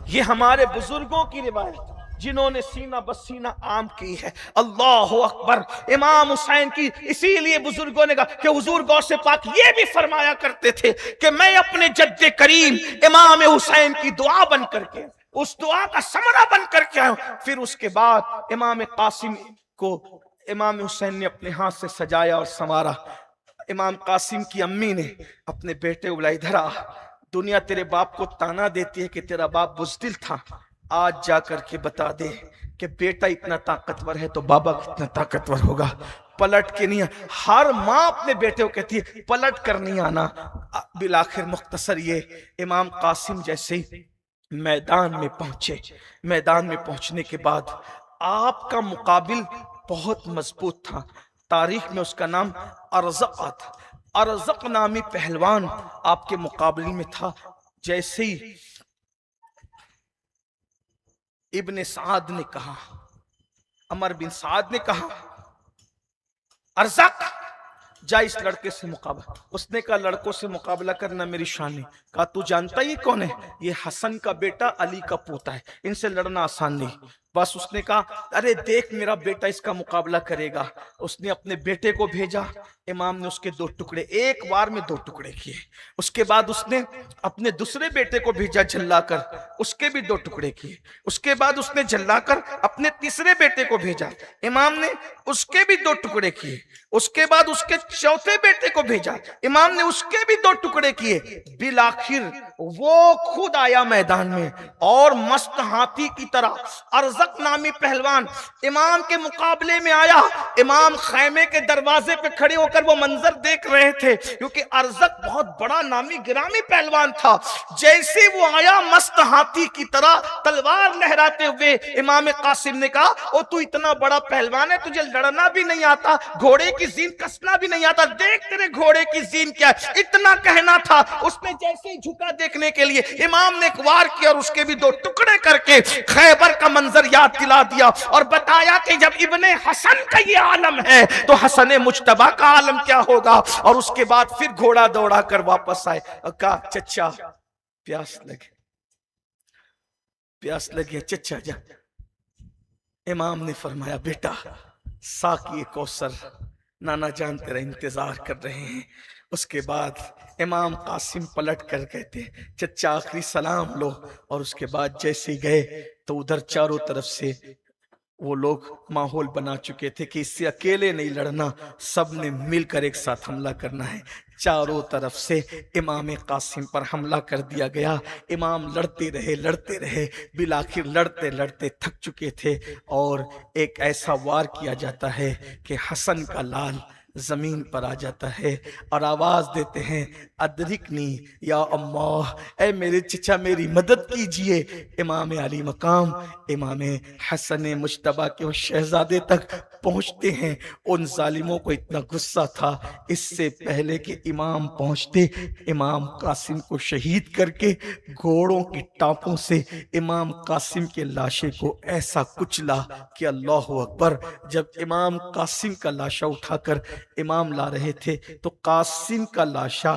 ये हमारे बुजुर्गों की रिवायत जिन्होंने सीना बसीना आम की है। अल्लाह अकबर। इमाम हुसैन की इसीलिए बुजुर्गों ने कहा कि हुजूर गौस पाक ये भी फरमाया करते थे कि मैं अपने जद्दे करीम इमाम हुसैन की दुआ बन करके, उस दुआ का समरा बन करके आया। फिर उसके बाद इमाम कासिम को इमाम हुसैन ने अपने हाथ से सजाया और संवारा। इमाम कासिम की अम्मी ने अपने बेटे बोला, इधर आ, दुनिया तेरे बाप को ताना देती है कि तेरा बाप बुज़दिल था, आज जाकर के बता दे कि बेटा इतना ताकतवर है तो बाबा कितना ताकतवर होगा। पलट के नहीं, हर माँ अपने बेटे को कहती है पलट कर नहीं आना। बिलाखिर मुख्तसर ये इमाम कासिम जैसे ही मैदान में पहुंचे, मैदान में पहुंचने के बाद आपका मुकाबिल बहुत मजबूत था। तारीख में उसका नाम अरज़क़ था। अरज़क़ नामी पहलवान आपके मुकाबले में था। जैसे ही इब्ने साद ने कहा, अमर बिन साद ने कहा, अरज़क़ जा इस लड़के से मुकाबला। उसने कहा लड़कों से मुकाबला करना मेरी शान नहीं। कहा तू जानता ये कौन है? ये हसन का बेटा अली का पोता है, इनसे लड़ना आसान नहीं। बस उसने कहा अरे देख मेरा बेटा इसका मुकाबला करेगा। उसने अपने बेटे को भेजा, इमाम ने उसके दो टुकड़े, एक बार में दो टुकड़े किए। उसके बाद उसने अपने दूसरे बेटे को भेजा झल्लाकर, उसके भी दो टुकड़े किए। उसके बाद उसने झल्लाकर अपने तीसरे बेटे को भेजा, इमाम ने उसके भी दो टुकड़े किए। उसके बाद उसके चौथे बेटे को भेजा, इमाम ने उसके भी दो टुकड़े किए। बिलाखिर वो खुद आया मैदान में और मस्त हाथी की तरह अरज़क़ नामी पहलवान इमाम के मुकाबले में आया। इमाम खैमे के दरवाजे पे खड़े होकर वो मंजर देख रहे थे, क्योंकि अरज़क़ बहुत बड़ा नामी गिरामी पहलवान था। जैसे वो आया मस्त हाथी की तरह तलवार लहराते हुए, इमाम कासिम ने कहा ओ तू इतना बड़ा पहलवान है, तुझे लड़ना भी नहीं आता, घोड़े की जीन कसना भी नहीं आता, देख तेरे घोड़े की जीन क्या है। इतना कहना था। उसने जैसे ही झुका देखने के लिए, इमाम ने एक वार किया और उसके भी दो टुकड़े करके खैबर का मंजर याद दिला दिया और बताया कि जब इब्ने हसन का ये आलम है तो हसन मुज्तबा का आलम क्या होगा। और उसके बाद फिर घोड़ा दौड़ा कर वापस आए और कहा चचा प्यास लगे, प्यास लगी, चचा जा। इमाम ने फरमाया बेटा साकी कौसर नाना जान तेरा इंतजार कर रहे हैं। उसके बाद इमाम कासिम पलट कर कहते चचा आखिरी सलाम लो। और उसके बाद जैसे ही गए तो उधर चारों तरफ से वो लोग माहौल बना चुके थे कि इससे अकेले नहीं लड़ना, सब ने मिलकर एक साथ हमला करना है। चारों तरफ से इमाम कासिम पर हमला कर दिया गया। इमाम लड़ते रहे, बिलाखिर लड़ते लड़ते थक चुके थे। और एक ऐसा वार किया जाता है कि हसन का लाल जमीन पर आ जाता है और आवाज देते हैं अदरिकनी या अम्मा, ऐ मेरे चचा मेरी मदद कीजिए। इमाम अली मकाम इमाम हसन मुज्तबा के उस शहजादे तक पहुंचते हैं। उन जालिमों को इतना गुस्सा था, इससे पहले कि इमाम पहुंचते, इमाम कासिम को शहीद करके घोड़ों की टापों से इमाम कासिम के लाशे को ऐसा कुचला कि अल्लाह अकबर। जब इमाम कासिम का लाशा उठाकर इमाम ला रहे थे तो कासिम का लाशा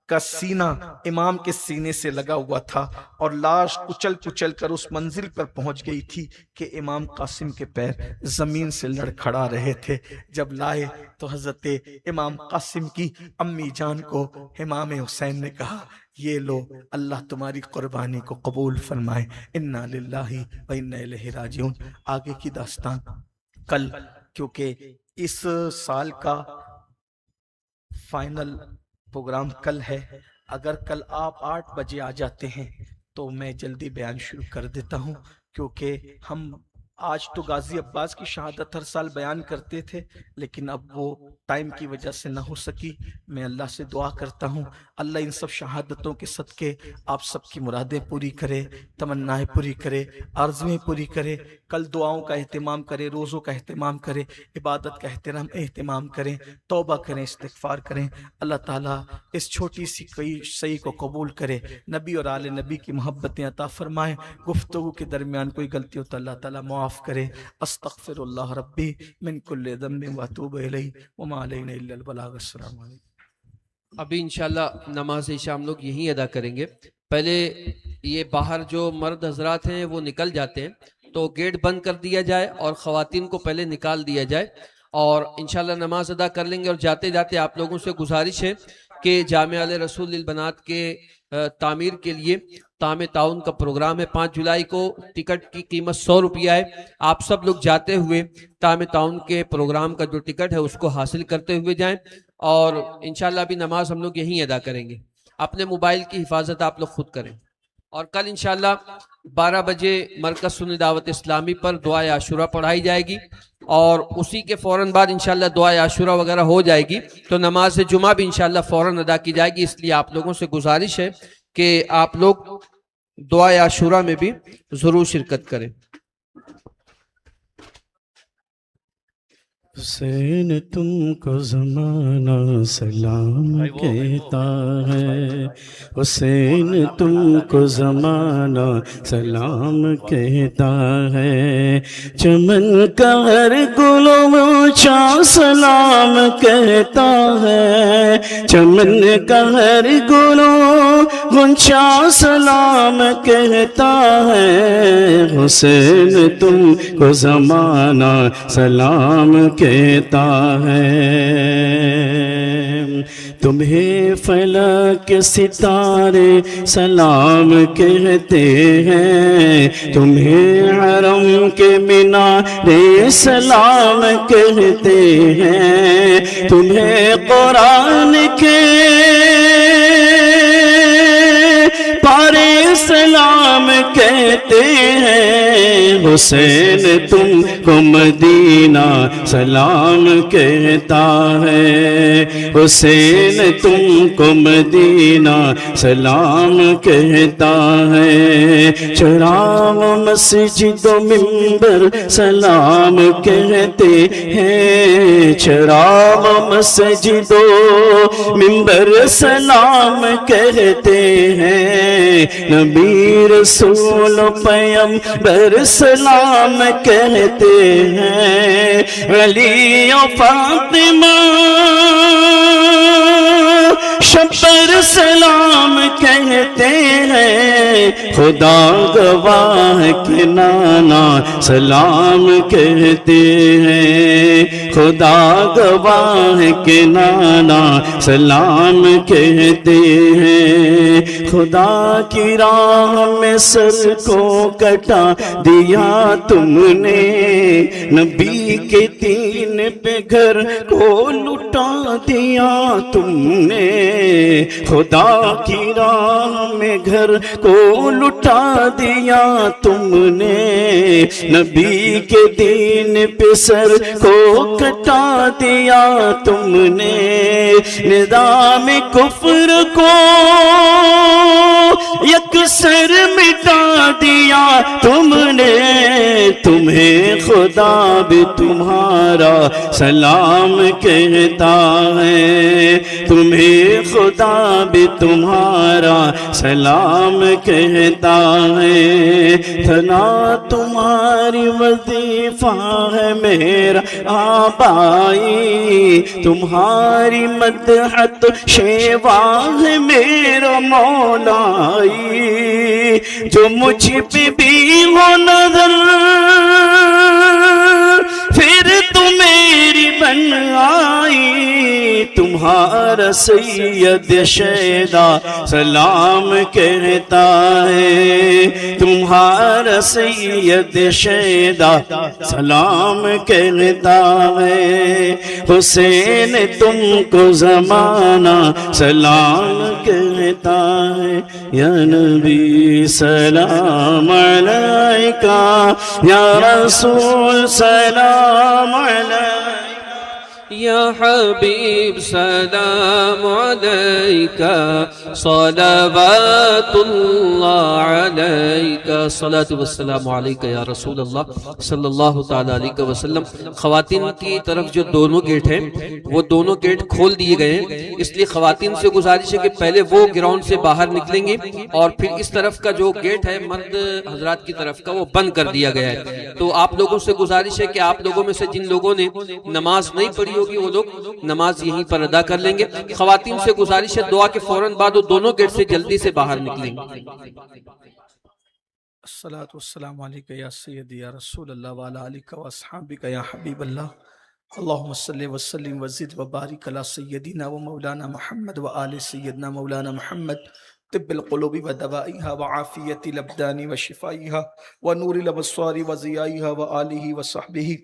का सीना इमाम के सीने से लगा हुआ था और लाश कुचल कुचल कर उस मंजिल पर पहुंच गई थी कि इमाम कासिम के पैर जमीन से लड़खड़ा रहे थे। जब लाए तो हजरत इमाम कासिम की अम्मी जान को इमाम हुसैन ने कहा ये लो, अल्लाह तुम्हारी कुर्बानी को कबूल फरमाए, इन्ना लिल्लाहि व इन्ना इलैहि राजिऊन। आगे की दास्तान कल, क्योंकि इस साल का फाइनल प्रोग्राम कल है। अगर कल आप 8 बजे आ जाते हैं तो मैं जल्दी बयान शुरू कर देता हूं, क्योंकि हम आज तो गाजी अब्बास की शहादत हर साल बयान करते थे, लेकिन अब वो टाइम की वजह से ना हो सकी। मैं अल्लाह से दुआ करता हूँ अल्लाह इन सब शहादतों के सदके आप सबकी मुरादें पूरी करे, तमन्नाएं पूरी करे, आरज़ुएं पूरी करे। कल दुआओं का एहतिमाम करें, रोज़ों का एहतिमाम करें, इबादत का एहतिमाम करें, तौबा करें, इस्तिग़फ़ार करें। अल्लाह ताला इस छोटी सी कई सही को कबूल करे, नबी और आले नबी की मोहब्बतें अता फरमाएं। गुफ्तगू के दरमियान कोई गलती हो तो अल्लाह ताला माफ़ करे। अस्तग़फ़िरुल्लाह रब्बी मिन कुल्लि ज़ंबिन व अतूबु इलैहि व मा अलैना इल्लल बलाग। अस्सलामु अलैकुम। अभी इंशाल्लाह नमाज इशा हम लोग यहीं अदा करेंगे। पहले ये बाहर जो मर्द हजरात हैं वो निकल जाते हैं, तो गेट बंद कर दिया जाए और ख़वातीन को पहले निकाल दिया जाए और इंशाल्लाह नमाज अदा कर लेंगे। और जाते जाते आप लोगों से गुजारिश है कि जामिया अल रसूल लिल बनात के तामीर के लिए तामे ताउन का प्रोग्राम है 5 जुलाई को। टिकट की कीमत 100 रुपया है। आप सब लोग जाते हुए तामे ताउन के प्रोग्राम का जो टिकट है उसको हासिल करते हुए जाएं। और इंशाल्लाह भी नमाज हम लोग यहीं अदा करेंगे। अपने मोबाइल की हिफाजत आप लोग खुद करें। और कल इंशाल्लाह 12 बजे मरकज़ सुन्नी दावत इस्लामी पर दुआ आशूरा पढ़ाई जाएगी और उसी के फ़ौरन बाद इंशाल्लाह दुआ आशूरा वगैरह हो जाएगी तो नमाज जुमा भी इंशाल्लाह फ़ौरन अदा की जाएगी। इसलिए आप लोगों से गुजारिश है कि आप लोग दुआ आशूरा में भी ज़रूर शिरकत करें। हुसैन तुमको ज़माना सलाम कहता है, हुसैन तुमको ज़माना सलाम कहता है। चमन का हर गुल ऊंचा सलाम कहता है, चमन का हर गुल ऊंचा सलाम कहता है। हुसैन तुमको ज़माना सलाम कहता है। तुम्हें फलक सितारे सलाम कहते हैं, तुम्हें हरम के मीनारे सलाम कहते हैं, तुम्हें कुरान के पारे सलाम कहते हैं। हुसैन तुमको मदीना सलाम कहता है, हुसैन तुमको मदीना सलाम कहता है। चराग मस्जिद मिंबर सलाम कहते हैं, चराग मस्जिद मिंबर सलाम कहते हैं। नबी रसूल पैगंबर सलाम कहते हैं। अली और फातिमा शब्बर सलाम कहते हैं। खुदा गवाह के नाना सलाम कहते हैं, खुदा गवाह के नाना सलाम कहते हैं। खुदा की राह में सर को कटा दिया तुमने, नबी के दीन पे घर को लुटा दिया तुमने। खुदा की राह में घर को लुटा दिया तुमने, नबी के दीन पे सर को कटा दिया तुमने। निज़ाम कुफ्र को यकसर मिटा दिया तुमने। तुम्हें खुदा भी तुम्हारा सलाम कहता है, तुम्हें खुदा भी तुम्हारा सलाम कहता है। थना तुम्हारी वजीफा है मेरा आबाई, तुम्हारी मदहत शेवा है मेरा मौलाई। जो मुझ पे भी हो नजर फिर तो मेरी बन आई। तुम्हारा सैयद शैदा सलाम कहता है, तुम्हारा सैयद शैदा सलाम कहता है। हुसैन तुमको ज़माना सलाम कहता है। या नबी सलाम अलैका, या रसूल सलाम अलैका, या हबीब सलाम अलैका, सलावतुल्लाह अलैका, सलातु वस्सलामु अलैका या रसूल अल्लाह सल्लल्लाहु ताला अलैहि वसल्लम। ख़वातीन की तरफ जो दोनों गेट हैं वो दोनों गेट खोल दिए गए हैं, इसलिए ख़वातीन से गुजारिश है कि पहले वो ग्राउंड से बाहर निकलेंगे और फिर इस तरफ का जो गेट है मर्द हजरात की तरफ का वो बंद कर दिया गया है। तो आप लोगों से गुजारिश है कि आप लोगों में से जिन लोगों ने नमाज नहीं पढ़ी होगी वो लोग नमाज यहीं पर अदा कर लेंगे। ख़वातीन से गुजारिश है दुआ के फौरन बाद वो दोनों गेट से जल्दी से बाहर निकलेंगे। अस्सलातु वस्सलामु अलैका या सय्यदी या रसूल अल्लाह व अला आलिका व अस्हाबिका या हबीब अल्लाह। अल्लाहुम्मा सल्लि व सल्लिम व ज़िद व बारिक अला सय्यदिना व मौलाना मुहम्मद व आलि सय्यदना मौलाना मुहम्मद तिब्बिल क़ुलूबि व दवाइहा व आफियतिल अब्दानी व शिफाइहा व नूरिल अबसारि व ज़ियाइहा व आलिहि व सहबिही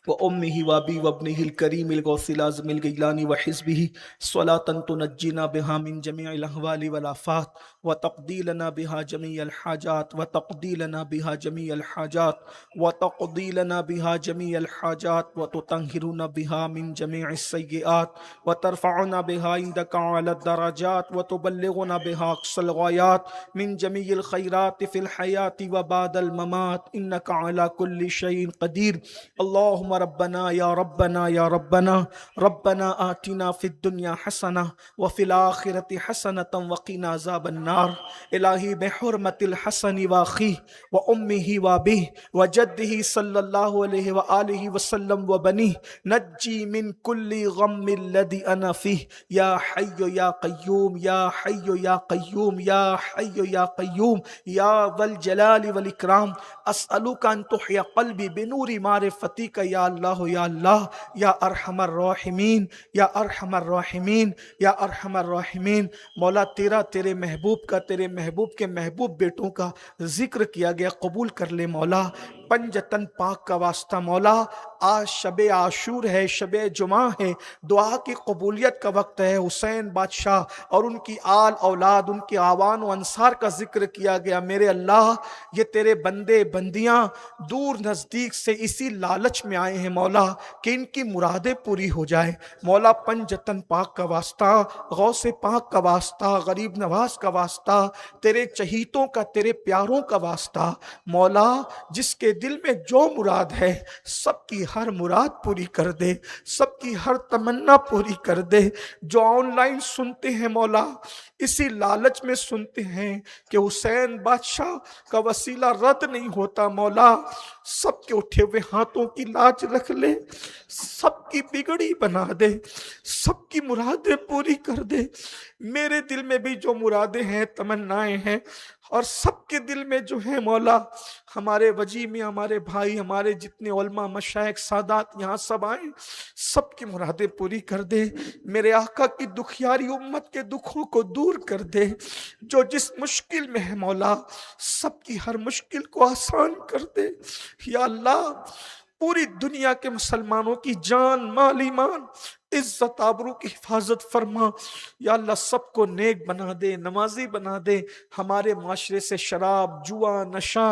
व उम्मिही व अबी व इब्निहिल करीमिल गौसिल आज़मिल गिलानी व हिज़्बिही स्वलातन तुनज्जिना बिहा मिन जमीइल अहवालि वल आफ़ात व तक़दी लना बिहा जमीअल हाजात व तक़दी लना बिहा जमीअल हाजात व तक़दी लना बिहा जमीअल हाजात व तुतहिरुना बिहा मिन जमीइस सय्यिआत व तरफ़अना बिहा इंदका अला दरजात व तुबल्लिगुना बिहा अक़सल गायात मिन जमीइल खैरात फ़िल हयाति व बादल ममात इन्नका अला कुल्लि शैइन क़दीर। अल्लाहुम्मा रब्बना या रब्बना या रब्बना रब्बना आतिना फ़िद दुनिया हसना व फ़िल आखिरति हसनतम व क़िना अज़ाबन नार। इलाही बिहुर्मतिल हसनी व अख़ीह व उम्मिही व अबीह व जद्दिही सल्लल्लाहु अलैहि व आलिहि वसल्लम व बनीह नज्जी मिन कुल्ली गम्मिल लदी अना फ़ीह या हय्यु या क़य्यूम या हय्यु या क़य्यूम या हय्यु या क़य्यूम या वल जलाली वल इकराम। अस्अलुका अन तुहया क़ल्बी बिनूरि मारिफ़तिका या अल्लाह या अल्लाह या अरहमर राहिमीन या अरहमर राहिमीन या अरहमर राहिमीन। मौला तेरा, तेरे महबूब का, तेरे महबूब के महबूब बेटों का जिक्र किया गया, कबूल कर ले मौला। पंजतन पाक का वास्ता मौला, आज शब आशूर है, शब जुमा है, दुआ की कबूलियत का वक्त है। हुसैन बादशाह और उनकी आल औलाद, उनके आवान व अंसार का जिक्र किया गया। मेरे अल्लाह, ये तेरे बंदे बंदियां दूर नज़दीक से इसी लालच में आए हैं मौला कि इनकी मुरादें पूरी हो जाए। मौला पंजतन पाक का वास्ता, गौसे पाक का वास्ता, गरीब नवाज का वास्ता, तेरे चहीतों का, तेरे प्यारों का वास्ता मौला, जिसके दिल में जो मुराद है सबकी हर मुराद पूरी कर दे, सबकी हर तमन्ना पूरी कर दे। जो ऑनलाइन सुनते हैं मौला, इसी लालच में सुनते हैं कि हुसैन बादशाह का वसीला रद्द नहीं होता मौला, सबके उठे हुए हाथों की लाज रख ले, सबकी बिगड़ी बना दे, सबकी मुरादें पूरी कर दे। मेरे दिल में भी जो मुरादें हैं, तमन्नाएं हैं, और सबके दिल में जो है मौला, हमारे वजी में हमारे भाई, हमारे जितने उलमा मशाइख सादात यहाँ सब आए, सबकी मुरादें पूरी कर दे। मेरे आका की दुखियारी उम्मत के दुखों को दूर कर दे। जो जिस मुश्किल में है मौला, सबकी हर मुश्किल को आसान कर दे। या अल्लाह, पूरी दुनिया के मुसलमानों की जान, माल, ईमान, इज्जत, आबरू की हिफाजत फरमा। या अल्लाह, सबको नेक बना दे, नमाजी बना दे। हमारे माशरे से शराब, जुआ, नशा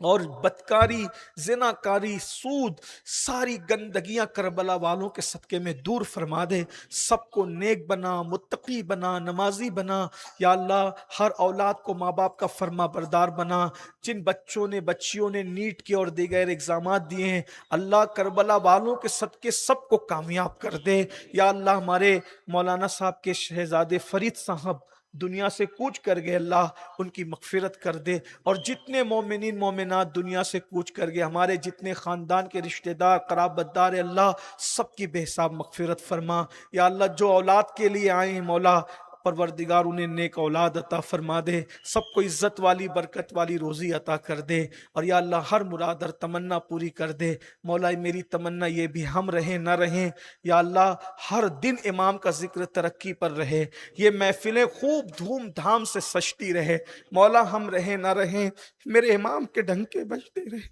और बदकारी, जिनाकारी, सूद, सारी गंदगियां करबला वालों के सदके में दूर फरमा दे। सबको नेक बना, मुत्तकी बना, नमाजी बना। या अल्लाह, हर औलाद को माँ बाप का फर्मा बरदार बना। जिन बच्चों ने, बच्चियों ने नीट के और दीगर एग्जामात दिए हैं, अल्लाह करबला वालों के सदके सबको कामयाब कर दे। या अल्लाह, हमारे मौलाना साहब के शहजादे फरीद साहब दुनिया से कूच कर गए, अल्लाह उनकी मगफिरत कर दे। और जितने मोमिनीन मोमिनात दुनिया से कूच कर गए, हमारे जितने ख़ानदान के रिश्तेदार, क़राबतदार, अल्लाह सबकी बेहिसाब मगफिरत फरमा। या अल्लाह, जो औलाद के लिए आए हैं मौला, परवरदिगार उन्हें नेक औलाद अता फरमा दे, सबको इज़्ज़त वाली, बरकत वाली रोज़ी अता कर दे। और या अल्लाह, हर मुराद और तमन्ना पूरी कर दे। मौला, मेरी तमन्ना ये भी, हम रहें ना रहें, या अल्लाह, हर दिन इमाम का जिक्र तरक्की पर रहे, ये महफिलें खूब धूमधाम से सजती रहे। मौला, हम रहें ना रहें, मेरे इमाम के डंके बजते रहे,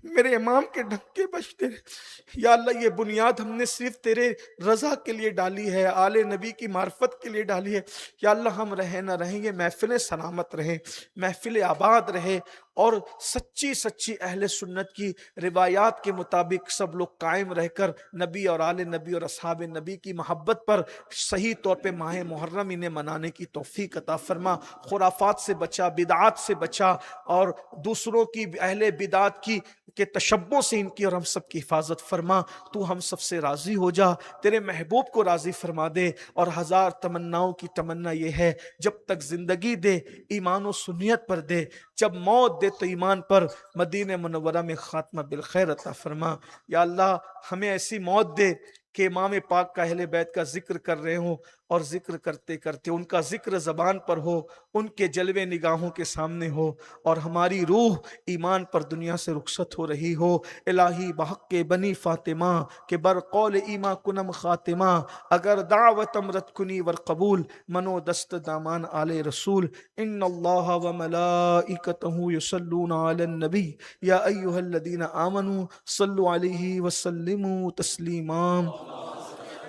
मेरे इमाम के ढक्के बजते रहे। या अल्लाह, ये बुनियाद हमने सिर्फ तेरे रज़ा के लिए डाली है, आले नबी की मार्फत के लिए डाली है। या अल्लाह, हम रहें ना रहेंगे, महफिलें सलामत रहें, महफिल आबाद रहे, और सच्ची सच्ची अहले सुन्नत की रिवायात के मुताबिक सब लोग कायम रहकर नबी और आले नबी और असहाब नबी की मोहब्बत पर सही तौर पे माह मुहर्रम इन्हें मनाने की तौफीक अता फरमा। खुराफात से बचा, बिदात से बचा, और दूसरों की, अहले बिदात की के तशब्बों से इनकी और हम सब की हिफाजत फरमा। तू हम सब से राज़ी हो जा, तेरे महबूब को राज़ी फरमा दे। और हज़ार तमन्नाओं की तमन्ना ये है, जब तक ज़िंदगी दे ईमान और सुन्नियत पर दे, जब मौत दे तो ईमान पर। मदीने मुनव्वरा में खात्मा बिल खैर अता फरमा। या अल्लाह, हमें ऐसी मौत दे कि इमाम पाक का अहले बैत का जिक्र कर रहे हो और जिक्र करते करते उनका जिक्र ज़बान पर हो, उनके जलवे निगाहों के सामने हो और हमारी रूह ईमान पर दुनिया से रुखसत हो रही हो। इलाही बहक के बनी फातिमा के बर कौल ईमा कुनम खातिमा, अगर दावत अमरत कुनी वर कबूल मनो दस्त दामान आले रसूल। इन्नल्लाह व मलाइकतहु युसल्लूना अलन नबी या अय्युहल्लदीना आमनू सल्लु अलैहि व सल्लिमू तस्लीमा।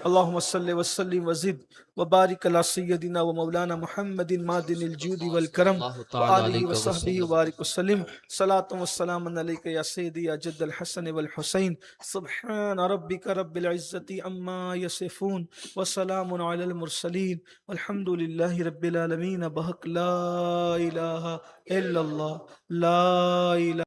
अल्लाहुम्मा सल्लि व सल्लिम व ज़िद व बारिक अला सय्यदिना व मौलाना मुहम्मदिन मादिनिल जूदी वल करम अल्लाह व ताला आलिहि व अलैका सहबिहि व वसल्लम। बारिक वसल्लिम। सलातु व सलामुन अलैका या सय्यदी या जद्दल हसन वल हुसैन। सुब्हान रब्बिका रब्बिल इज्जति अम्मा यसिफून व सलामुन अलल मुरसलीन वल्हम्दुलिल्लाहि रब्बिल आलमीन। बहक ला इलाहा इल्लल्लाह ला इलाहा